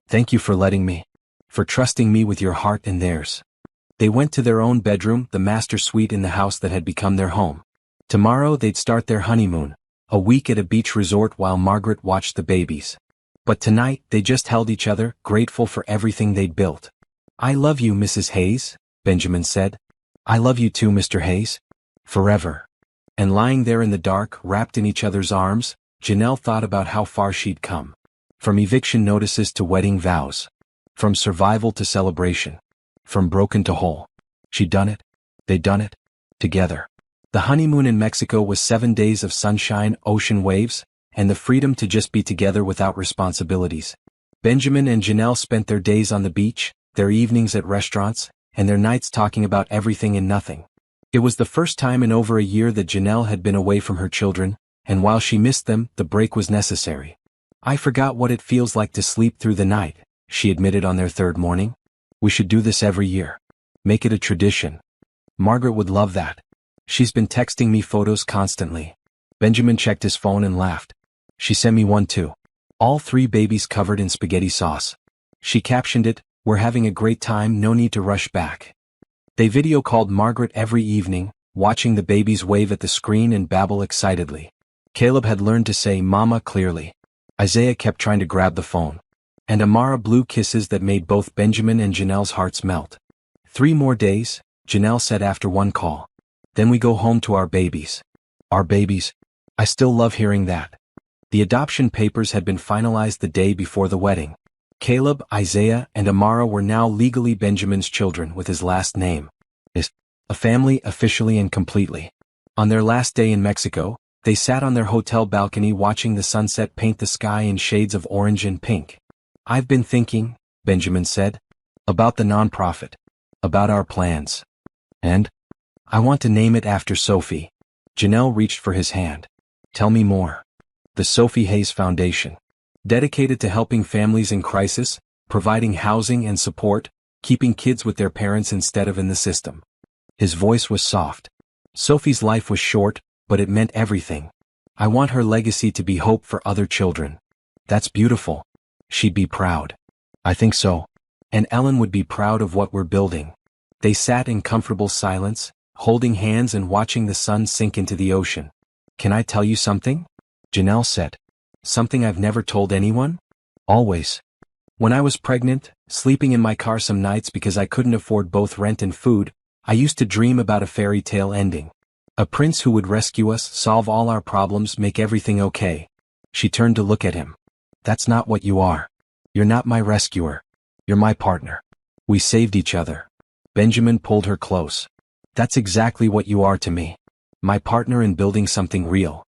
Thank you for letting me. For trusting me with your heart and theirs." They went to their own bedroom, the master suite in the house that had become their home. Tomorrow they'd start their honeymoon, a week at a beach resort while Margaret watched the babies. But tonight they just held each other, grateful for everything they'd built. "I love you, Mrs. Hayes," Benjamin said. I love you too, Mr. Hayes. Forever. And lying there in the dark, wrapped in each other's arms, Janelle thought about how far she'd come. From eviction notices to wedding vows. From survival to celebration. From broken to whole. She'd done it. They'd done it. Together. The honeymoon in Mexico was 7 days of sunshine, ocean waves, and the freedom to just be together without responsibilities. Benjamin and Janelle spent their days on the beach, their evenings at restaurants, and their nights talking about everything and nothing. It was the first time in over a year that Janelle had been away from her children, and while she missed them, the break was necessary. I forgot what it feels like to sleep through the night, she admitted on their third morning. We should do this every year. Make it a tradition. Margaret would love that. She's been texting me photos constantly. Benjamin checked his phone and laughed. She sent me one too. All 3 babies covered in spaghetti sauce. She captioned it, "We're having a great time, no need to rush back." They video called Margaret every evening, watching the babies wave at the screen and babble excitedly. Caleb had learned to say mama clearly. Isaiah kept trying to grab the phone. And Amara blew kisses that made both Benjamin and Janelle's hearts melt. 3 more days, Janelle said after one call. Then we go home to our babies. Our babies. I still love hearing that. The adoption papers had been finalized the day before the wedding. Caleb, Isaiah, and Amara were now legally Benjamin's children with his last name. Is a family officially and completely. On their last day in Mexico, they sat on their hotel balcony watching the sunset paint the sky in shades of orange and pink. I've been thinking, Benjamin said, about the nonprofit, about our plans. And I want to name it after Sophie. Janelle reached for his hand. Tell me more. The Sophie Hayes Foundation. Dedicated to helping families in crisis, providing housing and support, keeping kids with their parents instead of in the system. His voice was soft. Sophie's life was short, but it meant everything. I want her legacy to be hope for other children. That's beautiful. She'd be proud. I think so. And Ellen would be proud of what we're building. They sat in comfortable silence, holding hands and watching the sun sink into the ocean. Can I tell you something? Janelle said. Something I've never told anyone? Always. When I was pregnant, sleeping in my car some nights because I couldn't afford both rent and food, I used to dream about a fairy tale ending. A prince who would rescue us, solve all our problems, make everything okay. She turned to look at him. That's not what you are. You're not my rescuer. You're my partner. We saved each other. Benjamin pulled her close. That's exactly what you are to me. My partner in building something real.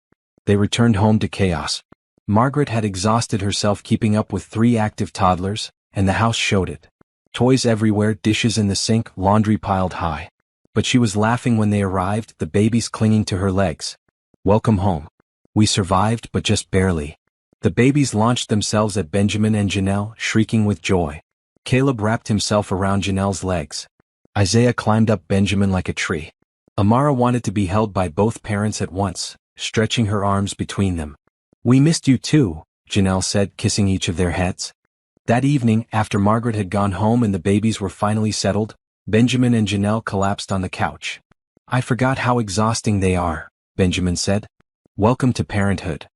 They returned home to chaos. Margaret had exhausted herself keeping up with 3 active toddlers, and the house showed it. Toys everywhere, dishes in the sink, laundry piled high. But she was laughing when they arrived, the babies clinging to her legs. Welcome home. We survived, but just barely. The babies launched themselves at Benjamin and Janelle, shrieking with joy. Caleb wrapped himself around Janelle's legs. Isaiah climbed up Benjamin like a tree. Amara wanted to be held by both parents at once, stretching her arms between them. We missed you too, Janelle said, kissing each of their heads. That evening, after Margaret had gone home and the babies were finally settled, Benjamin and Janelle collapsed on the couch. I forgot how exhausting they are, Benjamin said. Welcome to parenthood.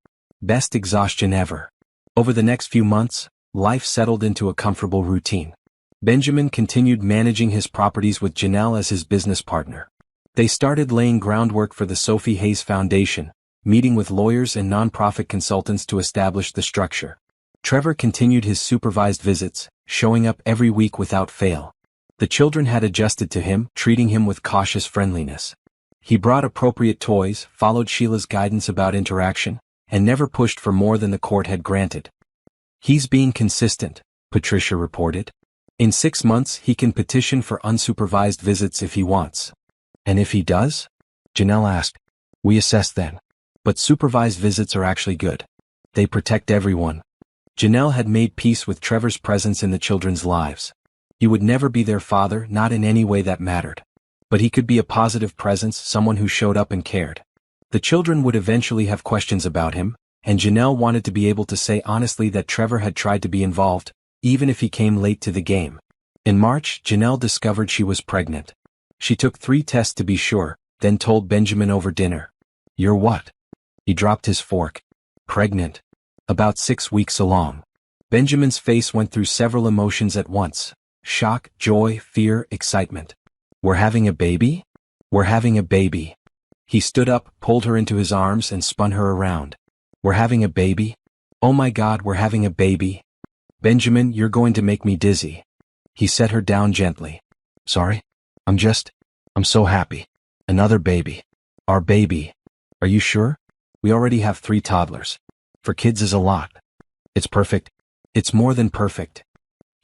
Best exhaustion ever. Over the next few months, life settled into a comfortable routine. Benjamin continued managing his properties with Janelle as his business partner. They started laying groundwork for the Sophie Hayes Foundation, meeting with lawyers and nonprofit consultants to establish the structure. Trevor continued his supervised visits, showing up every week without fail. The children had adjusted to him, treating him with cautious friendliness. He brought appropriate toys, followed Sheila's guidance about interaction, and never pushed for more than the court had granted. He's being consistent, Patricia reported. In 6 months he can petition for unsupervised visits if he wants. And if he does? Janelle asked. We assess then. But supervised visits are actually good. They protect everyone. Janelle had made peace with Trevor's presence in the children's lives. He would never be their father, not in any way that mattered. But he could be a positive presence, someone who showed up and cared. The children would eventually have questions about him, and Janelle wanted to be able to say honestly that Trevor had tried to be involved, even if he came late to the game. In March, Janelle discovered she was pregnant. She took 3 tests to be sure, then told Benjamin over dinner. You're what? He dropped his fork. Pregnant. About 6 weeks along. Benjamin's face went through several emotions at once. Shock, joy, fear, excitement. We're having a baby? We're having a baby. He stood up, pulled her into his arms and spun her around. We're having a baby? Oh my God, we're having a baby. Benjamin, you're going to make me dizzy. He set her down gently. Sorry? I'm so happy. Another baby. Our baby. Are you sure? We already have 3 toddlers. For kids is a lot. It's perfect. It's more than perfect.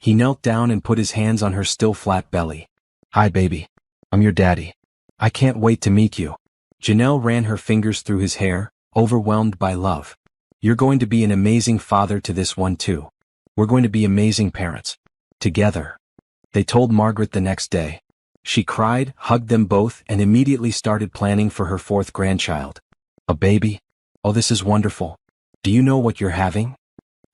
He knelt down and put his hands on her still flat belly. Hi baby. I'm your daddy. I can't wait to meet you. Janelle ran her fingers through his hair, overwhelmed by love. You're going to be an amazing father to this one too. We're going to be amazing parents. Together. They told Margaret the next day. She cried, hugged them both, and immediately started planning for her 4th grandchild. A baby? Oh, this is wonderful. Do you know what you're having?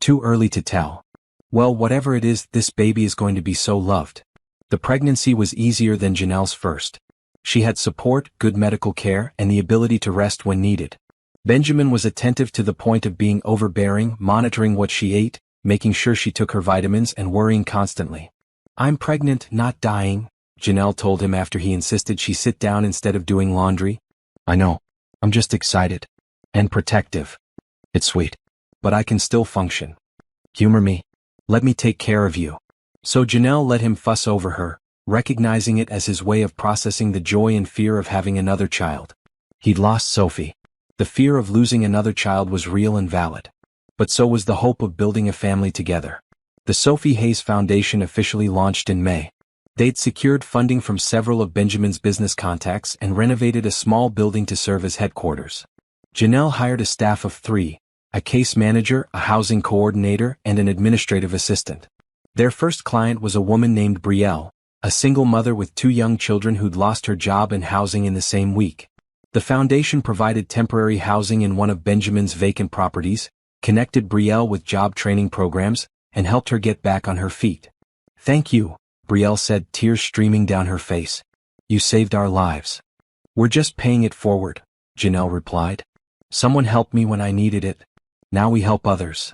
Too early to tell. Well, whatever it is, this baby is going to be so loved. The pregnancy was easier than Janelle's first. She had support, good medical care, and the ability to rest when needed. Benjamin was attentive to the point of being overbearing, monitoring what she ate, making sure she took her vitamins, and worrying constantly. I'm pregnant, not dying, Janelle told him after he insisted she sit down instead of doing laundry. I know. I'm just excited. And protective. It's sweet. But I can still function. Humor me. Let me take care of you. So Janelle let him fuss over her, recognizing it as his way of processing the joy and fear of having another child. He'd lost Sophie. The fear of losing another child was real and valid. But so was the hope of building a family together. The Sophie Hayes Foundation officially launched in May. They'd secured funding from several of Benjamin's business contacts and renovated a small building to serve as headquarters. Janelle hired a staff of 3, a case manager, a housing coordinator, and an administrative assistant. Their first client was a woman named Brielle, a single mother with 2 young children who'd lost her job and housing in the same week. The foundation provided temporary housing in one of Benjamin's vacant properties, connected Brielle with job training programs, and helped her get back on her feet. Thank you, Brielle said, tears streaming down her face. You saved our lives. We're just paying it forward, Janelle replied. Someone helped me when I needed it. Now we help others.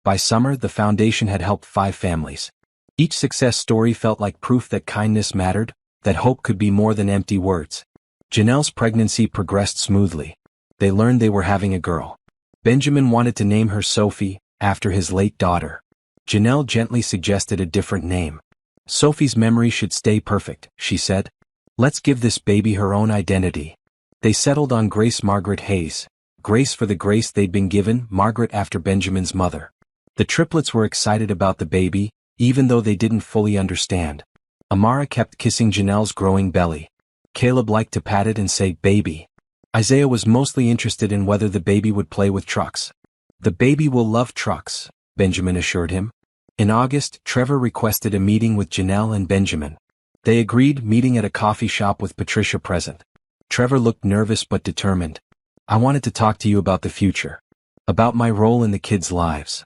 By summer, the foundation had helped 5 families. Each success story felt like proof that kindness mattered, that hope could be more than empty words. Janelle's pregnancy progressed smoothly. They learned they were having a girl. Benjamin wanted to name her Sophie, after his late daughter. Janelle gently suggested a different name. Sophie's memory should stay perfect, she said. Let's give this baby her own identity. They settled on Grace Margaret Hayes. Grace for the grace they'd been given, Margaret after Benjamin's mother. The triplets were excited about the baby, even though they didn't fully understand. Amara kept kissing Janelle's growing belly. Caleb liked to pat it and say, baby. Isaiah was mostly interested in whether the baby would play with trucks. The baby will love trucks, Benjamin assured him. In August, Trevor requested a meeting with Janelle and Benjamin. They agreed, meeting at a coffee shop with Patricia present. Trevor looked nervous but determined. I wanted to talk to you about the future. About my role in the kids' lives.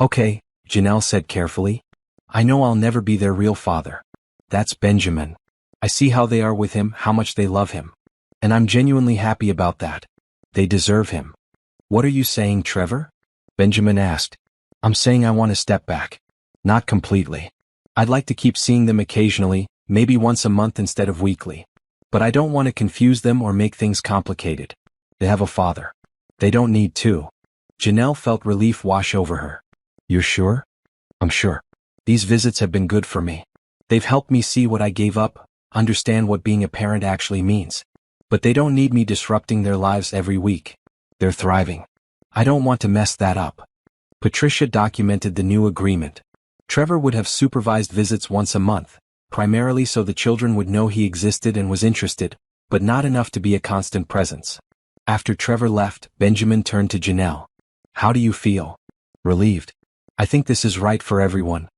Okay, Janelle said carefully. I know I'll never be their real father. That's Benjamin. I see how they are with him, how much they love him. And I'm genuinely happy about that. They deserve him. What are you saying, Trevor? Benjamin asked. I'm saying I want to step back. Not completely. I'd like to keep seeing them occasionally, maybe once a month instead of weekly. But I don't want to confuse them or make things complicated. They have a father. They don't need to. Janelle felt relief wash over her. You're sure? I'm sure. These visits have been good for me. They've helped me see what I gave up, understand what being a parent actually means. But they don't need me disrupting their lives every week. They're thriving. I don't want to mess that up. Patricia documented the new agreement. Trevor would have supervised visits once a month, primarily so the children would know he existed and was interested, but not enough to be a constant presence. After Trevor left, Benjamin turned to Janelle. How do you feel? Relieved. I think this is right for everyone.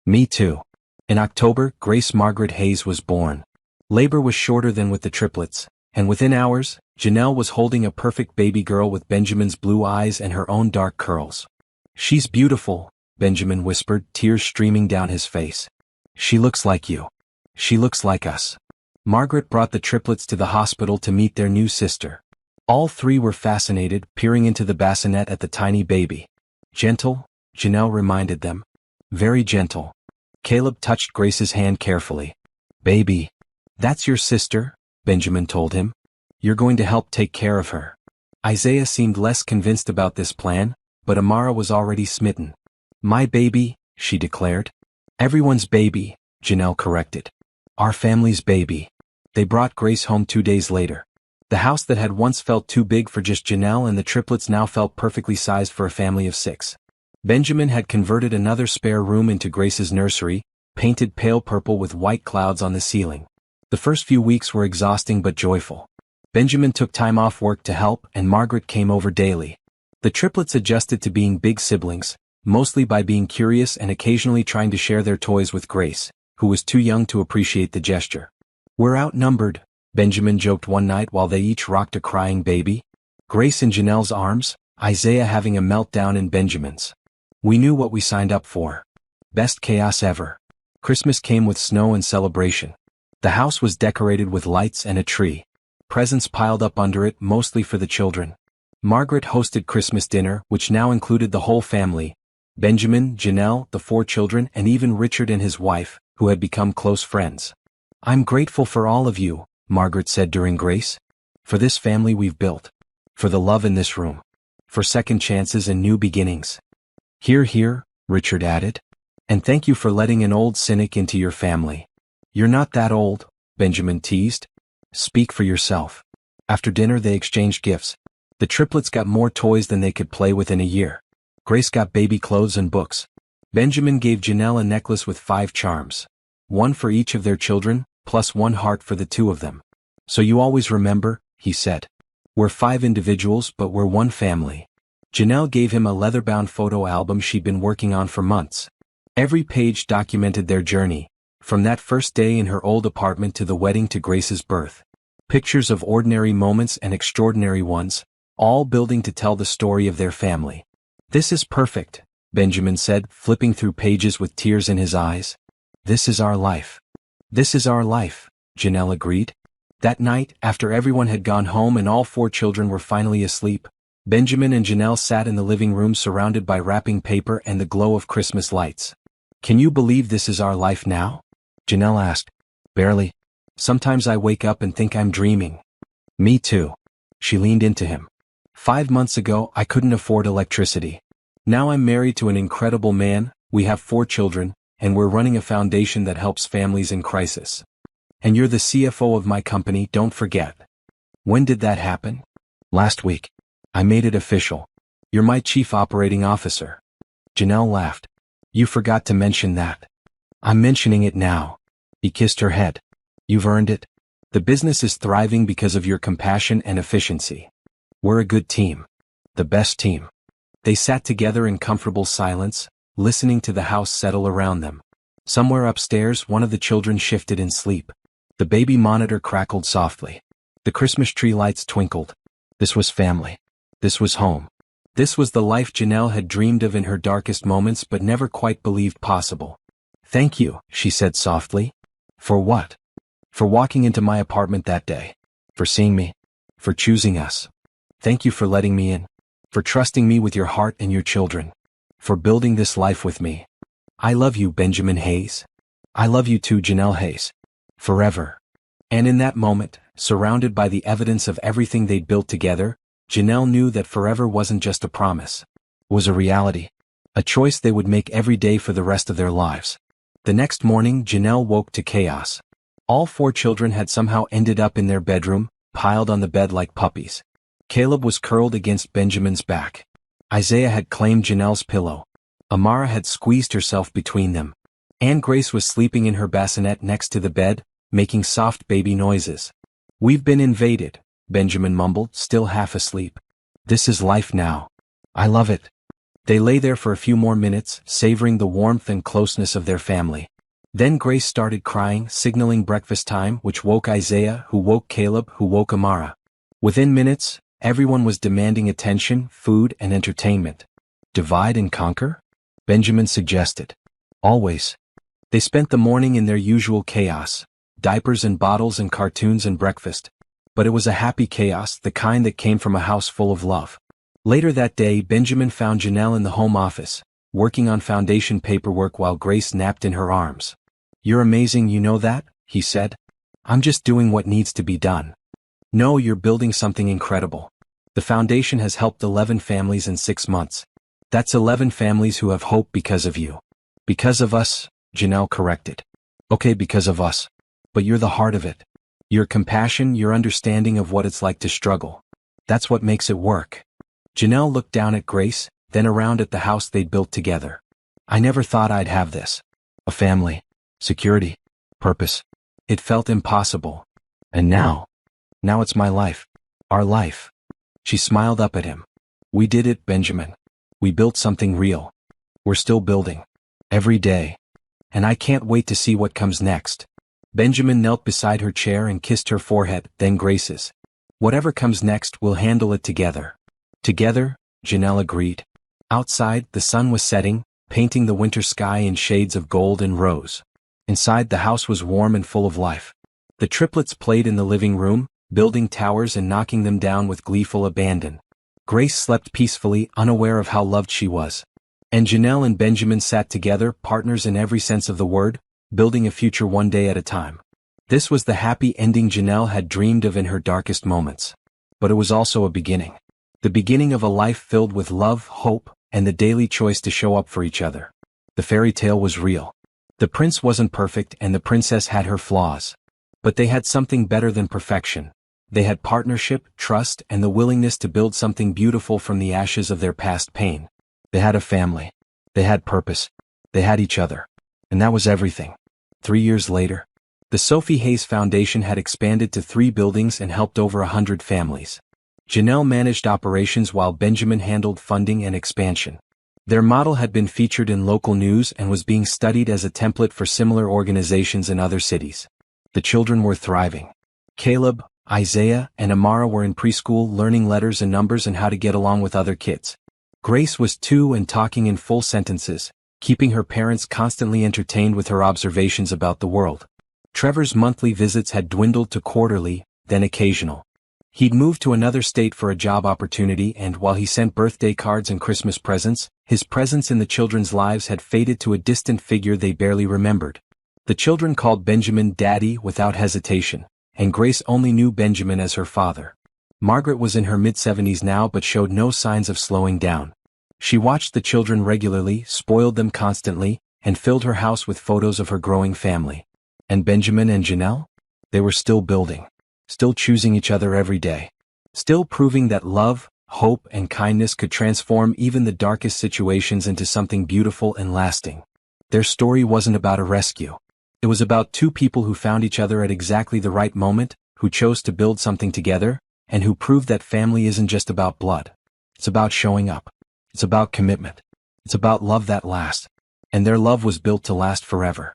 Me too. In October, Grace Margaret Hayes was born. Labor was shorter than with the triplets, and within hours, Janelle was holding a perfect baby girl with Benjamin's blue eyes and her own dark curls. She's beautiful, Benjamin whispered, tears streaming down his face. She looks like you. She looks like us. Margaret brought the triplets to the hospital to meet their new sister. All 3 were fascinated, peering into the bassinet at the tiny baby. Gentle, Janelle reminded them. Very gentle. Caleb touched Grace's hand carefully. Baby. That's your sister? Benjamin told him. You're going to help take care of her. Isaiah seemed less convinced about this plan, but Amara was already smitten. My baby, she declared. Everyone's baby, Janelle corrected. Our family's baby. They brought Grace home 2 days later. The house that had once felt too big for just Janelle and the triplets now felt perfectly sized for a family of 6. Benjamin had converted another spare room into Grace's nursery, painted pale purple with white clouds on the ceiling. The first few weeks were exhausting but joyful. Benjamin took time off work to help, and Margaret came over daily. The triplets adjusted to being big siblings, mostly by being curious and occasionally trying to share their toys with Grace, who was too young to appreciate the gesture. We're outnumbered, Benjamin joked one night while they each rocked a crying baby. Grace in Janelle's arms, Isaiah having a meltdown in Benjamin's. We knew what we signed up for. Best chaos ever. Christmas came with snow and celebration. The house was decorated with lights and a tree. Presents piled up under it, mostly for the children. Margaret hosted Christmas dinner, which now included the whole family. Benjamin, Janelle, the 4 children, and even Richard and his wife, who had become close friends. I'm grateful for all of you, Margaret said during grace. For this family we've built. For the love in this room. For second chances and new beginnings. Hear, hear, Richard added. And thank you for letting an old cynic into your family. You're not that old, Benjamin teased. Speak for yourself. After dinner they exchanged gifts. The triplets got more toys than they could play with in a year. Grace got baby clothes and books. Benjamin gave Janelle a necklace with 5 charms. 1 for each of their children, plus 1 heart for the 2 of them. So you always remember, he said. We're 5 individuals but we're one family. Janelle gave him a leather-bound photo album she'd been working on for months. Every page documented their journey, from that first day in her old apartment to the wedding to Grace's birth. Pictures of ordinary moments and extraordinary ones, all building to tell the story of their family. This is perfect, Benjamin said, flipping through pages with tears in his eyes. This is our life. This is our life, Janelle agreed. That night, after everyone had gone home and all 4 children were finally asleep, Benjamin and Janelle sat in the living room surrounded by wrapping paper and the glow of Christmas lights. Can you believe this is our life now? Janelle asked. Barely. Sometimes I wake up and think I'm dreaming. Me too. She leaned into him. 5 months ago, I couldn't afford electricity. Now I'm married to an incredible man, we have 4 children, and we're running a foundation that helps families in crisis. And you're the CFO of my company, don't forget. When did that happen? Last week. I made it official. You're my chief operating officer. Janelle laughed. You forgot to mention that. I'm mentioning it now. He kissed her head. You've earned it. The business is thriving because of your compassion and efficiency. We're a good team. The best team. They sat together in comfortable silence, listening to the house settle around them. Somewhere upstairs, one of the children shifted in sleep. The baby monitor crackled softly. The Christmas tree lights twinkled. This was family. This was home. This was the life Janelle had dreamed of in her darkest moments but never quite believed possible. Thank you, she said softly. For what? For walking into my apartment that day. For seeing me. For choosing us. Thank you for letting me in. For trusting me with your heart and your children. For building this life with me. I love you, Benjamin Hayes. I love you too, Janelle Hayes. Forever. And in that moment, surrounded by the evidence of everything they'd built together, Janelle knew that forever wasn't just a promise. It was a reality. A choice they would make every day for the rest of their lives. The next morning, Janelle woke to chaos. All 4 children had somehow ended up in their bedroom, piled on the bed like puppies. Caleb was curled against Benjamin's back. Isaiah had claimed Janelle's pillow. Amara had squeezed herself between them. And Grace was sleeping in her bassinet next to the bed, making soft baby noises. We've been invaded, Benjamin mumbled, still half asleep. This is life now. I love it. They lay there for a few more minutes, savoring the warmth and closeness of their family. Then Grace started crying, signaling breakfast time, which woke Isaiah, who woke Caleb, who woke Amara. Within minutes, everyone was demanding attention, food, and entertainment. Divide and conquer? Benjamin suggested. Always. They spent the morning in their usual chaos. Diapers and bottles and cartoons and breakfast. But it was a happy chaos, the kind that came from a house full of love. Later that day, Benjamin found Janelle in the home office, working on foundation paperwork while Grace napped in her arms. You're amazing, you know that? He said. I'm just doing what needs to be done. No, you're building something incredible. The foundation has helped 11 families in 6 months. That's 11 families who have hope because of you. Because of us, Janelle corrected. Okay, because of us. But you're the heart of it. Your compassion, your understanding of what it's like to struggle. That's what makes it work. Janelle looked down at Grace, then around at the house they'd built together. I never thought I'd have this. A family. Security. Purpose. It felt impossible. And now it's my life. Our life. She smiled up at him. We did it, Benjamin. We built something real. We're still building. Every day. And I can't wait to see what comes next. Benjamin knelt beside her chair and kissed her forehead, then Grace's. Whatever comes next, we'll handle it together. Together, Janelle agreed. Outside, the sun was setting, painting the winter sky in shades of gold and rose. Inside, the house was warm and full of life. The triplets played in the living room, building towers and knocking them down with gleeful abandon. Grace slept peacefully, unaware of how loved she was. And Janelle and Benjamin sat together, partners in every sense of the word, building a future one day at a time. This was the happy ending Janelle had dreamed of in her darkest moments. But it was also a beginning. The beginning of a life filled with love, hope, and the daily choice to show up for each other. The fairy tale was real. The prince wasn't perfect and the princess had her flaws. But they had something better than perfection. They had partnership, trust, and the willingness to build something beautiful from the ashes of their past pain. They had a family. They had purpose. They had each other. And that was everything. 3 years later, the Sophie Hayes Foundation had expanded to 3 buildings and helped over 100 families. Janelle managed operations while Benjamin handled funding and expansion. Their model had been featured in local news and was being studied as a template for similar organizations in other cities. The children were thriving. Caleb, Isaiah, and Amara were in preschool learning letters and numbers and how to get along with other kids. Grace was 2 and talking in full sentences, keeping her parents constantly entertained with her observations about the world. Trevor's monthly visits had dwindled to quarterly, then occasional. He'd moved to another state for a job opportunity, and while he sent birthday cards and Christmas presents, his presence in the children's lives had faded to a distant figure they barely remembered. The children called Benjamin Daddy without hesitation, and Grace only knew Benjamin as her father. Margaret was in her mid-70s now but showed no signs of slowing down. She watched the children regularly, spoiled them constantly, and filled her house with photos of her growing family. And Benjamin and Janelle? They were still building. Still choosing each other every day. Still proving that love, hope, and kindness could transform even the darkest situations into something beautiful and lasting. Their story wasn't about a rescue. It was about 2 people who found each other at exactly the right moment, who chose to build something together, and who proved that family isn't just about blood. It's about showing up. It's about commitment. It's about love that lasts. And their love was built to last forever.